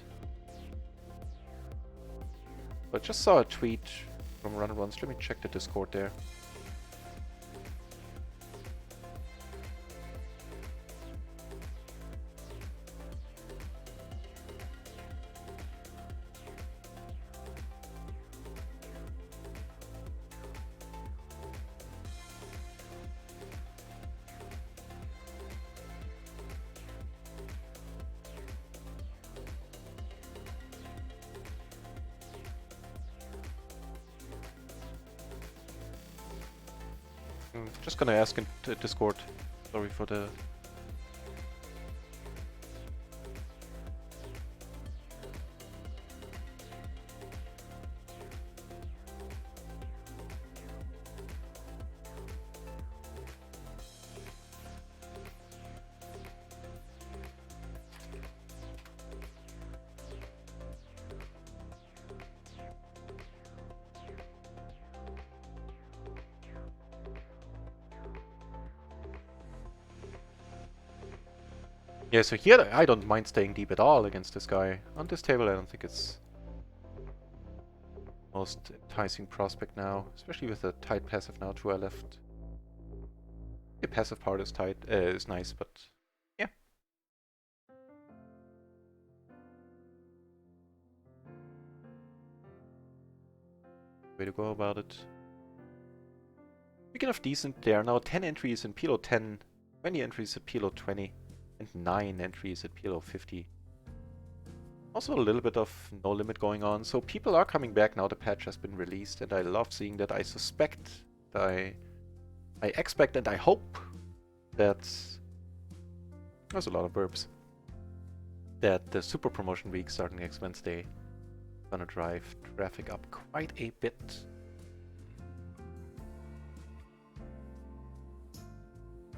But just saw a tweet from Run It Once. Let me check the Discord there. Just gonna ask in Discord. Sorry for the... Yeah, so here I don't mind staying deep at all against this guy. On this table I don't think it's most enticing prospect now, especially with the tight passive now to our left. The passive part is tight, is nice, but yeah. Way to go about it. Speaking of decent, there are now 10 entries in PLO 10, 20 entries in PLO 20. And 9 entries at PLO 50. Also a little bit of no limit going on, so people are coming back now the patch has been released, and I love seeing that. I suspect, I expect and I hope that... There's a lot of verbs. That the super promotion week starting next Wednesday gonna drive traffic up quite a bit.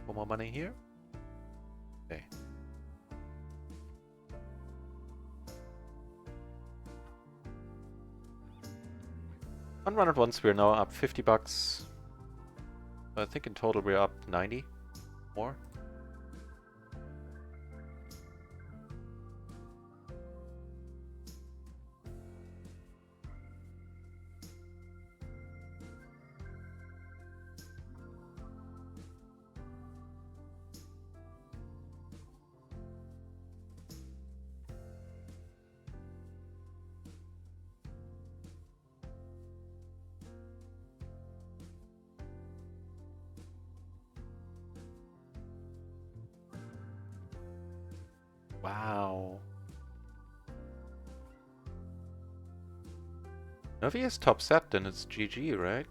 For more money here. Okay. On Run It Once we're now up 50 bucks. I think in total we're up 90 more. Wow. Now if he has top set, then it's GG, right?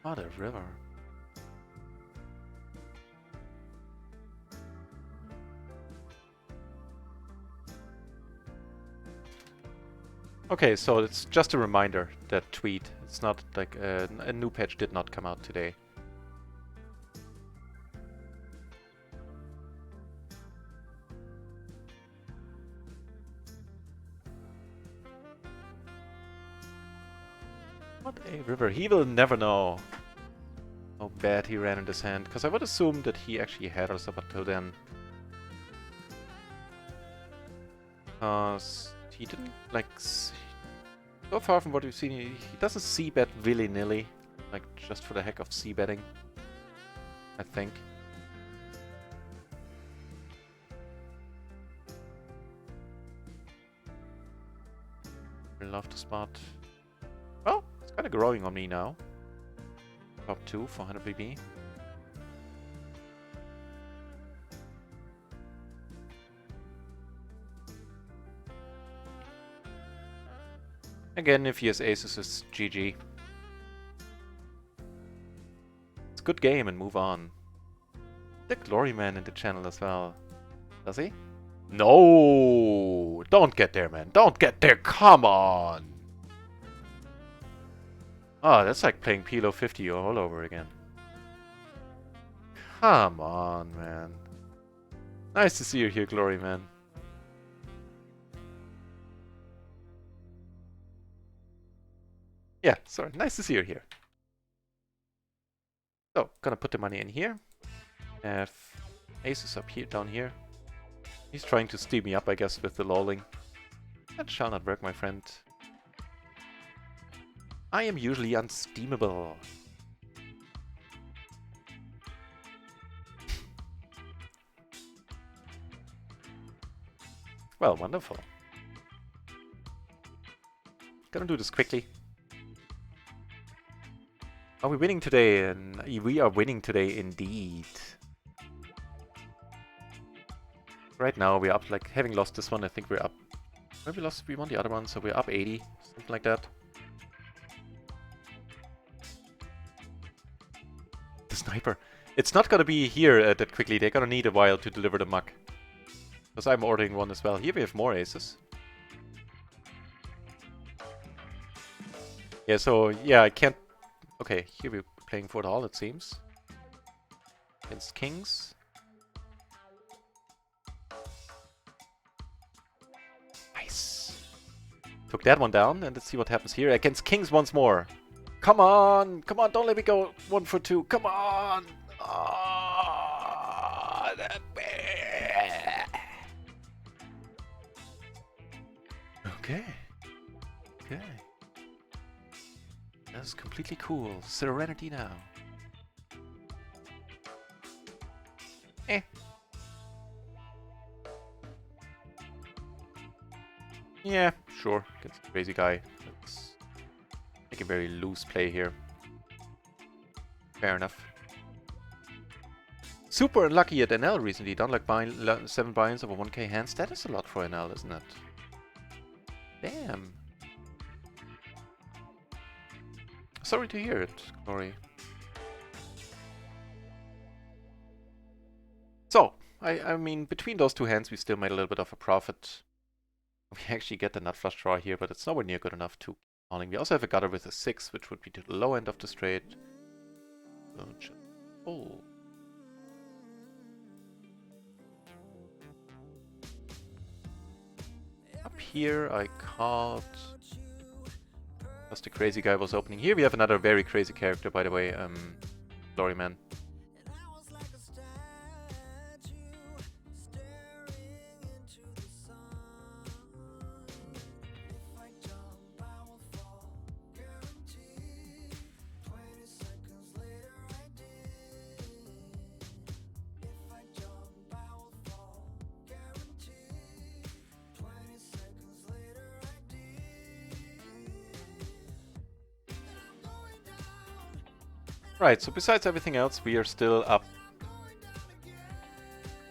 What a river. Okay, so it's just a reminder, that tweet. It's not like a new patch did not come out today. What a river. He will never know how bad he ran in this hand, because I would assume that he actually had us up until then. Because he didn't, like, so far from what we've seen, he doesn't c-bet willy-nilly, like, just for the heck of c-betting, I think. I love the spot. Well, it's kind of growing on me now. Top 2 for 100 BB. Again, if he has aces, it's GG. It's a good game and move on. The Glory Man in the channel as well. Does he? No! Don't get there, man. Don't get there. Come on! Oh, that's like playing PLO 50 all over again. Come on, man. Nice to see you here, Glory Man. Yeah, sorry. Nice to see you here. So, gonna put the money in here. Have aces up here, down here. He's trying to steam me up, I guess, with the lolling. That shall not work, my friend. I am usually unsteamable. Well, wonderful. Gonna do this quickly. Are we winning today? And we are winning today indeed. Right now we're up, like, having lost this one, I think we're up. Where we won the other one, so we're up 80, something like that. The sniper. It's not gonna be here that quickly, they're gonna need a while to deliver the muck. Because I'm ordering one as well. Here we have more aces. Yeah, so, yeah, I can't... Okay, here we're playing for it all, it seems. Against kings. Nice. Took that one down, and let's see what happens here. Against kings once more. Come on! Come on, don't let me go 1 for 2. Come on! Oh, that... Okay. Okay. That's completely cool. Serenity now. Eh. Yeah, sure. Against a crazy guy. Let's make a very loose play here. Fair enough. Super unlucky at NL recently. Done like 7 buy-ins over 1k hands. That is a lot for NL, isn't it? Damn. Sorry to hear it, Glory. So, I mean, between those two hands, we still made a little bit of a profit. We actually get the nut flush draw here, but it's nowhere near good enough to calling. We also have a gutter with a 6, which would be to the low end of the straight. So just fold. Up here, I called. Because the crazy guy was opening. Here we have another very crazy character, by the way, Glory Man. Right, so besides everything else, we are still up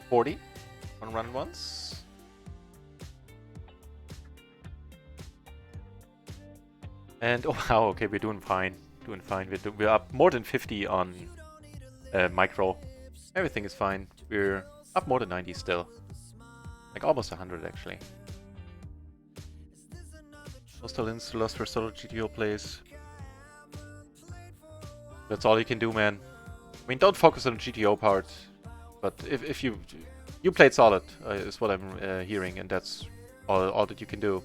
40 on run once. And oh wow, okay, we're doing fine. Doing fine. We're up more than 50 on micro. Everything is fine. We're up more than 90 still. Like almost 100 actually. Hostile Lost for solo GTO plays. That's all you can do, man. I mean, don't focus on the GTO part. But if you played solid, is what I'm hearing, and that's all that you can do.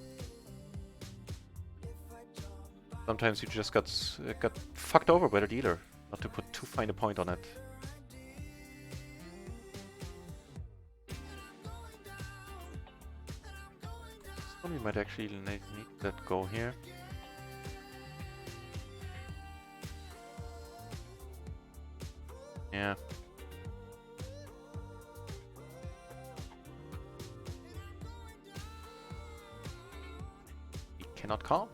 Sometimes you just got fucked over by the dealer. Not to put too fine a point on it. This one we might actually need that go here. Yeah. He cannot call.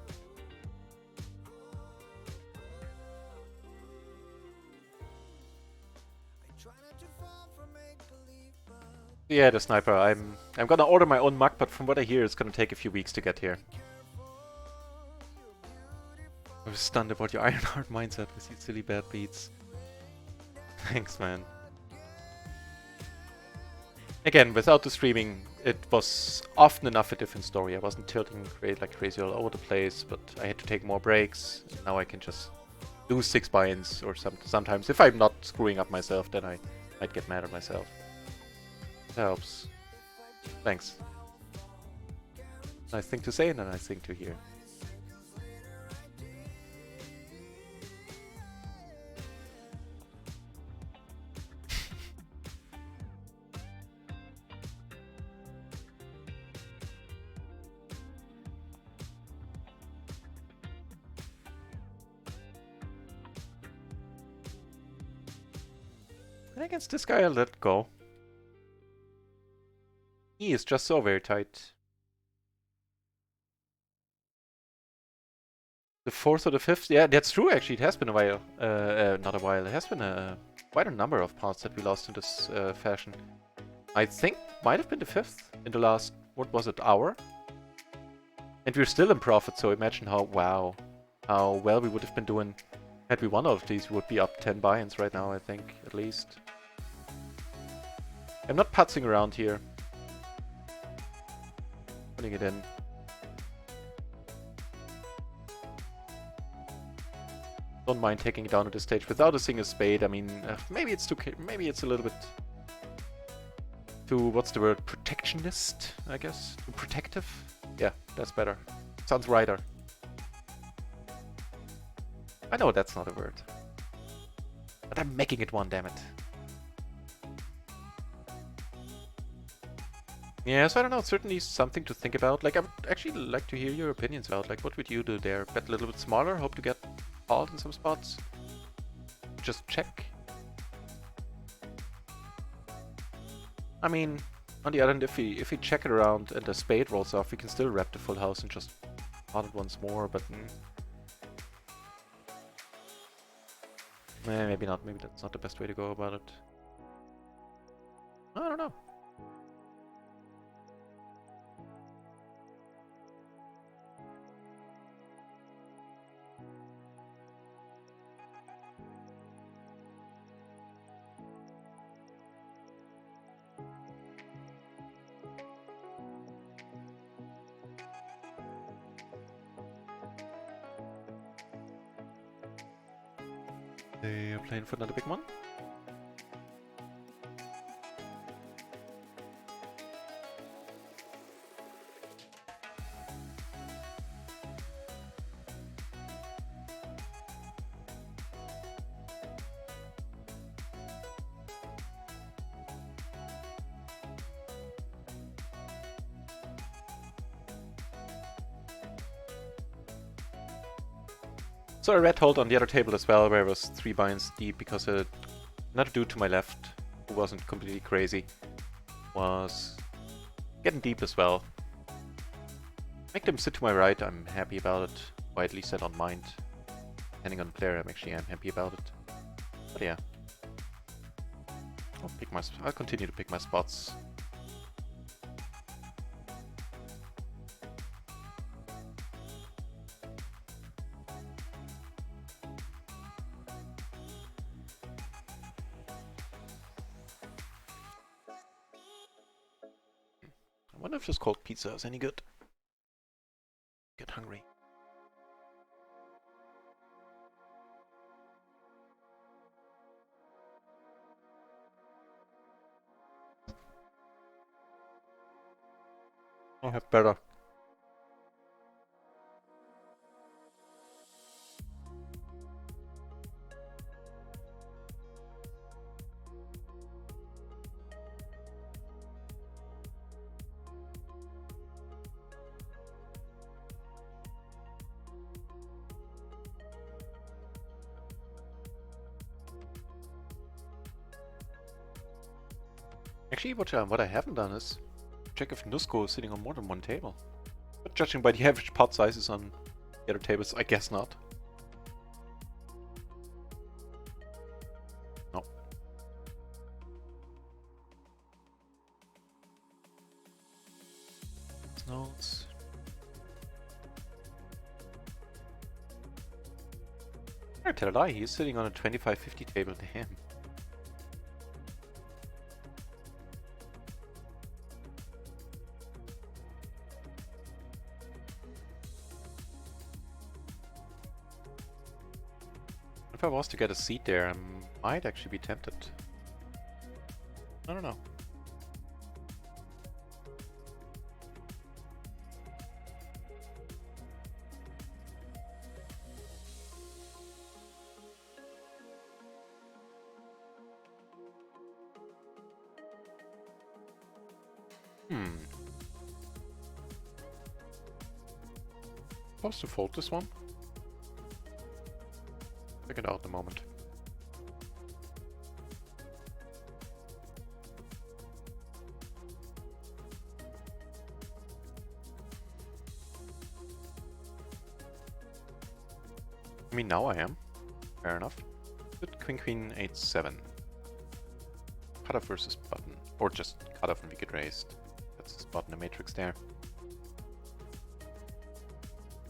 Yeah, the sniper. I'm gonna order my own mug, but from what I hear, it's gonna take a few weeks to get here. I was stunned about your Ironheart mindset with these silly bad beats. Thanks, man. Again, without the streaming, it was often enough a different story. I wasn't tilting like crazy all over the place, but I had to take more breaks. Now I can just lose 6 buy-ins, or sometimes if I'm not screwing up myself, then I might get mad at myself. That helps. Thanks. Nice thing to say and a nice thing to hear. And against this guy, I'll let it go. He is just so very tight. The 4th or the 5th? Yeah, that's true actually. It has been a while. Not a while. It has been quite a number of parts that we lost in this fashion. I think might have been the 5th in the last, what was it, hour? And we're still in profit, so imagine how well we would have been doing had we won all of these. We would be up 10 buy-ins right now, I think, at least. I'm not putzing around here. Putting it in. Don't mind taking it down at this stage without a single spade. I mean, maybe it's maybe it's a little bit too, what's the word, protectionist, I guess? Too protective? Yeah, that's better. Sounds righter. I know that's not a word. But I'm making it one, damn it. Yeah, so I don't know, certainly something to think about. Like, I would actually like to hear your opinions about, like, what would you do there? Bet a little bit smaller, hope to get called in some spots? Just check? I mean, on the other hand, if we check it around and the spade rolls off, we can still wrap the full house and just call it once more, but... maybe not, maybe that's not the best way to go about it. I don't know. They are playing for another big one. So a red hold on the other table as well, where I was 3 buy-ins deep because another dude to my left, who wasn't completely crazy, was getting deep as well. Make them sit to my right, I'm happy about it. Or at least I don't mind. Depending on the player, I am happy about it. But yeah. I'll continue to pick my spots. I wonder if this cold pizza is any good. Get hungry. I'll have better. Actually, what I haven't done is check if Nusco is sitting on more than one table. But judging by the average pot sizes on the other tables, I guess not. No. Notes. I tell a lie, he's sitting on a 25-50 table to him. If I was to get a seat there, I might actually be tempted. I don't know. Supposed to fold this one? Check it out in a moment. I mean, now I am. Fair enough. Good Queen Queen 8-7. Cutoff versus button. Or just cutoff and we get raised. That's the spot in the matrix there.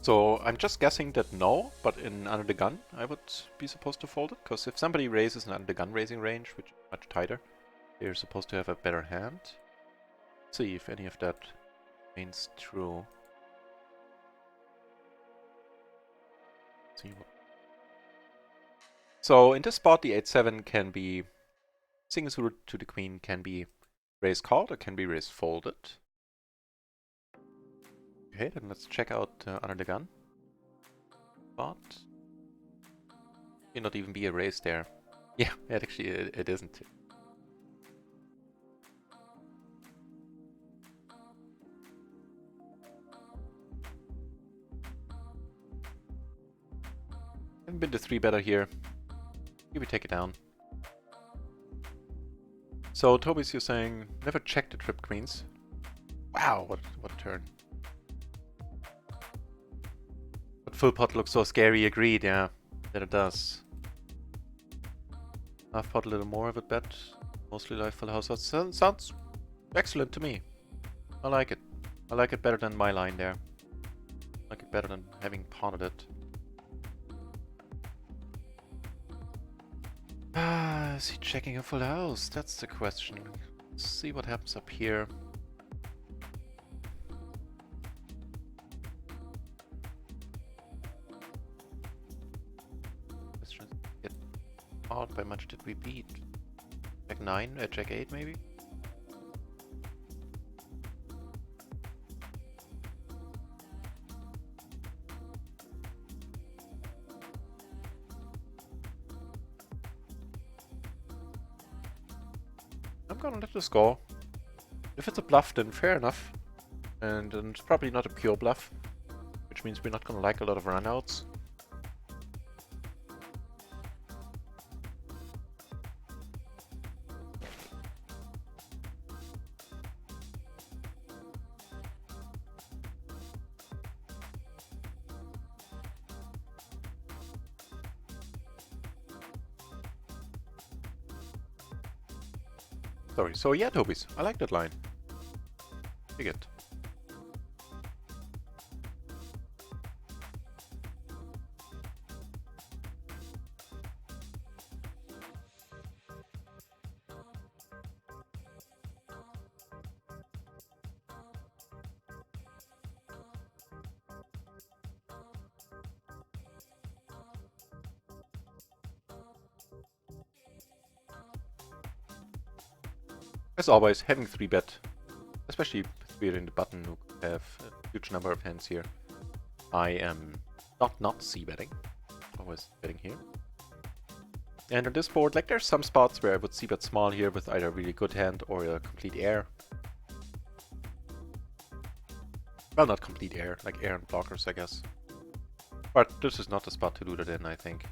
So I'm just guessing that no, but in under the gun I would be supposed to fold it, because if somebody raises an under the gun raising range, which is much tighter, they're supposed to have a better hand. Let's see if any of that remains true. Let's see what. So in this spot the 8-7 can be single suited to the queen, can be raised called or can be raised folded. Okay, then let's check out under the gun. But may not even be a raise there. Yeah, actually it isn't. Haven't been the 3-better here. Here we take it down. So Toby's, you're saying never check the trip queens. Wow, what a turn. But full pot looks so scary, agreed, yeah. That it does. Half pot a little more of it bet. Mostly live full house. That sounds excellent to me. I like it. I like it better than my line there. I like it better than having potted it. Ah, is he checking a full house? That's the question. Let's see what happens up here. Get out by much did we beat? Jack 9, Jack 8 maybe? I'm gonna let this go. If it's a bluff, then fair enough. And it's probably not a pure bluff, which means we're not gonna like a lot of runouts. Sorry, so yeah, Tobies, I like that line. Dig it. As always, having 3-bet, especially if we're in the button who have a huge number of hands here, I am not c-betting, always betting here. And on this board, like there's some spots where I would c-bet small here with either a really good hand or a complete air. Well, not complete air, like air and blockers, I guess. But this is not the spot to do that in, I think.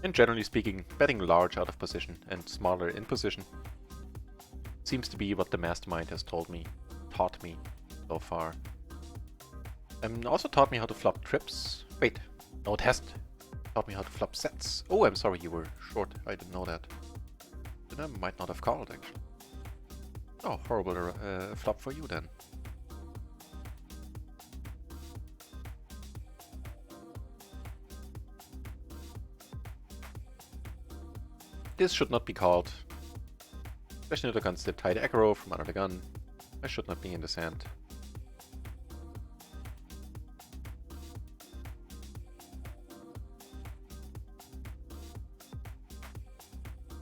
And generally speaking, betting large out of position and smaller in position Seems to be what the mastermind has taught me so far. Also taught me how to flop trips. Wait, no, it hasn't. Taught me how to flop sets. Oh, I'm sorry, you were short. I didn't know that. Then I might not have called, actually. Oh, horrible flop for you then. This should not be called. Especially not against the tight aggro from under the gun. I should not be in the sand.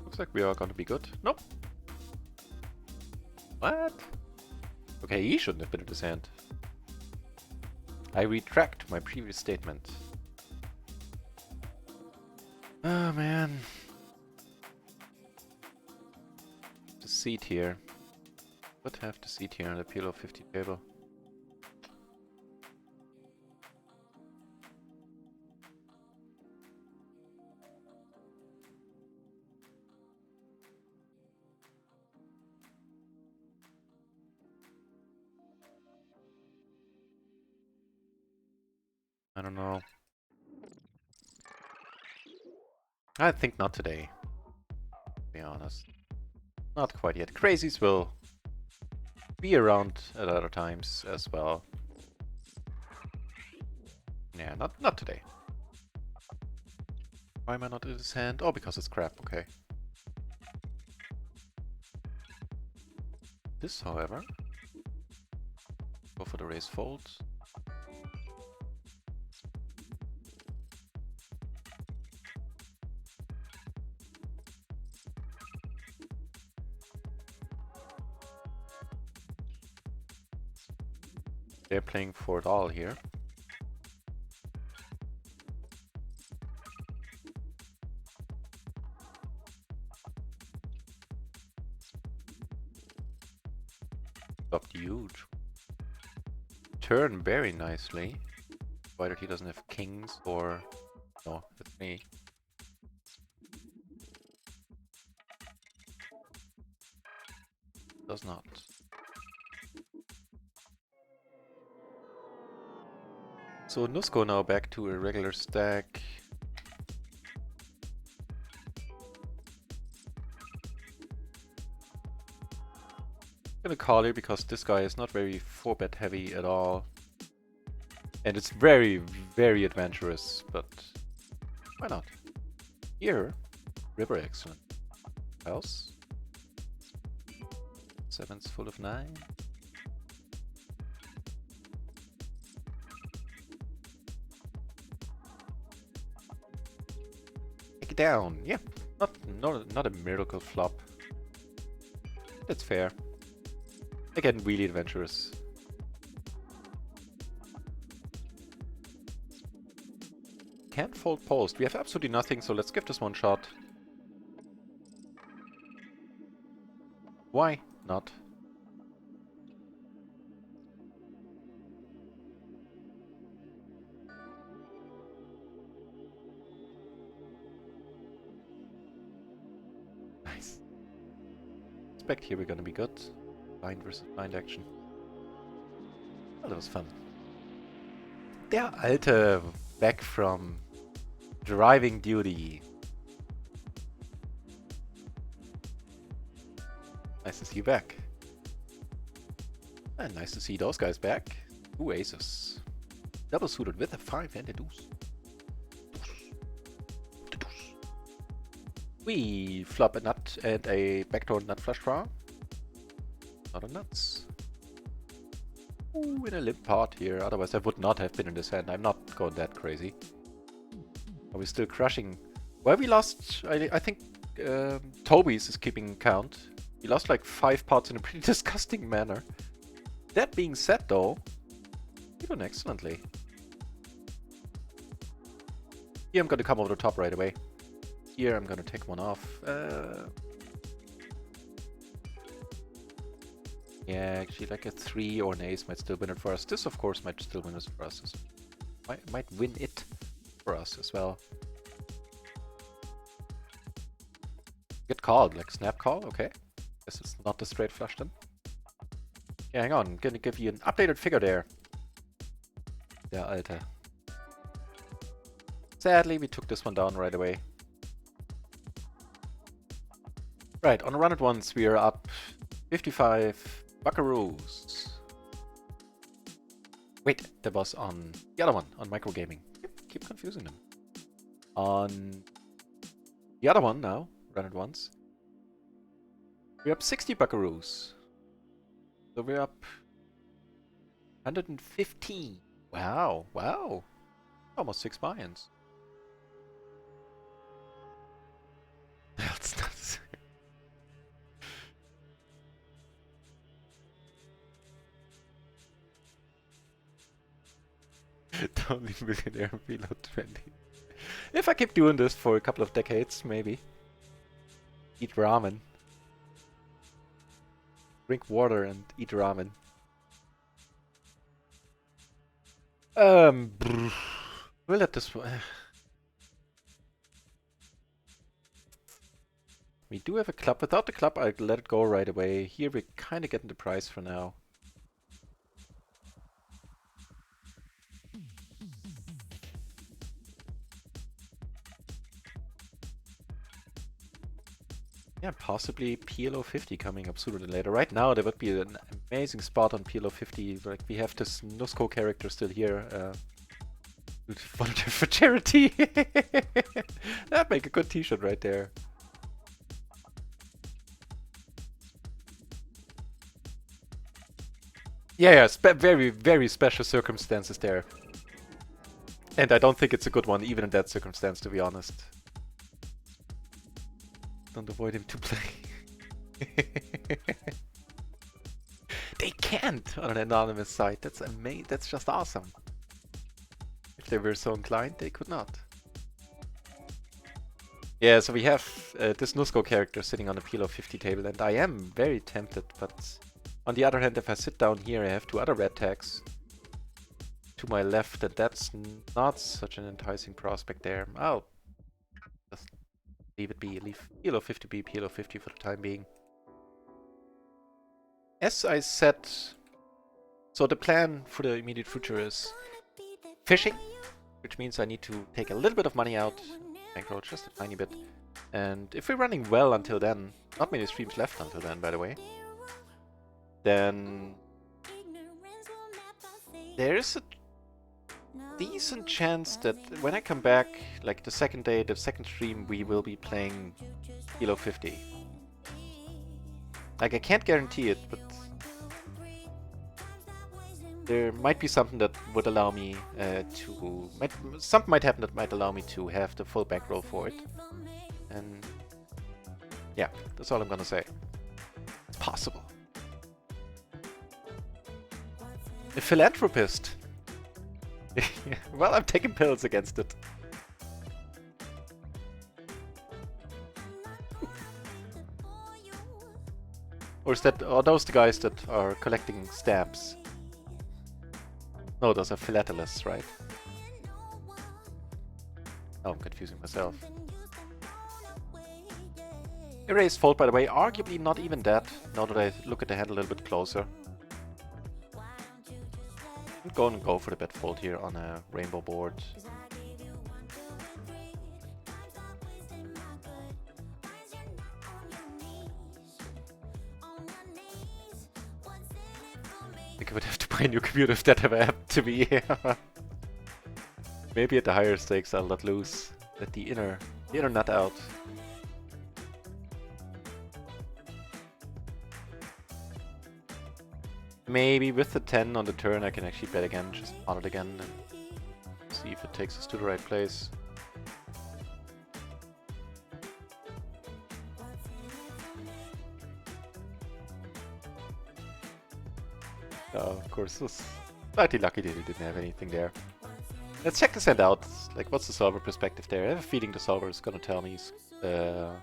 Looks like we are gonna be good. Nope. What? Okay, he shouldn't have been in the sand. I retract my previous statement. Oh man. The seat here. Would have the seat here on the PLO 50 table. I don't know. I think not today, to be honest. Not quite yet. Crazies will be around at other times as well. Yeah, not today. Why am I not in his hand? Oh, because it's crap, okay. This, however, go for the raise fold. They're playing for it all here. Stopped huge. Turn very nicely. Provided he doesn't have kings or... No, that's me. Does not. So Nusco now back to a regular stack. I'm gonna call here because this guy is not very 4-bet heavy at all. And it's very, very adventurous, but why not? Here, river excellent. House. 7's full of 9. Take it down. Yeah, not a miracle flop. That's fair. Again, really adventurous. Can't fold post. We have absolutely nothing, so let's give this one shot. Why not? Nice. Expect here we're gonna be good. Blind versus blind action. Well, that was fun. Der Alte, back from driving duty. Nice to see you back. And nice to see those guys back. 2 aces. Double suited with a 5 and a deuce. We flop a nut and a backdoor nut flush draw. Not a nuts. Ooh, in a limp part here. Otherwise I would not have been in this hand. I'm not going that crazy. Are we still crushing? Well, we lost... I think Toby's is keeping count. He lost like 5 pots in a pretty disgusting manner. That being said though, you're doing excellently. Here I'm gonna come over the top right away. Here I'm gonna take one off. Yeah, actually like a 3 or an ace might still win it for us. This of course might still win it for us. Might win it for us as well. Get called, like snap call, okay. This is not the straight flush then. Yeah, hang on. I'm gonna give you an updated figure there. Der Alter. Sadly, we took this one down right away. Right, on a run at once, we are up 55 buckaroos. Wait, that was on the other one, on microgaming. Keep confusing them. On the other one now, run at once, we're up 60 buckaroos. So we're up 115. Wow, wow. Almost 6 buy-ins. That's nuts. The only millionaire below 20. If I keep doing this for a couple of decades, maybe. Eat ramen. Drink water and eat ramen. We'll let this one. We do have a club. Without the club, I'd let it go right away. Here we're kind of getting the price for now. Yeah, possibly PLO 50 coming up sooner than later. Right now, there would be an amazing spot on PLO 50. Like, we have this Nusco character still here. Volunteer for charity! That'd make a good t-shirt right there. Yeah, very, very special circumstances there. And I don't think it's a good one, even in that circumstance, to be honest. Don't avoid him to play. They can't on an anonymous site. That's amazing. That's just awesome. If they were so inclined, they could not. Yeah, so we have this Nusco character sitting on the PLO 50 table, and I am very tempted, but on the other hand, if I sit down here, I have 2 other red tags to my left, and that's not such an enticing prospect there. I'll just leave it be. Leave PLO 50 be PLO 50 for the time being. As I said, so the plan for the immediate future is fishing, which means I need to take a little bit of money out, bankroll just a tiny bit, and if we're running well until then, not many streams left until then, by the way, then there is a decent chance that when I come back, like the second day, the second stream, we will be playing PLO 50. Like, I can't guarantee it, but there might be something that would allow me something might happen that might allow me to have the full bankroll for it. And yeah, that's all I'm gonna say. It's possible. A philanthropist. Well, I'm taking pills against it. Or are those the guys that are collecting stamps? No, those are philatelists, right? Oh, I'm confusing myself. Erased fold, by the way, arguably not even that, now that I look at the hand a little bit closer. I'm going to go for the bet fold here on a rainbow board. I think I would have to buy a new computer if that ever happened to me. Maybe at the higher stakes I'll let loose. Let the inner nut out. Maybe with the 10 on the turn I can actually bet again, just pawn it again and see if it takes us to the right place. Of course, it was slightly lucky that he didn't have anything there. Let's check this hand out. Like, what's the solver perspective there? I have a feeling the solver is gonna tell me to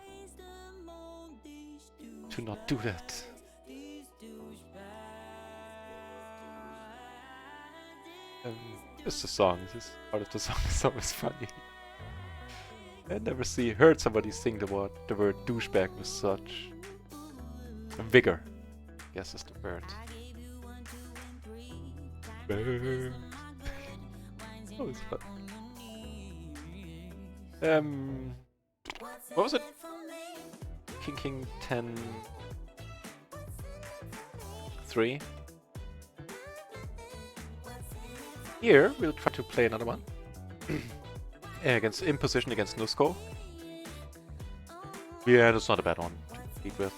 not do that. Just a song. This part of the song is always funny. I never heard somebody sing the word douchebag with such Vigor, guess is the word. Oh, it's fun. What was it? King 10 3. Here we'll try to play another one against in position against Nusco. Yeah, that's not a bad one to compete with.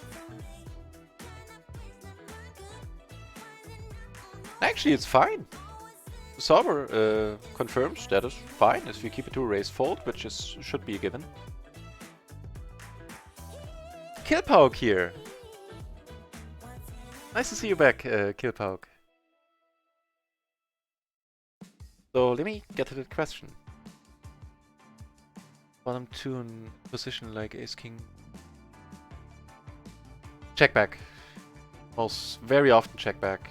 Actually, it's fine. The solver confirms that is fine if you keep it to a raise fold, which should be a given. Killpoke here. Nice to see you back, Killpoke. So let me get to the question. Bottom 2 in position like Ace King. Check back. Most very often check back,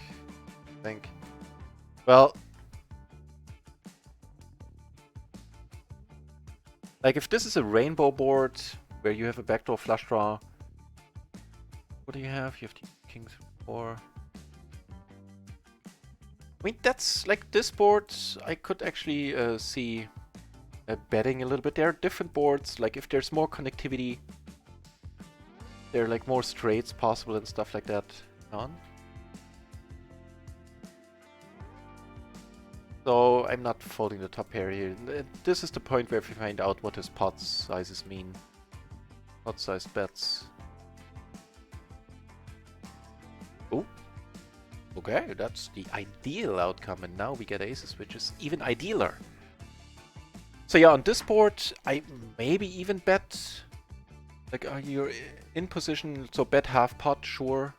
I think. Well, like if this is a rainbow board where you have a backdoor flush draw, what do you have? You have Kings 4. I mean, that's like this board. I could actually see betting a little bit. There are different boards. Like if there's more connectivity, there are like more straights possible and stuff like that. On. So I'm not folding the top pair here. This is the point where we find out what his pot sizes mean. Pot sized bets. Oh. Okay, that's the ideal outcome, and now we get aces, which is even idealer. So yeah, on this board, I maybe even bet, like you're in position, so bet half pot, sure.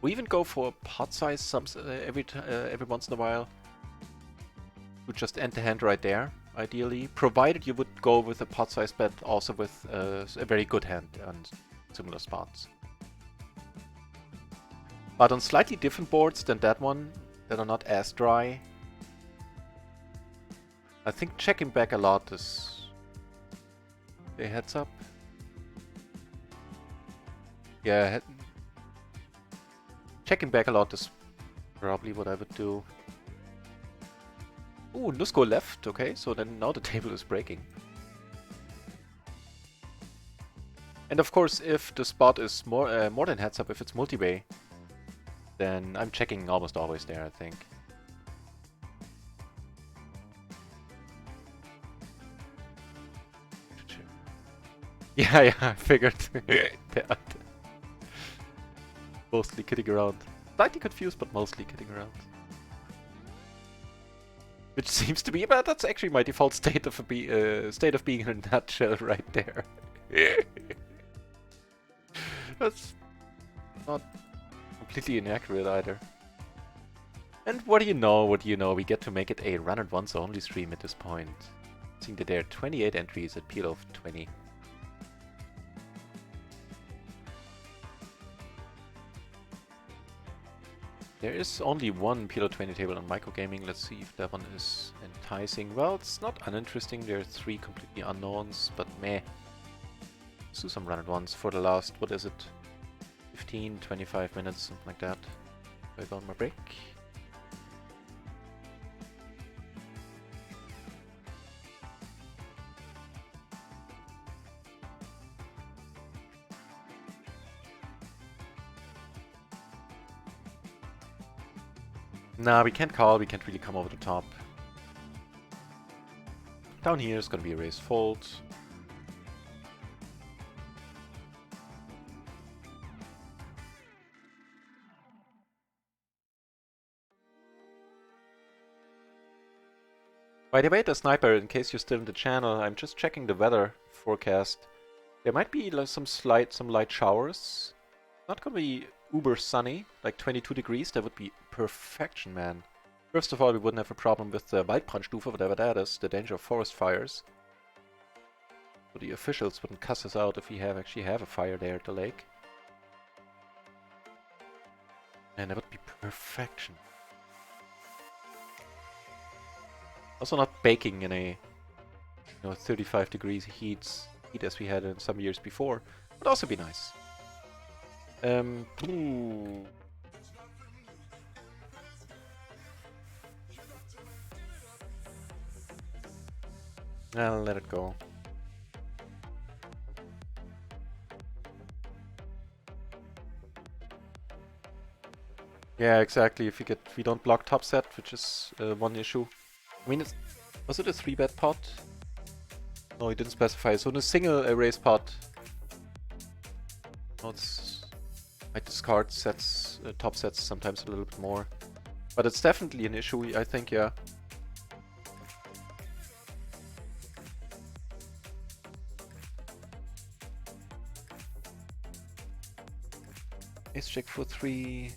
We even go for pot size every once in a while. To just end the hand right there, ideally, provided you would go with a pot size bet also with a very good hand on similar spots. But on slightly different boards than that one, that are not as dry, I think checking back a lot is a heads up. Yeah, checking back a lot is probably what I would do. Ooh, Nusco left, okay, so then now the table is breaking. And of course, if the spot is more than heads up, if it's multi-way, then I'm checking almost always there, I think. Yeah, I figured. Mostly kidding around. Slightly confused, but mostly kidding around. Which seems to be, but that's actually my default state of being in a nutshell right there. That's not completely inaccurate either. And what do you know? We get to make it a run and once only stream at this point. Seeing that there are 28 entries at PLO of 20. There is only one PLO 20 table on microgaming. Let's see if that one is enticing. Well, it's not uninteresting. There are 3 completely unknowns, but meh. Let's do some run and ones for the last, what is it? 15, 25 minutes, something like that. I go on my break. Nah, we can't call, we can't really come over the top. Down here is gonna be a raise fold. By the way, the sniper, in case you're still in the channel, I'm just checking the weather forecast. There might be like some light showers. Not gonna be uber sunny, like 22 degrees. That would be perfection, man. First of all, we wouldn't have a problem with the Waldbrandstufe, whatever that is, the danger of forest fires. So the officials wouldn't cuss us out if we actually have a fire there at the lake. And that would be perfection. Also not baking in a 35 degrees heat as we had in some years before. Would also be nice. Ooh. I'll let it go. Yeah, exactly. If we don't block top set, which is one issue. I mean, was it a 3-bet pot? No, he didn't specify. So in a single erase pot, no, I discard sets, top sets sometimes a little bit more. But it's definitely an issue, I think, yeah. Ace check for 3.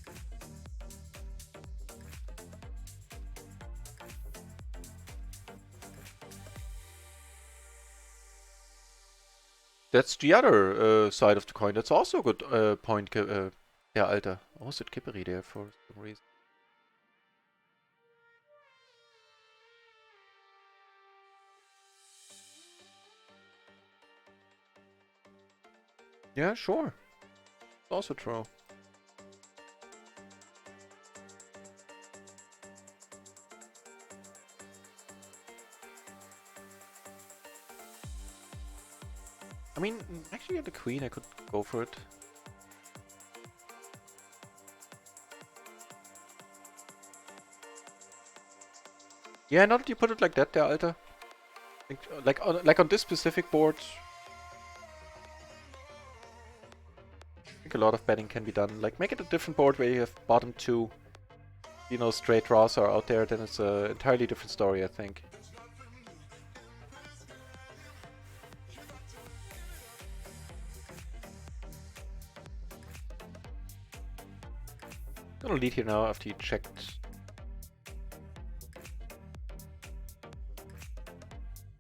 That's the other side of the coin. That's also a good point. Ja, Alter. Oh, is it Kippery there for some reason? Yeah, sure. Also true. I mean, actually at the queen I could go for it. Yeah, now that you put it like that there, Alter. Like on this specific board, I think a lot of betting can be done. Like, make it a different board where you have bottom 2, you know, straight draws are out there, then it's an entirely different story, I think. I'm gonna lead here now after you checked.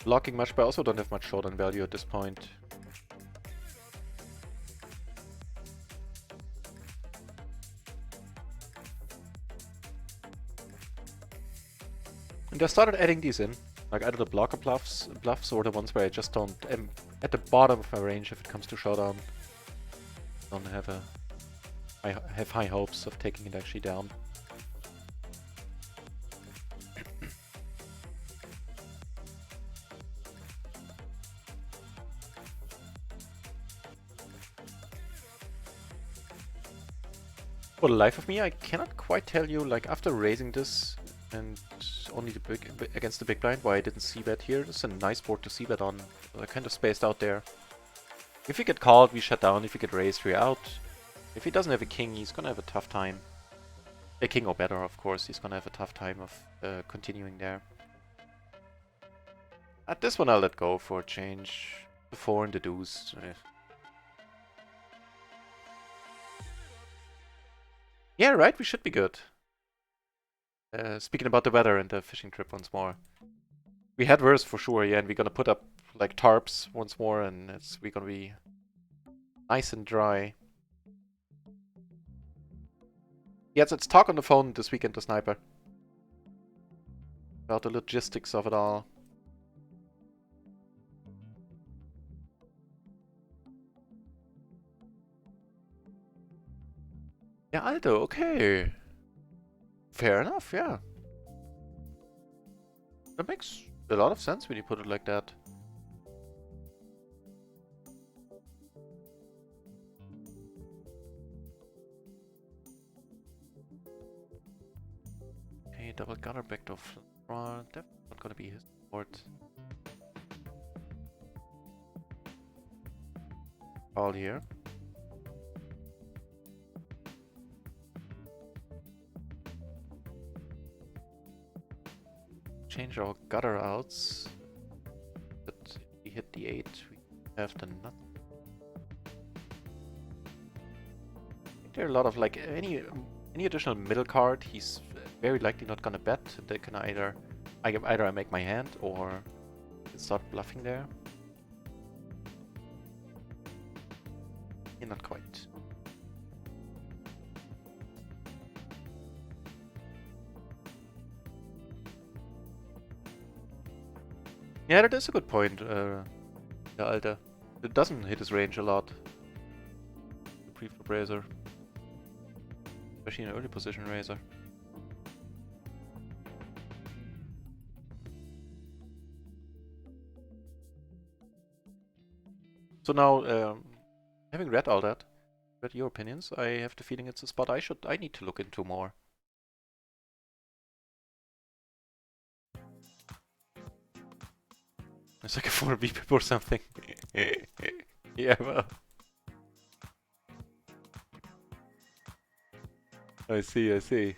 Blocking much, but I also don't have much showdown value at this point. And I started adding these in. Like either the blocker bluffs or the ones where I just don't am at the bottom of my range if it comes to showdown. Don't have I have high hopes of taking it actually down. For the life of me, I cannot quite tell you, like, after raising this and only against the big blind, why I didn't c-bet here. This is a nice board to c-bet on. I kind of spaced out there. If we get called, we shut down. If we get raised, we're out. If he doesn't have a king, he's gonna have a tough time. A king or better, of course. He's gonna have a tough time of continuing there. At this one, I'll let go for a change. The 4 and the deuce. Yeah, right, we should be good. Speaking about the weather and the fishing trip once more. We had worse for sure, yeah, and we're gonna put up like tarps once more, and we're gonna be nice and dry. Yeah, let's talk on the phone this weekend to Sniper. About the logistics of it all. Yeah, Aldo, okay. Fair enough, yeah. That makes a lot of sense when you put it like that. Okay, double gutter backdoor front. That's not gonna be his board. All here. Change our gutter outs. But if we hit the 8, we have the nut. I think there are a lot of like any additional middle card he's very likely not gonna bet. They can either I make my hand or start bluffing there. Yeah, not quite. Yeah, that is a good point, yeah, Alter. It doesn't hit his range a lot. The pre-flop raiser. Especially an early position raiser. So now, having read all that, read your opinions, I have the feeling it's a spot I need to look into more. It's like a 4 VPIP or something. Yeah, well. I see, I see.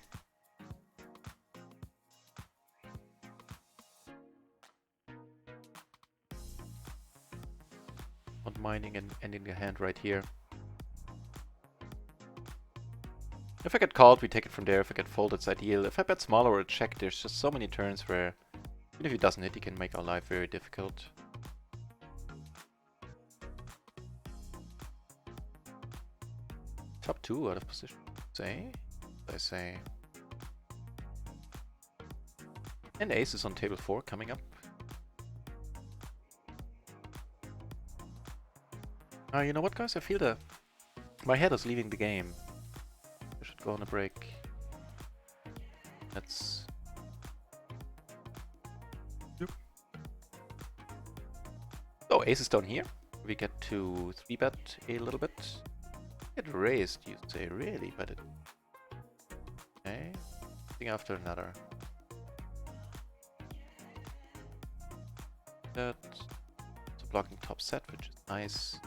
Not mining and ending the hand right here. If I get called, we take it from there. If I get folded, it's ideal. If I bet smaller or check, there's just so many turns where even if he doesn't hit, he can make our life very difficult. Top 2 out of position. Say? I say. And ace is on table 4 coming up. You know what, guys? I feel that my head is leaving the game. I should go on a break. Let's... Yep. Oh, ace is down here. We get to 3-bet a little bit. Get raised, you say, really? But it... Okay. Thing after another. That... So blocking top set, which is nice.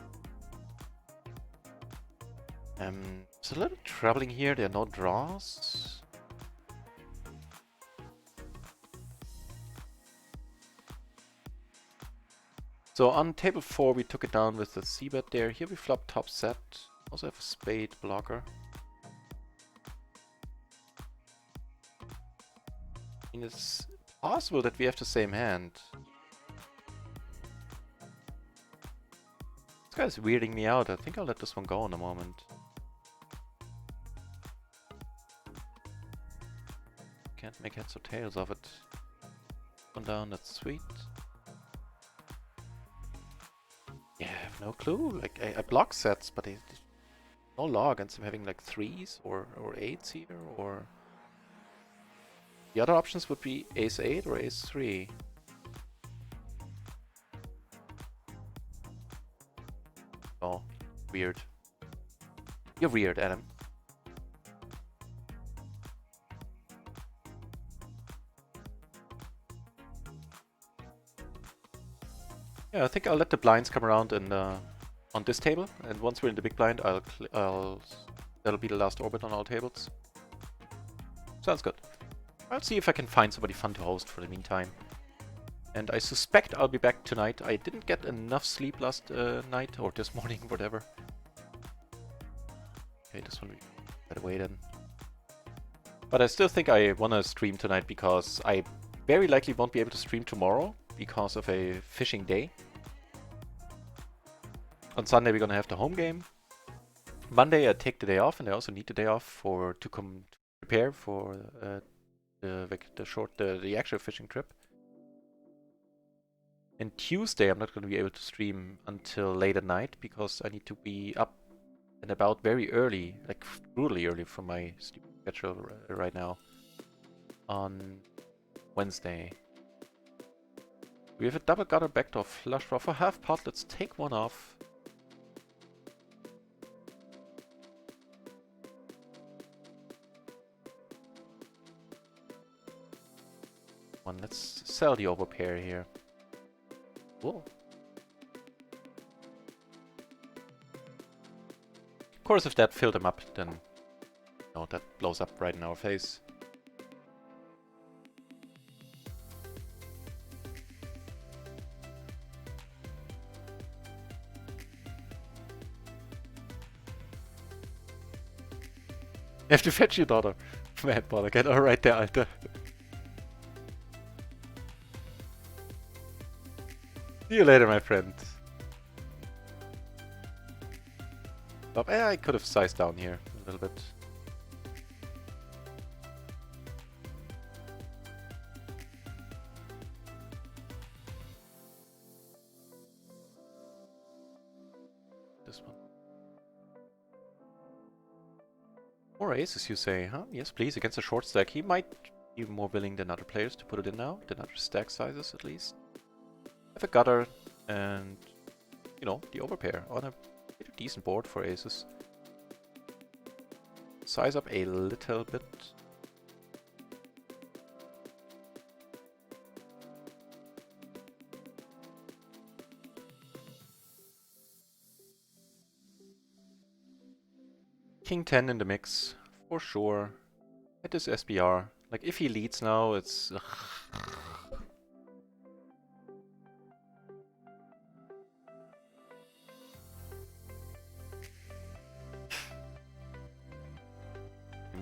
It's a little troubling here, there are no draws. So on table 4 we took it down with the c-bet there. Here we flop top set. Also have a spade blocker. I mean, it's possible that we have the same hand. This guy's weirding me out. I think I'll let this one go in a moment. Can't make heads or tails of it. One down, that's sweet. Yeah, I have no clue. Like, I block sets, but no log, and so I'm having like 3s or 8s here, or... The other options would be ace 8 or ace 3. Oh, weird. You're weird, Adam. Yeah, I think I'll let the blinds come around and on this table, and once we're in the big blind, that'll be the last orbit on all tables. Sounds good. I'll see if I can find somebody fun to host for the meantime. And I suspect I'll be back tonight. I didn't get enough sleep last night, or this morning, whatever. Okay, this one we better wait then. But I still think I want to stream tonight because I very likely won't be able to stream tomorrow because of a fishing day. On Sunday we're gonna have the home game. Monday I take the day off, and I also need the day off to prepare for the actual fishing trip. And Tuesday I'm not going to be able to stream until late at night because I need to be up and about very early, like brutally early from my schedule right now on Wednesday. We have a double gutter backdoor flush draw for half pot. Let's take one off. Let's sell the overpair here. Whoa. Of course, if that filled him up, then no, that blows up right in our face. You have to fetch your daughter. Mad ball again. Alright, der Alte. See you later, my friend. Oh, I could have sized down here a little bit. This one. More aces, you say, huh? Yes, please, against a short stack. He might be more willing than other players to put it in now, than other stack sizes at least. Have a gutter and, you know, the overpair on a pretty decent board for aces. Size up a little bit. King 10 in the mix, for sure. At this SBR. Like, if he leads now, it's...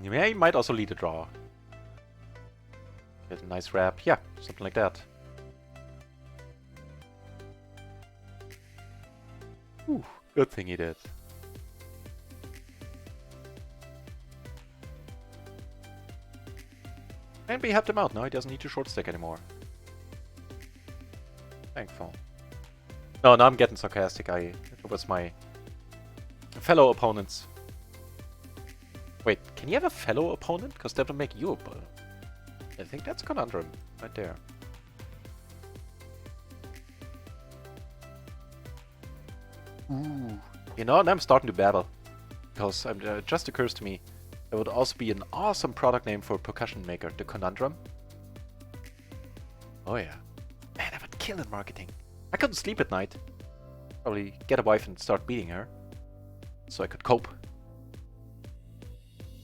Yeah, he might also lead a draw. Get a nice wrap. Yeah, something like that. Ooh, good thing he did. And we helped him out. Now he doesn't need to short stack anymore. Thankful. No, now I'm getting sarcastic. Towards my fellow opponents. Wait, can you have a fellow opponent? Because that will make you a... I think that's Conundrum right there. Ooh. You know, and I'm starting to babble. Because it just occurs to me, there would also be an awesome product name for a percussion maker, the Conundrum. Oh yeah. Man, I would kill in marketing. I couldn't sleep at night. Probably get a wife and start beating her. So I could cope.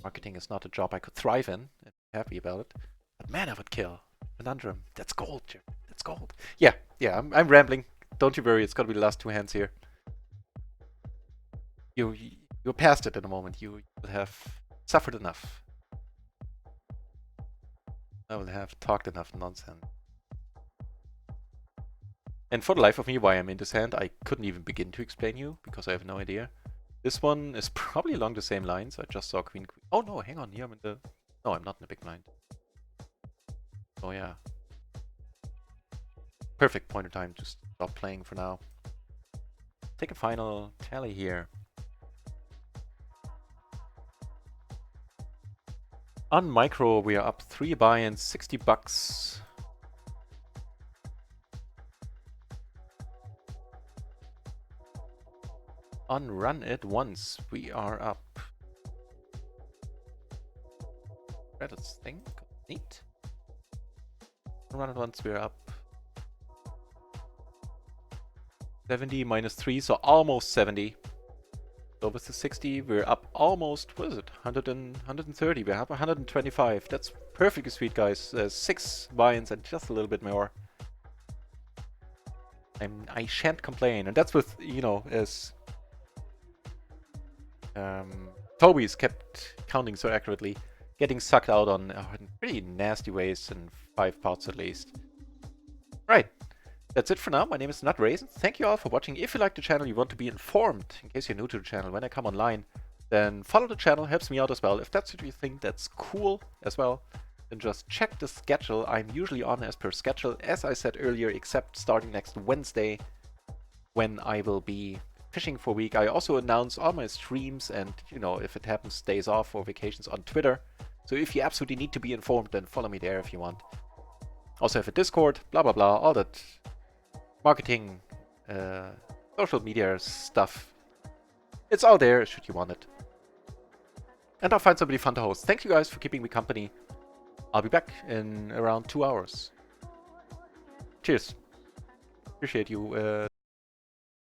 Marketing is not a job I could thrive in. I'm happy about it. But man, I would kill. Conundrum. That's gold, Jim. That's gold. Yeah, I'm rambling. Don't you worry, it's gonna be the last two hands here. You're past it in a moment. You will have suffered enough. I will have talked enough nonsense. And for the life of me, why I'm in this hand, I couldn't even begin to explain you, because I have no idea. This one is probably along the same lines. I just saw Queen. Oh no, hang on, here I'm in the... No, I'm not in the big blind. Oh yeah. Perfect point of time to stop playing for now. Take a final tally here. On micro, we are up 3 buy-ins, 60 bucks. On run it once, we are up. Credits thing, neat. On run it once, we are up 70 minus 3, so almost 70. So with the 60, we're up almost, what is it, 130, we're up 125. That's perfectly sweet, guys. 6 buy-ins and just a little bit more. I shan't complain. And that's with, you know, as Toby's kept counting so accurately, getting sucked out on in pretty nasty ways in 5 pots at least. Right. That's it for now. My name is NutRaisin. Thank you all for watching. If you like the channel, you want to be informed, in case you're new to the channel, when I come online, then follow the channel, helps me out as well. If that's what you think, that's cool as well, then just check the schedule. I'm usually on as per schedule, as I said earlier, except starting next Wednesday, when I will be fishing for a week. I also announce all my streams and, you know, if it happens, days off or vacations on Twitter. So if you absolutely need to be informed, then follow me there if you want. Also have a Discord, blah blah blah, all that marketing, social media stuff. It's all there should you want it. And I'll find somebody fun to host. Thank you guys for keeping me company. I'll be back in around 2 hours. Cheers. Appreciate you